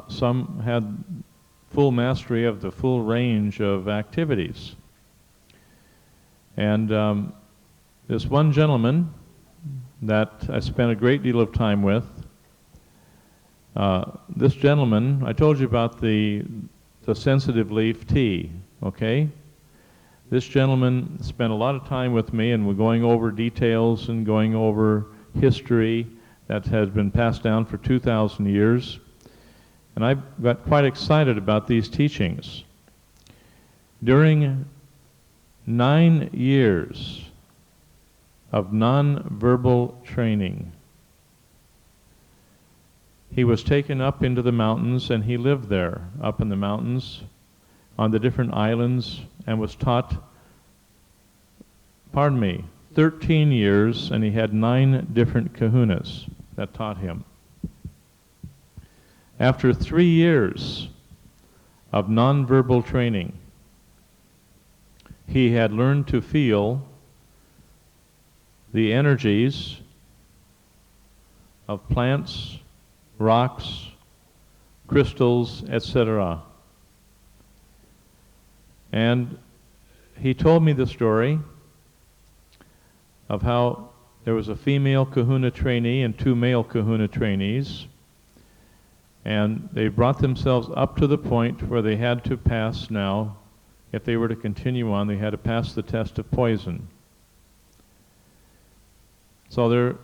Some had full mastery of the full range of activities. And this one gentleman that I spent a great deal of time with, this gentleman, I told you about the sensitive leaf tea, okay? This gentleman spent a lot of time with me, and we're going over details and going over history that has been passed down for 2,000 years. And I got quite excited about these teachings. During 9 years of non-verbal training, he was taken up into the mountains, and he lived there, up in the mountains, on the different islands, and was taught, 13 years, and he had 9 different kahunas that taught him. After 3 years of nonverbal training, he had learned to feel the energies of plants, rocks, crystals, etc. And he told me the story of how there was a female kahuna trainee and 2 male kahuna trainees, and they brought themselves up to the point where they had to pass now. If they were to continue on, they had to pass the test of poison. So they're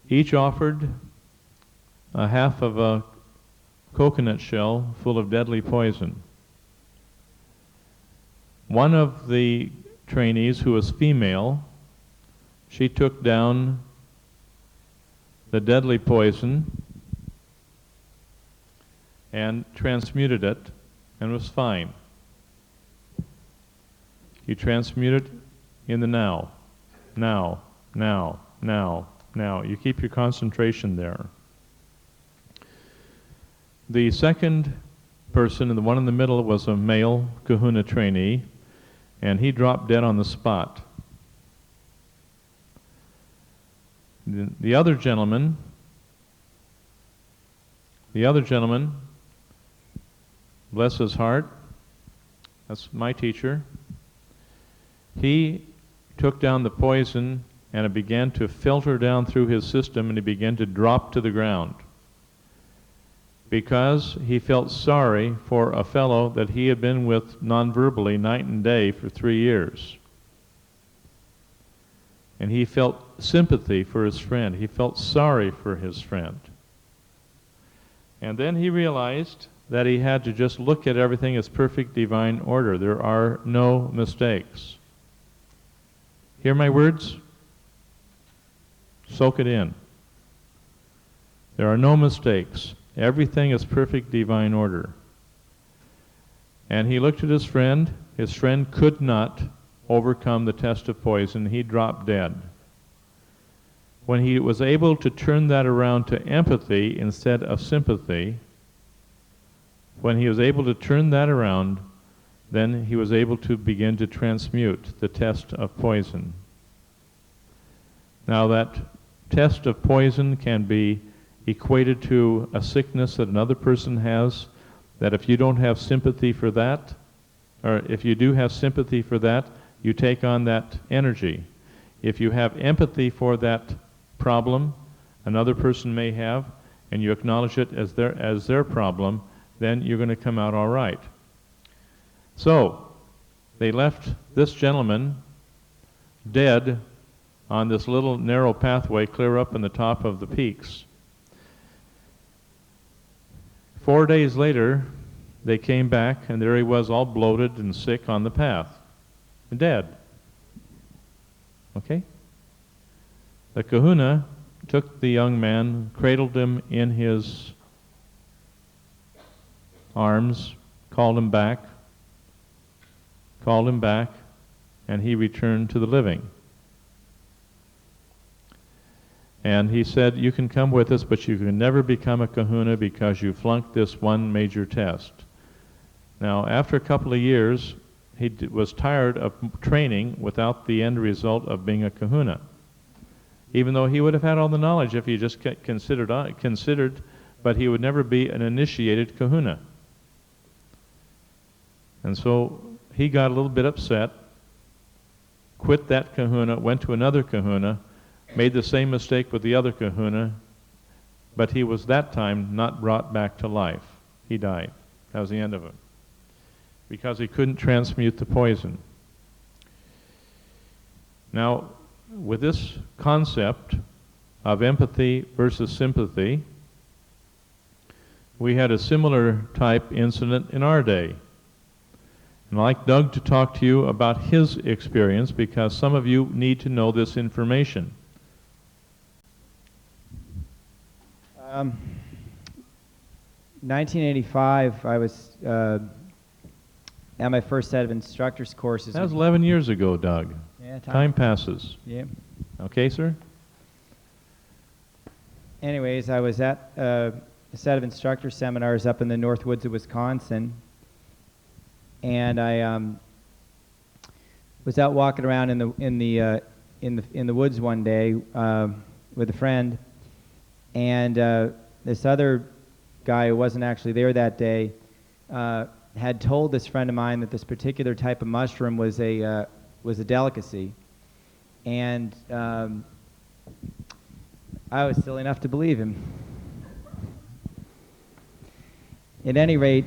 each offered a half of a coconut shell full of deadly poison. One of the trainees, who was female, she took down the deadly poison and transmuted it, and was fine. You transmute it in the now. Now, now, now, now. You keep your concentration there. The second person, and the one in the middle, was a male kahuna trainee, and he dropped dead on the spot. The other gentleman, bless his heart, that's my teacher, he took down the poison, and it began to filter down through his system, and it began to drop to the ground. because he felt sorry for a fellow that he had been with non-verbally night and day for 3 years. And he felt sympathy for his friend. He felt sorry for his friend. And then he realized that he had to just look at everything as perfect divine order. There are no mistakes. Hear my words? Soak it in. There are no mistakes. Everything is perfect divine order. And he looked at his friend. His friend could not overcome the test of poison. He dropped dead. When he was able to turn that around to empathy instead of sympathy, when he was able to turn that around, then he was able to begin to transmute the test of poison. Now that test of poison can be equated to a sickness that another person has, that if you don't have sympathy for that, or if you do have sympathy for that, you take on that energy. If you have empathy for that problem another person may have, and you acknowledge it as their problem, then you're going to come out all right. So, they left this gentleman dead on this little narrow pathway clear up in the top of the peaks. 4 days later, they came back, and there he was, all bloated and sick on the path, dead. Okay? The kahuna took the young man, cradled him in his arms, called him back, and he returned to the living. And he said, you can come with us, but you can never become a kahuna because you flunked this one major test. Now, after a couple of years, he was tired of training without the end result of being a kahuna. Even though he would have had all the knowledge if he just considered, but he would never be an initiated kahuna. And so he got a little bit upset, quit that kahuna, went to another kahuna, made the same mistake with the other kahuna, but he was that time not brought back to life. He died. That was the end of him. Because he couldn't transmute the poison. Now, with this concept of empathy versus sympathy, we had a similar type incident in our day. And I'd like Doug to talk to you about his experience because some of you need to know this information. 1985, I was at my first set of instructors courses. That was 11 years ago, Doug. Yeah, time passes. Yeah. Okay, sir? Anyways, I was at a set of instructor seminars up in the North Woods of Wisconsin, and I was out walking around in the woods one day with a friend, and this other guy who wasn't actually there that day had told this friend of mine that this particular type of mushroom was a delicacy, and I was silly enough to believe him. At any rate,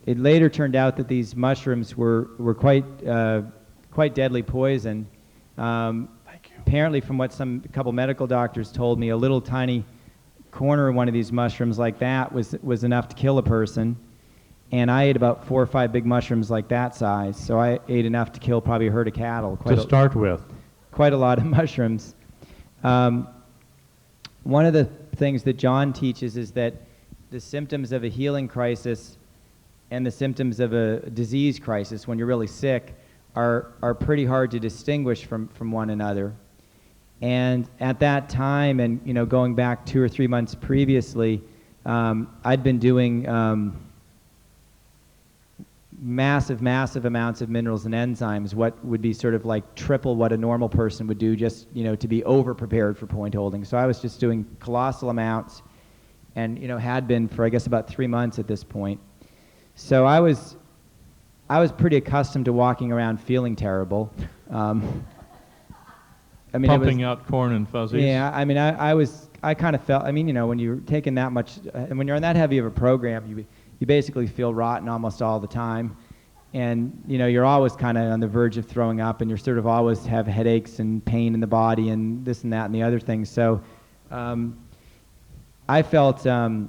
it later turned out that these mushrooms were quite deadly poison. Apparently, from what a couple medical doctors told me, a little tiny corner of one of these mushrooms like that was enough to kill a person. And I ate about 4 or 5 big mushrooms like that size, so I ate enough to kill probably a herd of cattle. To start with. Quite a lot of mushrooms. One of the things that John teaches is that the symptoms of a healing crisis and the symptoms of a disease crisis, when you're really sick, are pretty hard to distinguish from one another. And at that time, and going back 2 or 3 months previously, I'd been doing massive amounts of minerals and enzymes, what would be sort of like triple what a normal person would do, just to be over prepared for point holding. So I was just doing colossal amounts, and had been for I guess about 3 months at this point. So I was pretty accustomed to walking around feeling terrible. I mean, pumping out corn and fuzzies. Yeah, I mean, I was I kind of felt, I mean, when you're taking that much, and when you're on that heavy of a program, you basically feel rotten almost all the time. And, you're always kind of on the verge of throwing up, and you're sort of always have headaches and pain in the body and this and that and the other things. So I felt, I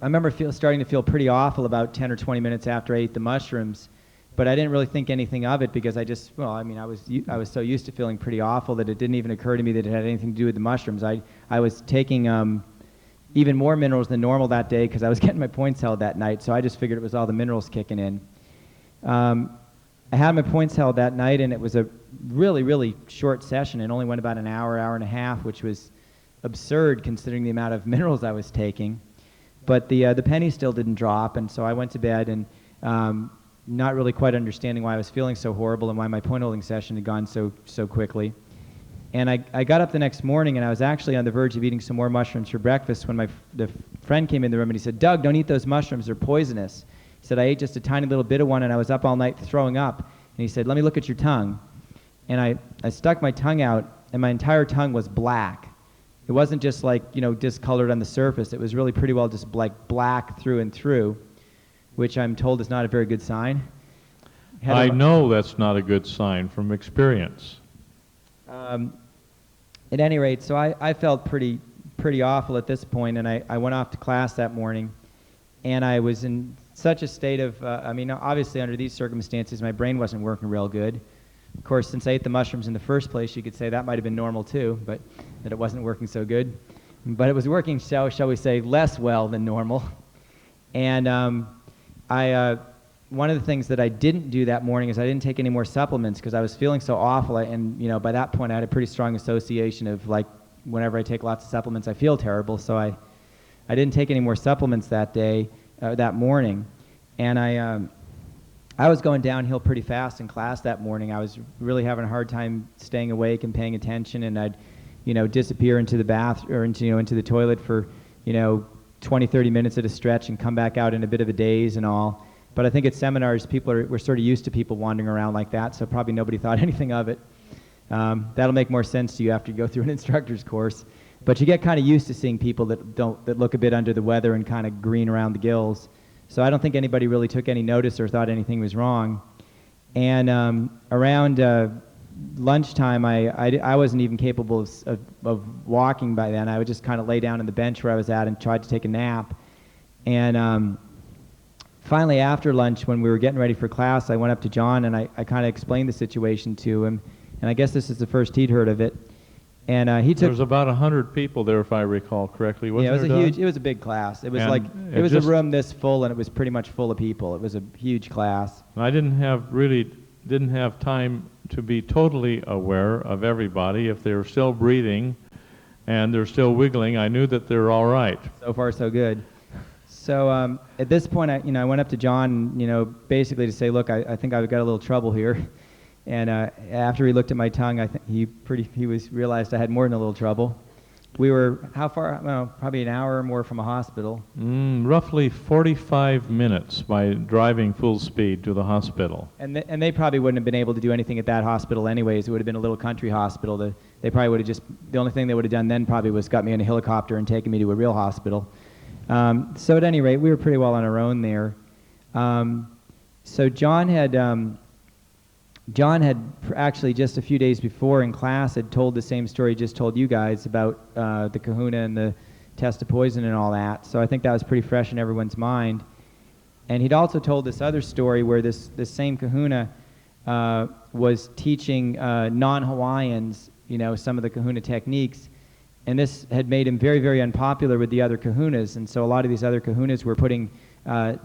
remember starting to feel pretty awful about 10 or 20 minutes after I ate the mushrooms, but I didn't really think anything of it because I was so used to feeling pretty awful that it didn't even occur to me that it had anything to do with the mushrooms. I was taking even more minerals than normal that day because I was getting my points held that night, so I just figured it was all the minerals kicking in. I had my points held that night, and it was a really, really short session. It only went about an hour, hour and a half, which was absurd considering the amount of minerals I was taking. But the penny still didn't drop, and so I went to bed and not really quite understanding why I was feeling so horrible and why my point holding session had gone so quickly. And I got up the next morning, and I was actually on the verge of eating some more mushrooms for breakfast when the friend came in the room, and he said, "Doug, don't eat those mushrooms. They're poisonous." He said, "I ate just a tiny little bit of one, and I was up all night throwing up." And he said, "Let me look at your tongue." And I stuck my tongue out, and my entire tongue was black. It wasn't just discolored on the surface. It was really pretty well just black through and through, which I'm told is not a very good sign. I know that's not a good sign from experience. At any rate, so I felt pretty awful at this point, and I went off to class that morning, and I was in such a state of, obviously under these circumstances, my brain wasn't working real good. Of course, since I ate the mushrooms in the first place, you could say that might have been normal too, but that it wasn't working so good. But it was working, shall we say, less well than normal. And one of the things that I didn't do that morning is I didn't take any more supplements because I was feeling so awful. And by that point, I had a pretty strong association of whenever I take lots of supplements, I feel terrible. So I didn't take any more supplements that day, that morning. And I was going downhill pretty fast in class that morning. I was really having a hard time staying awake and paying attention, and I'd, disappear into the bath or into the toilet for, 20, 30 minutes at a stretch and come back out in a bit of a daze and all. But I think at seminars, we're sort of used to people wandering around like that, so probably nobody thought anything of it. That'll make more sense to you after you go through an instructor's course. But you get kind of used to seeing people that look a bit under the weather and kind of green around the gills. So I don't think anybody really took any notice or thought anything was wrong. And around lunchtime, I wasn't even capable of walking by then. I would just kind of lay down on the bench where I was at and tried to take a nap. And finally, after lunch, when we were getting ready for class, I went up to John and I kind of explained the situation to him. And I guess this is the first he'd heard of it. And he took. There was about 100 people there, if I recall correctly. Wasn't it was it was a big class. It was it was a room this full, and it was pretty much full of people. It was a huge class. I didn't have time to be totally aware of everybody. If they were still breathing, and they're still wiggling, I knew that they're all right. So far, so good. So at this point, I went up to John, basically to say, look, I think I've got a little trouble here. And after he looked at my tongue, I think he realized I had more than a little trouble. We were how far? Well, probably an hour or more from a hospital. Roughly 45 minutes by driving full speed to the hospital. And they probably wouldn't have been able to do anything at that hospital anyways. It would have been a little country hospital. They probably would have the only thing they would have done then probably was got me in a helicopter and taken me to a real hospital. So at any rate, we were pretty well on our own there. So John had actually just a few days before in class had told the same story he just told you guys about the kahuna and the test of poison and all that. So I think that was pretty fresh in everyone's mind. And he'd also told this other story where this same kahuna was teaching non-Hawaiians, some of the kahuna techniques. And this had made him very, very unpopular with the other kahunas. And so a lot of these other kahunas were putting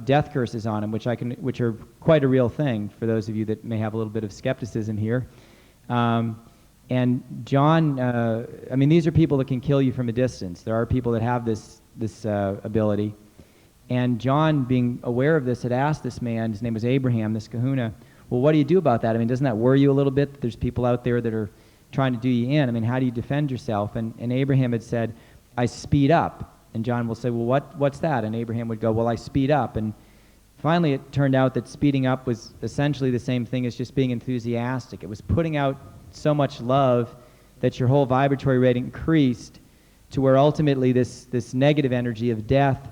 death curses on him, which are quite a real thing for those of you that may have a little bit of skepticism here. And John, these are people that can kill you from a distance. There are people that have this ability. And John, being aware of this, had asked this man, his name was Abraham, this kahuna, well, what do you do about that? Doesn't that worry you a little bit that there's people out there that are trying to do you in? How do you defend yourself? And Abraham had said, I speed up. And John will say, well, what's that? And Abraham would go, well, I speed up. And finally it turned out that speeding up was essentially the same thing as just being enthusiastic. It was putting out so much love that your whole vibratory rate increased to where ultimately this negative energy of death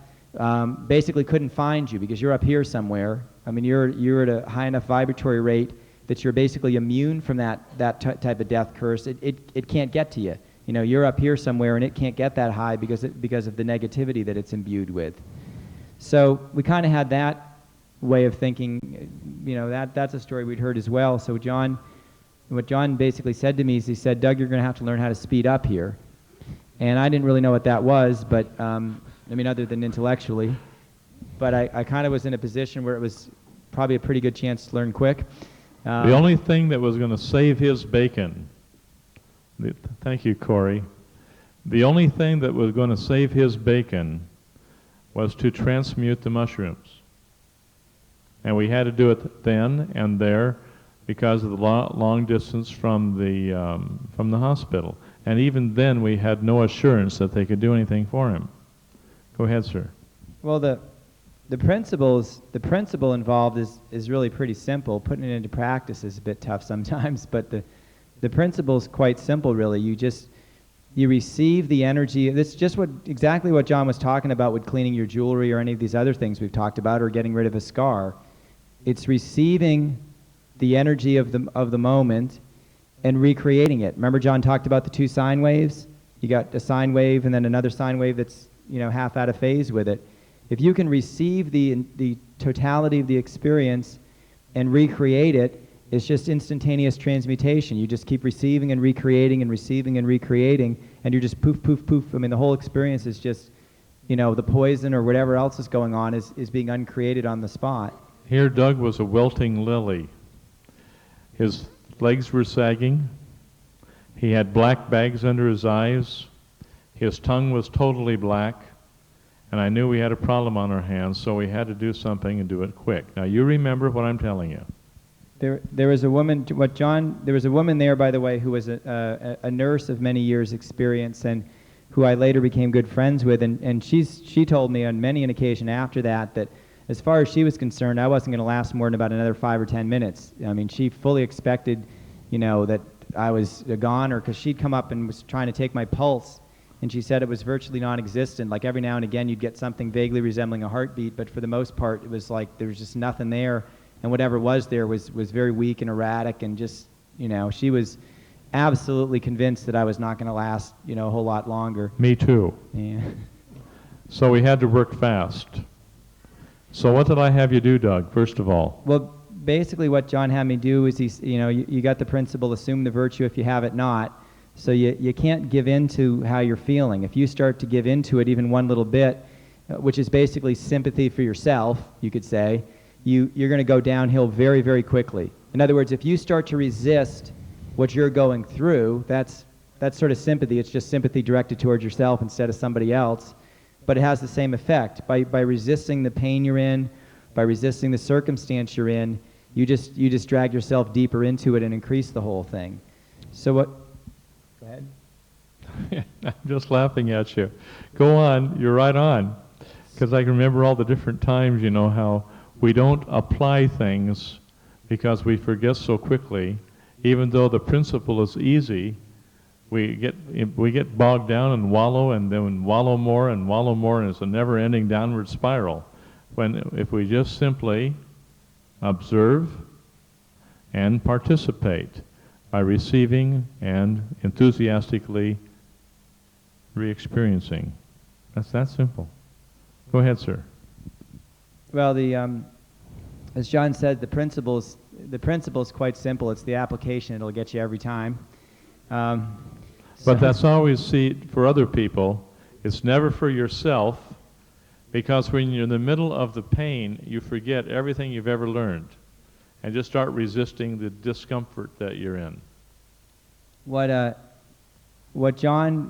basically couldn't find you because you're up here somewhere. I mean, you're at a high enough vibratory rate that you're basically immune from that type of death curse. It can't get to you. You know, you're up here somewhere and it can't get that high because of the negativity that it's imbued with. So we kind of had that way of thinking. You know, that's a story we'd heard as well. So what John basically said to me is he said, Doug, you're going to have to learn how to speed up here. And I didn't really know what that was, but I mean, other than intellectually. But I kind of was in a position where it was probably a pretty good chance to learn quick. The only thing that was going to save his bacon, thank you, Corey. The only thing that was going to save his bacon was to transmute the mushrooms. And we had to do it then and there because of the long distance from the hospital. And even then, we had no assurance that they could do anything for him. Go ahead, sir. Well, the principle involved is really pretty simple. Putting it into practice is a bit tough sometimes, but the principle is quite simple, really. You receive the energy. This is just exactly what John was talking about with cleaning your jewelry or any of these other things we've talked about, or getting rid of a scar. It's receiving the energy of the moment and recreating it. Remember John talked about the two sine waves? You got a sine wave and then another sine wave that's, you know, half out of phase with it. If you can receive the totality of the experience and recreate it, it's just instantaneous transmutation. You just keep receiving and recreating and receiving and recreating, and you're just poof, poof, poof. I mean, the whole experience is just, you know, the poison or whatever else is going on is being uncreated on the spot. Here, Doug was a wilting lily. His legs were sagging. He had black bags under his eyes. His tongue was totally black. And I knew we had a problem on our hands, so we had to do something and do it quick. Now, you remember what I'm telling you. There was a woman, there was a woman there, by the way, who was a nurse of many years' experience and who I later became good friends with. And she told me on many an occasion after that as far as she was concerned, I wasn't going to last more than about another 5 or 10 minutes. I mean, she fully expected, you know, that I was gone, or because she'd come up and was trying to take my pulse, and she said it was virtually non-existent. Like every now and again, you'd get something vaguely resembling a heartbeat, but for the most part, it was like there was just nothing there, and whatever was there was very weak and erratic, and just, you know, she was absolutely convinced that I was not going to last, you know, a whole lot longer. Me too. Yeah. So we had to work fast. So what did I have you do, Doug, first of all? Well, basically what John had me do is, you got the principle, assume the virtue if you have it not. So you can't give in to how you're feeling. If you start to give into it even one little bit, which is basically sympathy for yourself, you could say, you're going to go downhill very, very quickly. In other words, if you start to resist what you're going through, that's sort of sympathy. It's just sympathy directed towards yourself instead of somebody else. But it has the same effect. By resisting the pain you're in, by resisting the circumstance you're in, you just drag yourself deeper into it and increase the whole thing. So what? Go ahead. I'm just laughing at you. Go on. You're right on. Because I can remember all the different times, you know, how we don't apply things because we forget so quickly, even though the principle is easy. We get bogged down and wallow, and then wallow more, and it's a never-ending downward spiral. If we just simply observe and participate by receiving and enthusiastically re-experiencing. That's that simple. Go ahead, sir. Well, as John said, the principle is quite simple. It's the application. It'll get you every time. But that's always, for other people. It's never for yourself, because when you're in the middle of the pain, you forget everything you've ever learned and just start resisting the discomfort that you're in. What John,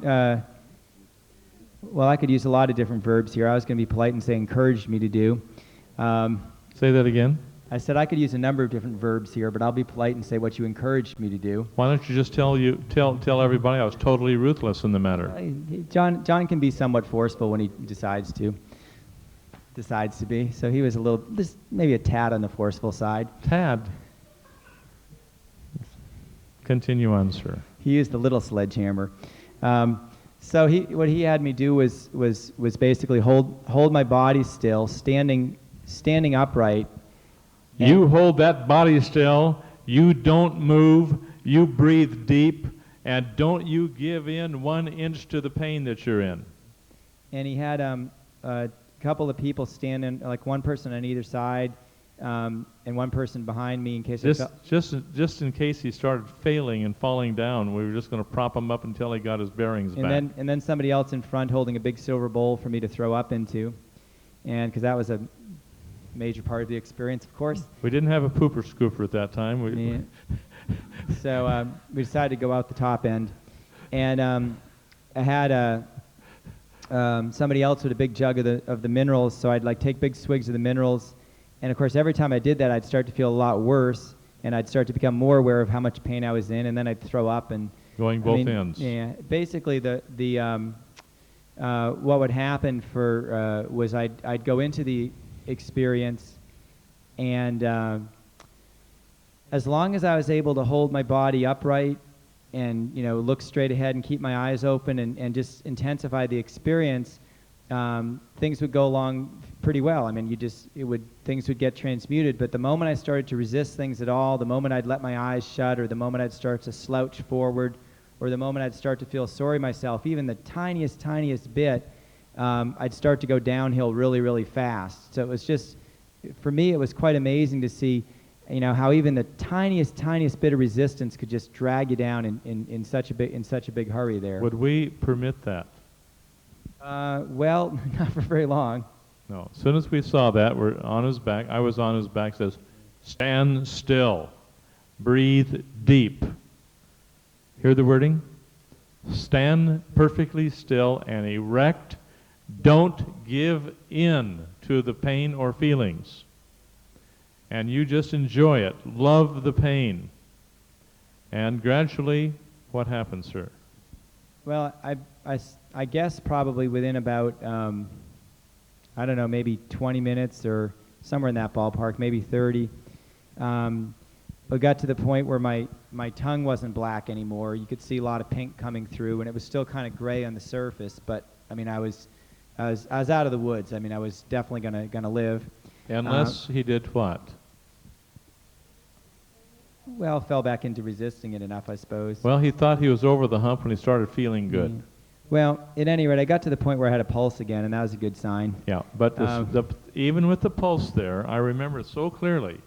well, I could use a lot of different verbs here. I was going to be polite and say encouraged me to do. Say that again. I said I could use a number of different verbs here, but I'll be polite and say what you encouraged me to do. Why don't you just tell everybody I was totally ruthless in the matter? John can be somewhat forceful when he decides to be. So he was just maybe a tad on the forceful side. Tad. Continue on, sir. he used the little sledgehammer. So what he had me do was basically hold my body still, standing upright. You hold that body still. You don't move. You breathe deep, and don't you give in 1 inch to the pain that you're in. And he had a couple of people standing, like one person on either side, and one person behind me in case Just in case he started failing and falling down, we were just going to prop him up until he got his bearings back. And then somebody else in front holding a big silver bowl for me to throw up into, and because that was a major part of the experience, of course. We didn't have a pooper scooper at that time. So we decided to go out the top end, and I had somebody else with a big jug of the minerals, so I'd like take big swigs of the minerals. And of course, every time I did that, I'd start to feel a lot worse, and I'd start to become more aware of how much pain I was in, and then I'd throw up and going both ends. Yeah, basically what would happen was I'd go into the experience, and as long as I was able to hold my body upright and look straight ahead and keep my eyes open and just intensify the experience, things would go along pretty well. I mean, things would get transmuted. But the moment I started to resist things at all, the moment I'd let my eyes shut, or the moment I'd start to slouch forward, or the moment I'd start to feel sorry myself, even the tiniest bit, I'd start to go downhill really, really fast. So it was just, for me, it was quite amazing to see, how even the tiniest bit of resistance could just drag you down in such a big hurry there. Would we permit that? Well, not for very long. No. As soon as we saw that, we're on his back. I was on his back. Says, stand still, breathe deep. Hear the wording? Stand perfectly still and erect. Don't give in to the pain or feelings. And you just enjoy it. Love the pain. And gradually, what happens, sir? Well, I guess probably within about, I don't know, maybe 20 minutes or somewhere in that ballpark, maybe 30, I got to the point where my tongue wasn't black anymore. You could see a lot of pink coming through, and it was still kind of gray on the surface. But I mean, I was out of the woods. I mean, I was definitely gonna live. Unless he did what? Well, fell back into resisting it enough, I suppose. Well, he thought he was over the hump when he started feeling good. Mm. Well, at any rate, I got to the point where I had a pulse again, and that was a good sign. Yeah, but even with the pulse there, I remember it so clearly.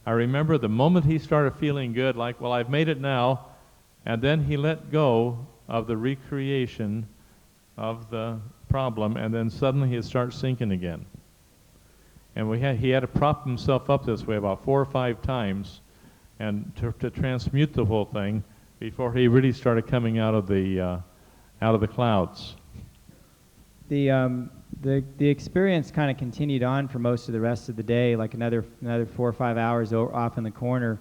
I remember the moment he started feeling good, like, well, I've made it now, and then he let go of the recreation of the problem, and then suddenly he'd start sinking again. And he had to prop himself up this way about 4 or 5 times, and to transmute the whole thing before he really started coming out of the clouds. The experience kind of continued on for most of the rest of the day, like another 4 or 5 hours off in the corner,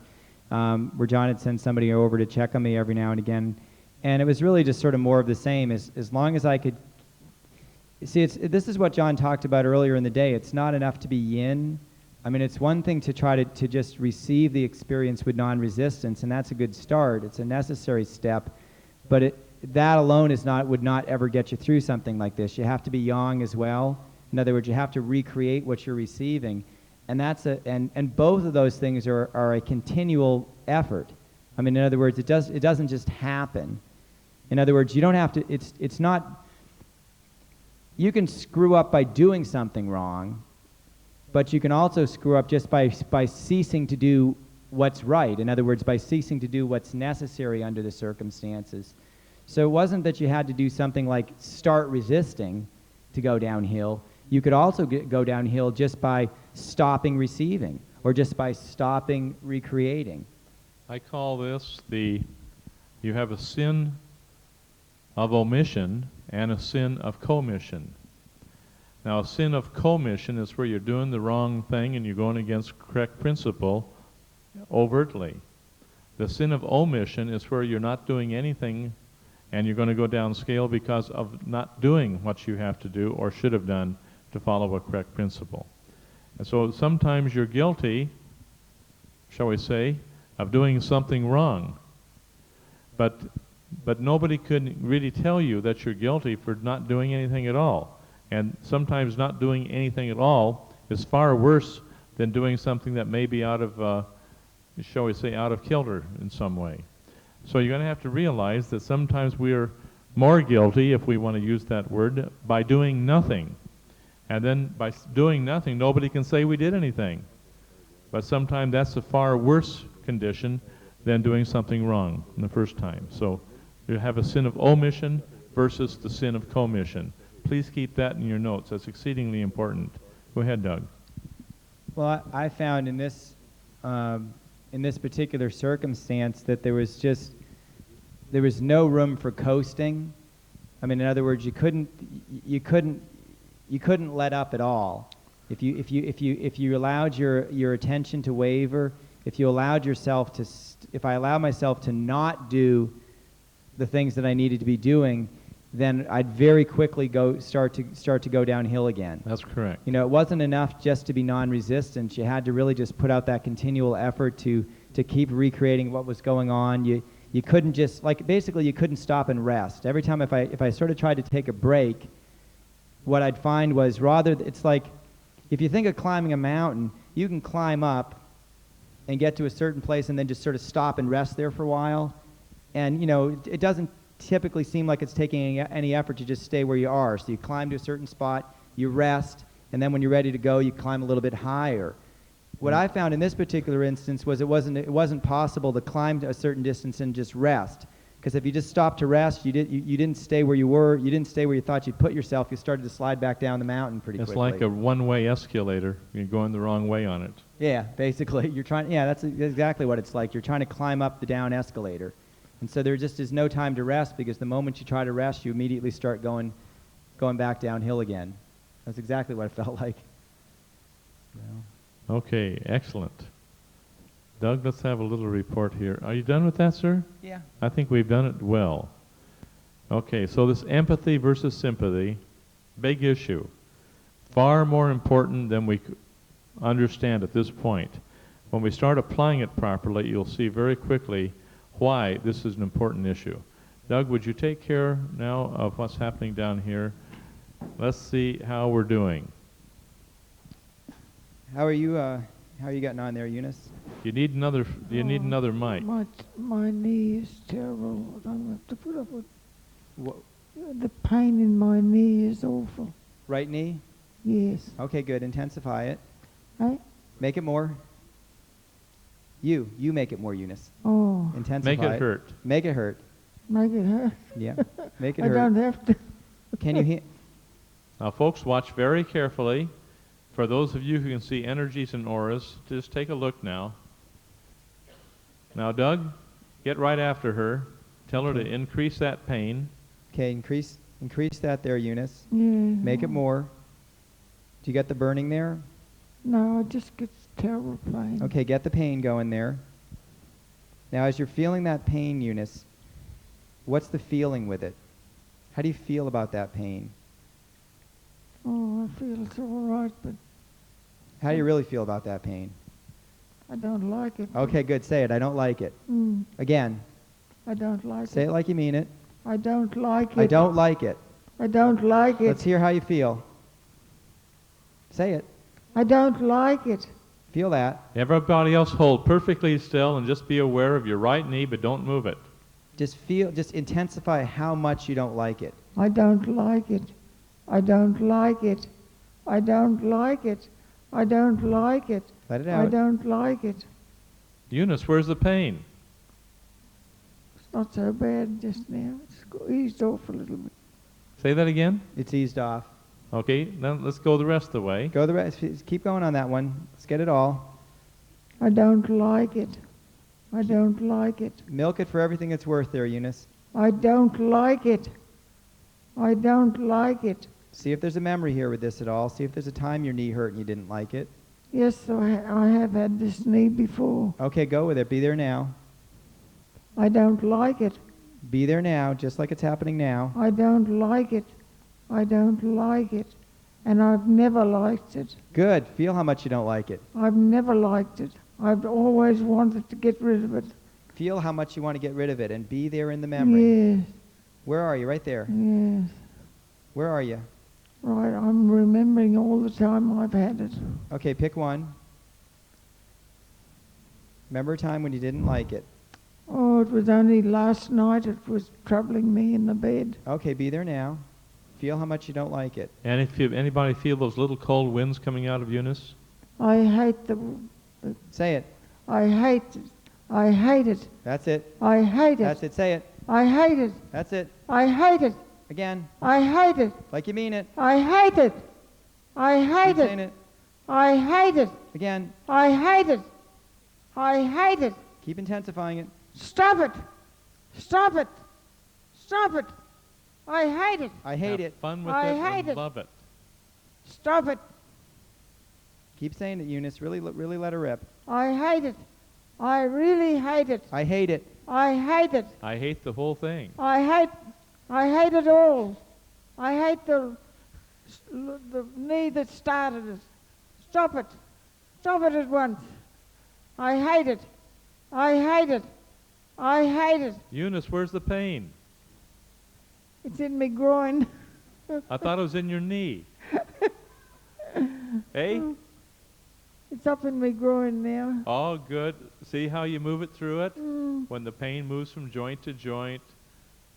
where John had sent somebody over to check on me every now and again, and it was really just sort of more of the same. As long as I could see, this is what John talked about earlier in the day. It's not enough to be yin. I mean, it's one thing to try to just receive the experience with non-resistance, and that's a good start. It's a necessary step, but that alone would not ever get you through something like this. You have to be yang as well. In other words, you have to recreate what you're receiving, and and both of those things are a continual effort. I mean, in other words, it doesn't just happen. In other words, you don't have to. It's not. You can screw up by doing something wrong, but you can also screw up just by ceasing to do what's right. In other words, by ceasing to do what's necessary under the circumstances. So it wasn't that you had to do something like start resisting to go downhill. You could also go downhill just by stopping receiving or just by stopping recreating. I call this you have a sin of omission and a sin of commission. Now, a sin of commission is where you're doing the wrong thing and you're going against correct principle overtly. The sin of omission is where you're not doing anything and you're going to go downscale because of not doing what you have to do or should have done to follow a correct principle. And so sometimes you're guilty, shall we say, of doing something wrong. But nobody could really tell you that you're guilty for not doing anything at all. And sometimes not doing anything at all is far worse than doing something that may be out of, shall we say, out of kilter in some way. So you're going to have to realize that sometimes we are more guilty, if we want to use that word, by doing nothing. And then by doing nothing, nobody can say we did anything. But sometimes that's a far worse condition than doing something wrong in the first time. So you have a sin of omission versus the sin of commission. Please keep that in your notes. That's exceedingly important. Go ahead, Doug. Well, I found in this particular circumstance that there was no room for coasting. I mean, in other words, you couldn't let up at all. If you allowed your attention to waver, if you allowed yourself to, if I allowed myself to not do the things that I needed to be doing, then I'd very quickly start to go downhill again. That's correct. You know, it wasn't enough just to be non-resistant. You had to really just put out that continual effort to keep recreating what was going on. You couldn't just, like, basically you couldn't stop and rest. Every time if I sort of tried to take a break, what I'd find was it's like, if you think of climbing a mountain, you can climb up and get to a certain place and then just sort of stop and rest there for a while. And, you know, it doesn't typically seem like it's taking any effort to just stay where you are. So you climb to a certain spot, you rest, and then when you're ready to go, you climb a little bit higher. What I found in this particular instance was it wasn't possible to climb to a certain distance and just rest. Because if you just stopped to rest, you didn't stay where you were, you didn't stay where you thought you'd put yourself, you started to slide back down the mountain pretty quickly. It's like a one-way escalator. You're going the wrong way on it. Yeah, basically. That's exactly what it's like. You're trying to climb up the down escalator. And so there just is no time to rest, because the moment you try to rest, you immediately start going back downhill again. That's exactly what it felt like. Yeah. Okay, excellent. Doug, let's have a little report here. Are you done with that, sir? Yeah. I think we've done it well. Okay, so this empathy versus sympathy, big issue. Far more important than we understand at this point. When we start applying it properly, you'll see very quickly why this is an important issue. Doug, would you take care now of what's happening down here? Let's see how we're doing. How are you getting on there, Eunice? You need another mic. My knee is terrible. I don't have to put up with the pain in my knee is awful. Right knee? Yes. Okay, good. Intensify it. Right? Make it more. You make it more, Eunice. Oh. Intensify Make it hurt. Make it hurt. Make it hurt? Yeah. Make it I hurt. don't have to. Can you hear? Now, folks, watch very carefully. For those of you who can see energies and auras, just take a look now. Now, Doug, get right after her. Tell her to increase that pain. Okay, increase that there, Eunice. Yeah. Make it more. Do you get the burning there? No, it just gets terrible pain. Okay, get the pain going there. Now, as you're feeling that pain, Eunice, what's the feeling with it? How do you feel about that pain? Oh, I feel it's all right, but... How do you really feel about that pain? I don't like it. Okay, good. Say it. I don't like it. Again. I don't like it. Say it like you mean it. I don't like it. I don't like it. I don't like it. Let's hear how you feel. Say it. I don't like it. Feel that. Everybody else hold perfectly still and just be aware of your right knee, but don't move it. Just intensify how much you don't like it. I don't like it. I don't like it. I don't like it. I don't like it. Let it out. I don't like it. Eunice, where's the pain? It's not so bad just now. It's eased off a little bit. Say that again? It's eased off. Okay, then let's go the rest of the way. Go the rest. Keep going on that one. Let's get it all. I don't like it. I don't like it. Milk it for everything it's worth there, Eunice. I don't like it. I don't like it. See if there's a memory here with this at all. See if there's a time your knee hurt and you didn't like it. Yes, I have had this knee before. Okay, go with it. Be there now. I don't like it. Be there now, just like it's happening now. I don't like it. I don't like it. And I've never liked it. Good. Feel how much you don't like it. I've never liked it. I've always wanted to get rid of it. Feel how much you want to get rid of it and be there in the memory. Yes. Where are you? Right there. Yes. Where are you? Right, I'm remembering all the time I've had it. Okay, pick one. Remember a time when you didn't like it. Oh, it was only last night it was troubling me in the bed. Okay, be there now. Feel how much you don't like it. And if anybody feel those little cold winds coming out of Eunice? I hate the... Say it. I hate it. I hate it. That's it. I hate it. That's it. Say it. I hate it. That's it. I hate it. Again. I hate it. Like you mean it. I hate it. I hate Keep saying it. it. I hate it. Again. I hate it. I hate it. Keep intensifying it. Stop it. Stop it. Stop it. I hate it. I hate Have it. fun with I it hate and it. love it. Stop it. Keep saying it, Eunice. Really let her rip. I hate it. I really hate it. I hate it. I hate it. I hate the whole thing. I hate it all. I hate the knee that started it. Stop it. Stop it at once. I hate it. I hate it. I hate it. Eunice, where's the pain? It's in my groin. I thought it was in your knee. Hey? It's up in my groin now. Oh, good. See how you move it through it? Mm. When the pain moves from joint to joint.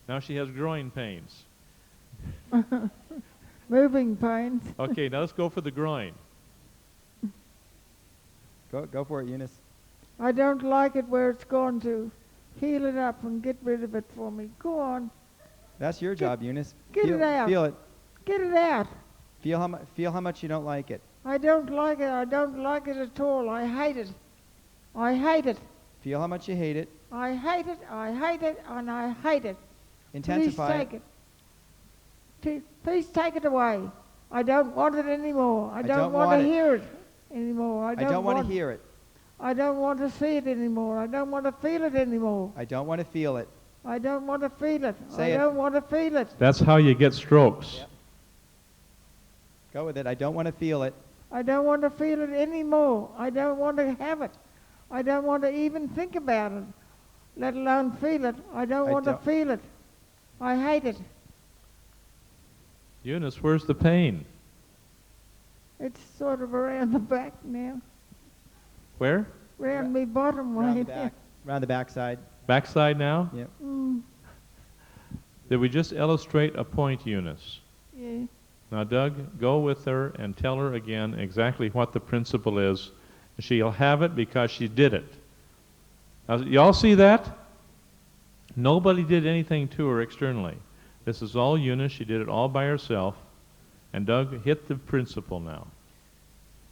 Now she has groin pains. Moving pains. Okay, now let's go for the groin. Go for it, Eunice. I don't like it where it's gone to. Heal it up and get rid of it for me. Go on. That's your job, Eunice. Get feel, it out. Feel it. Get it out. Feel how much you don't like it. I don't like it. I don't like it at all. I hate it. I hate it. Feel how much you hate it. I hate it. I hate it. And I hate it. Intensify Please take it. Please take it away. I don't want it anymore. I don't want to hear it anymore. I don't want to hear it. I don't want to see it anymore. I don't want to feel it anymore. I don't want to feel it. I don't want to feel it. Say it. I don't want to feel it. That's how you get strokes. Yep. Go with it. I don't want to feel it. I don't want to feel it anymore. I don't want to have it. I don't want to even think about it, let alone feel it. I don't want to feel it. I hate it. Eunice, where's the pain? It's sort of around the back now. Where? Around me bottom way. Around the backside. Backside now? Yep. Mm, Did we just illustrate a point, Eunice? yeah. Now, Doug, go with her and tell her again exactly what the principle is. She'll have it because she did it. Now, y'all see that? Nobody did anything to her externally. This is all Eunice. She did it all by herself. And Doug, hit the principle now.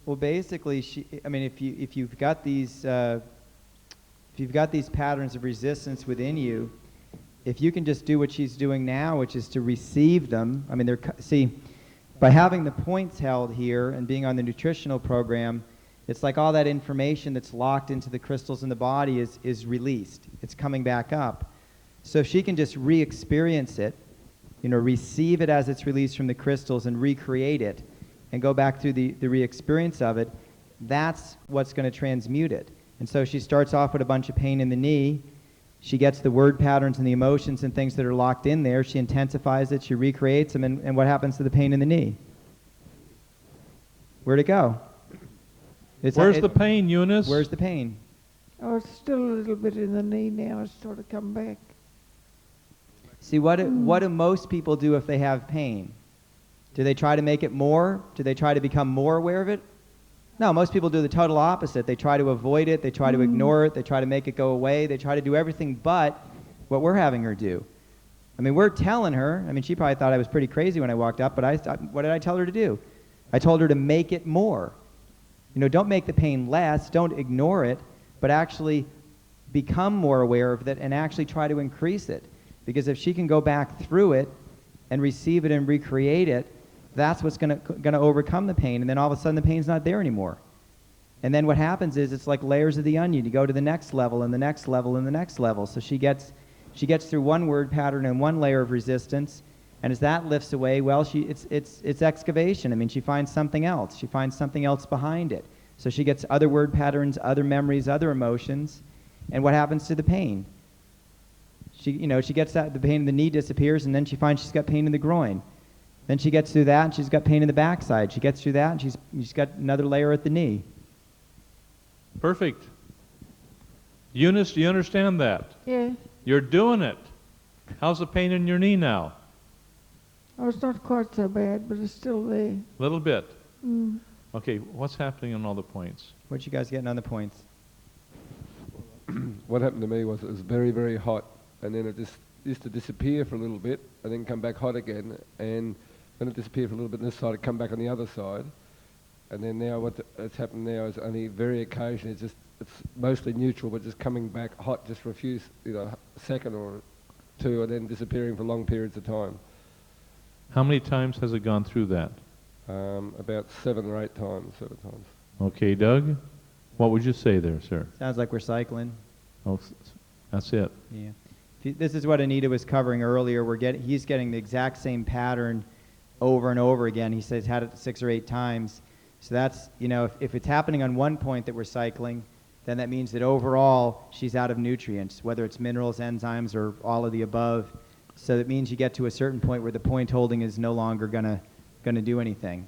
Well, basically, if you've got these patterns of resistance within you, if you can just do what she's doing now, which is to receive them. I mean, by having the points held here and being on the nutritional program, it's like all that information that's locked into the crystals in the body is released. It's coming back up. So if she can just re-experience it, receive it as it's released from the crystals and recreate it and go back through the re-experience of it, that's what's going to transmute it. And so she starts off with a bunch of pain in the knee. She gets the word patterns and the emotions and things that are locked in there. She intensifies it. She recreates them. And what happens to the pain in the knee? Where'd it go? Where's the pain, Eunice? Where's the pain? Oh, it's still a little bit in the knee now. It's sort of come back. See, what do most people do if they have pain? Do they try to make it more? Do they try to become more aware of it? No, most people do the total opposite. They try to avoid it. They try to ignore it. They try to make it go away. They try to do everything but what we're having her do. I mean, we're telling her. I mean, she probably thought I was pretty crazy when I walked up, but what did I tell her to do? I told her to make it more. Don't make the pain less. Don't ignore it, but actually become more aware of it and actually try to increase it. Because if she can go back through it and receive it and recreate it, that's what's going to overcome the pain, and then all of a sudden the pain's not there anymore. And then what happens is it's like layers of the onion. You go to the next level and the next level and the next level. So she gets through one word pattern and one layer of resistance, and as that lifts away, well, it's excavation. I mean, she finds something else. She finds something else behind it. So she gets other word patterns, other memories, other emotions, And what happens to the pain? She gets that, the pain in the knee disappears, and then she finds she's got pain in the groin. Then she gets through that, and she's got pain in the backside. She gets through that, and she's got another layer at the knee. Perfect. Eunice, do you understand that? Yeah. You're doing it. How's the pain in your knee now? Oh, it's not quite so bad, but it's still there. A little bit. Mm. Okay, what's happening on all the points? What you guys getting on the points? What happened to me was it was very, very hot, and then it just used to disappear for a little bit, and then come back hot again, and then it disappeared for a little bit on this side, it come back on the other side, and then now what's happened now is only very occasionally, it's mostly neutral, but just coming back hot just for a second or two, and then disappearing for long periods of time. How many times has it gone through that? About 7 or 8 times. Okay, Doug, what would you say there, sir? Sounds like we're cycling. Oh, that's it. Yeah. This is what Anita was covering earlier. He's getting the exact same pattern over and over again. He says had it 6 or 8 times. So that's, if it's happening on one point that we're cycling, then that means that overall she's out of nutrients, whether it's minerals, enzymes, or all of the above. So that means you get to a certain point where the point holding is no longer gonna do anything.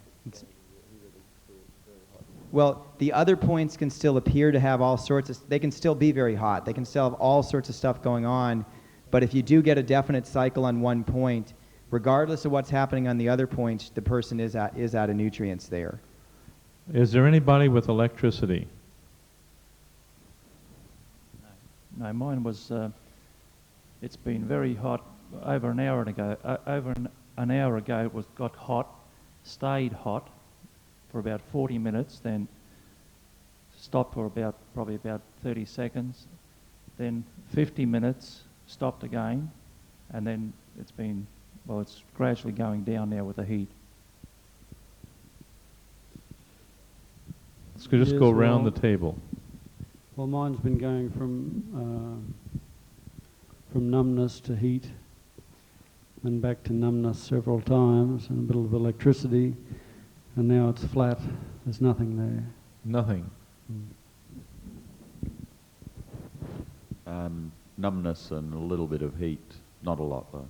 Well, the other points can still appear to have all sorts of, they can still be very hot. They can still have all sorts of stuff going on. But if you do get a definite cycle on one point, regardless of what's happening on the other points, the person is out of nutrients there. Is there anybody with electricity? No, mine was, it's been very hot over an hour ago. An hour ago it got hot, stayed hot for about 40 minutes, then stopped for probably about 30 seconds, then 50 minutes, stopped again, and then it's gradually going down now with the heat. Let's just go around the table. Well, mine's been going from numbness to heat and back to numbness several times, and a bit of electricity, and now it's flat. There's nothing there. Nothing. Numbness and a little bit of heat. Not a lot, though.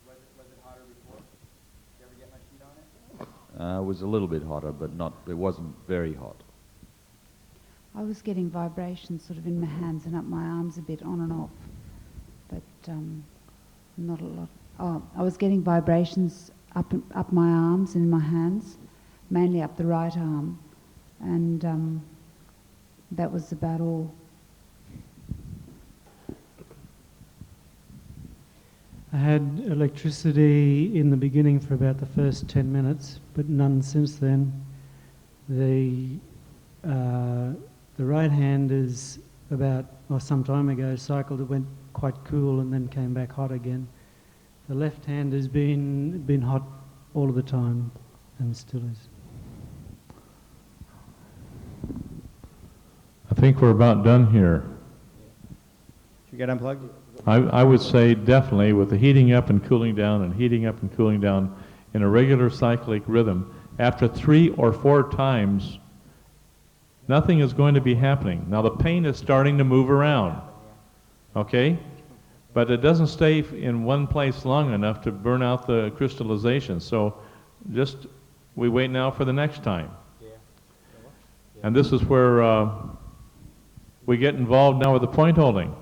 Was it hotter before? Did you ever get much heat on it? It was a little bit hotter, but it wasn't very hot. I was getting vibrations sort of in my hands and up my arms a bit on and off, but not a lot. Oh, I was getting vibrations up my arms and my hands, mainly up the right arm, and that was about all. I had electricity in the beginning for about the first 10 minutes, but none since then. The right hand is some time ago cycled, it went quite cool and then came back hot again. The left hand has been hot all of the time and still is. I think we're about done here. Should we get unplugged? I would say definitely with the heating up and cooling down and heating up and cooling down in a regular cyclic rhythm, after 3 or 4 times, nothing is going to be happening. Now the pain is starting to move around, okay? But it doesn't stay in one place long enough to burn out the crystallization. So we wait now for the next time. And this is where we get involved now with the point holding.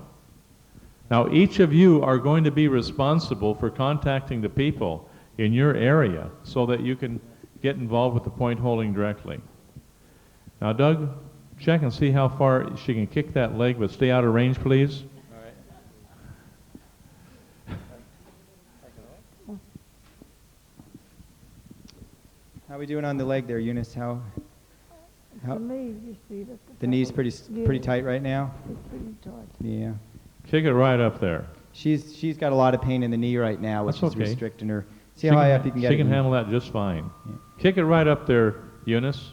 Now each of you are going to be responsible for contacting the people in your area so that you can get involved with the point holding directly. Now Doug, check and see how far she can kick that leg, but stay out of range, please. How are we doing on the leg there, Eunice? How The knee, you see that the knee's pretty tight right now? It's pretty tight. Yeah. Kick it right up there. She's got a lot of pain in the knee right now, which That's is okay. restricting her. See how high up you can get it. She can handle that just fine. Yeah. Kick it right up there, Eunice.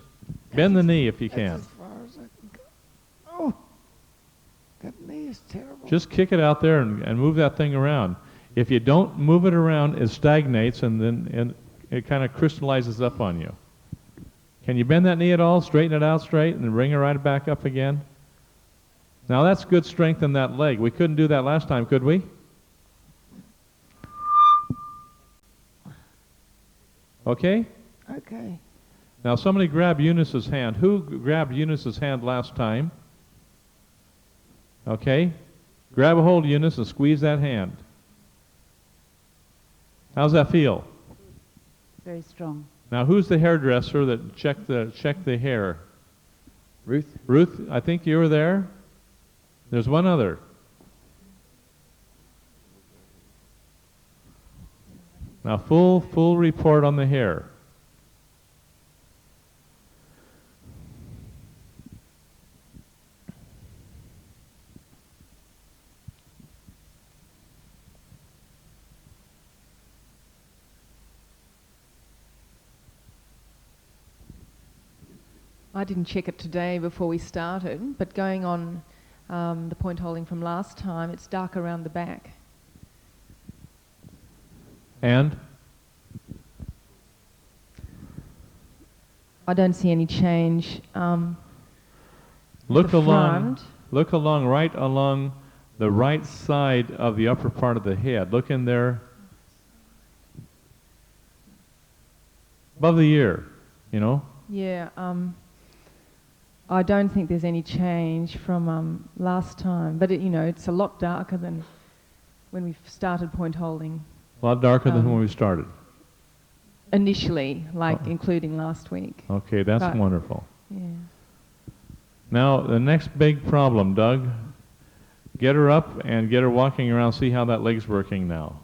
Bend the knee if you can. That's as far as I can go. Oh, that knee is terrible. Just kick it out there and move that thing around. If you don't move it around, it stagnates and it kind of crystallizes up on you. Can you bend that knee at all? Straighten it out straight and bring it right back up again? Now that's good strength in that leg. We couldn't do that last time, could we? Okay? Okay. Now somebody grab Eunice's hand. Who grabbed Eunice's hand last time? Okay? Grab a hold of Eunice and squeeze that hand. How's that feel? Very strong. Now who's the hairdresser that checked the hair? Ruth? Ruth, I think you were there. There's one other. Now full report on the hair. I didn't check it today before we started, but going on the point holding from last time, it's dark around the back. And? I don't see any change. Look front. Look right along the right side of the upper part of the head. Look in there. Above the ear, you know? Yeah, I don't think there's any change from last time, but it's a lot darker than when we started point holding. A lot darker than when we started. Initially, including last week. Okay, that's wonderful. Yeah. Now, the next big problem, Doug, get her up and get her walking around, see how that leg's working now.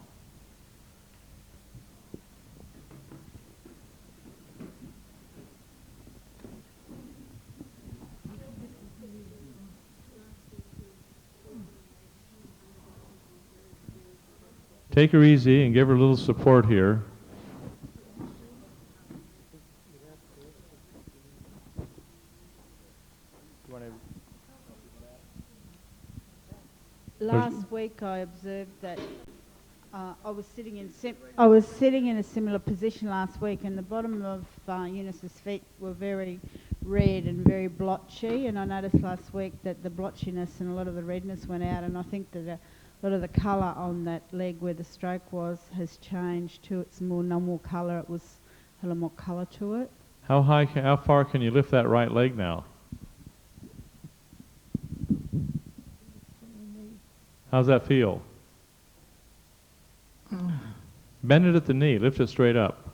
Take her easy and give her a little support here. Last week I observed that I was sitting in a similar position last week, and the bottom of Eunice's feet were very red and very blotchy, and I noticed last week that the blotchiness and a lot of the redness went out, and I think that a lot of the colour on that leg where the stroke was has changed to its more normal colour. It was a lot more colour to it. How far can you lift that right leg now? How's that feel? Bend it at the knee. Lift it straight up.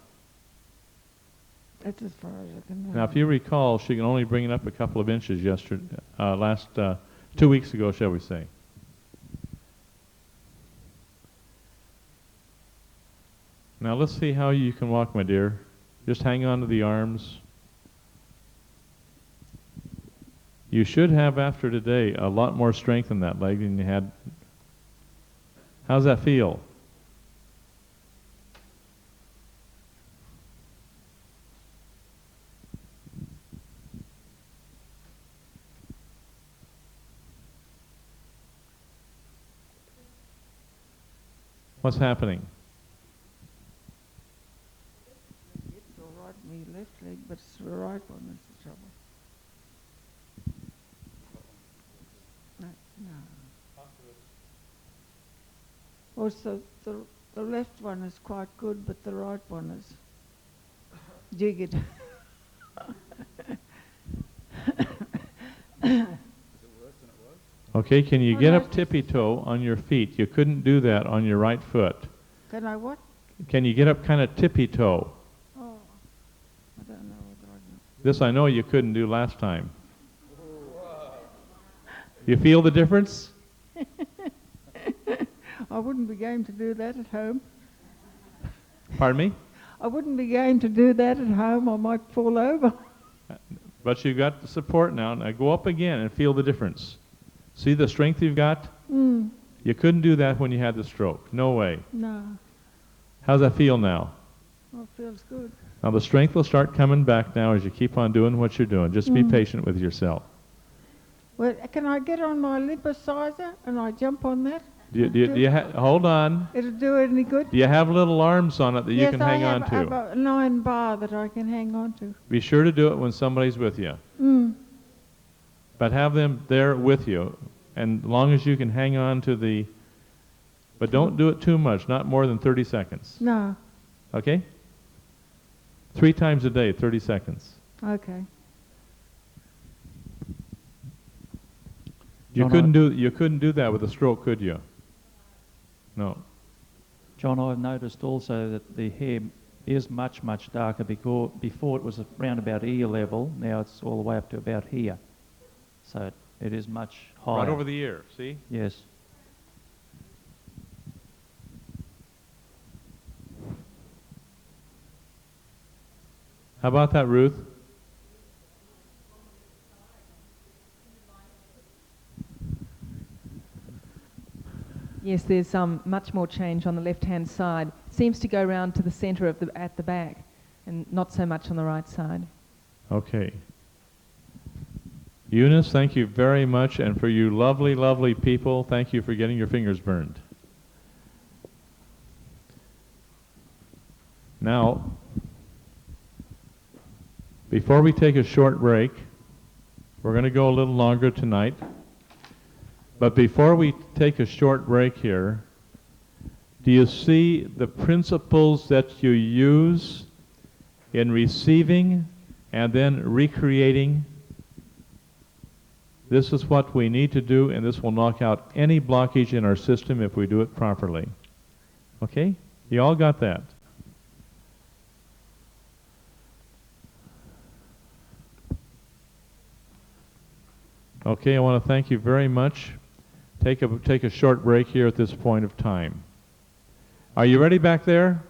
That's as far as I can. Now, if you recall, she can only bring it up a couple of inches yesterday, 2 weeks ago, shall we say. Now, let's see how you can walk, my dear. Just hang on to the arms. You should have, after today, a lot more strength in that leg than you had. How's that feel? What's happening? It's all right, me left leg, but it's the right one that's the trouble. No. Also, the left one is quite good, but the right one is jigged. Okay, can you get up tippy-toe on your feet? You couldn't do that on your right foot. Can I what? Can you get up kind of tippy-toe? Oh, I don't know whether I can. This I know you couldn't do last time. You feel the difference? I wouldn't be game to do that at home. Pardon me? I wouldn't be game to do that at home. I might fall over. But you've got the support now. Now go up again and feel the difference. See the strength you've got? Mm. You couldn't do that when you had the stroke. No way. No. How's that feel now? Oh, it feels good. Now the strength will start coming back now as you keep on doing what you're doing. Just be patient with yourself. Well, can I get on my liposizer and I jump on that? Hold on. It'll do it any good? Do you have little arms on it that you can hang on to? Yes, I have a 9 bar that I can hang on to. Be sure to do it when somebody's with you. Mm. But have them there with you. and long as you can hang on to the, but don't do it too much, not more than 30 seconds. No. Okay? 3 times a day, 30 seconds. Okay. You John, couldn't do that with a stroke, could you? No. John, I've noticed also that the hair is much, much darker because before it was around about ear level. Now it's all the way up to about here. So it is much higher. Right over the ear, see? Yes. How about that, Ruth? Yes, there's much more change on the left-hand side. Seems to go round to the centre of at the back, and not so much on the right side. Okay. Eunice, thank you very much, and for you lovely, lovely people, thank you for getting your fingers burned. Now, before we take a short break, we're going to go a little longer tonight. But before we take a short break here, do you see the principles that you use in receiving and then recreating? This is what we need to do, and this will knock out any blockage in our system if we do it properly. Okay? You all got that? Okay, I want to thank you very much. Take a short break here at this point of time. Are you ready back there?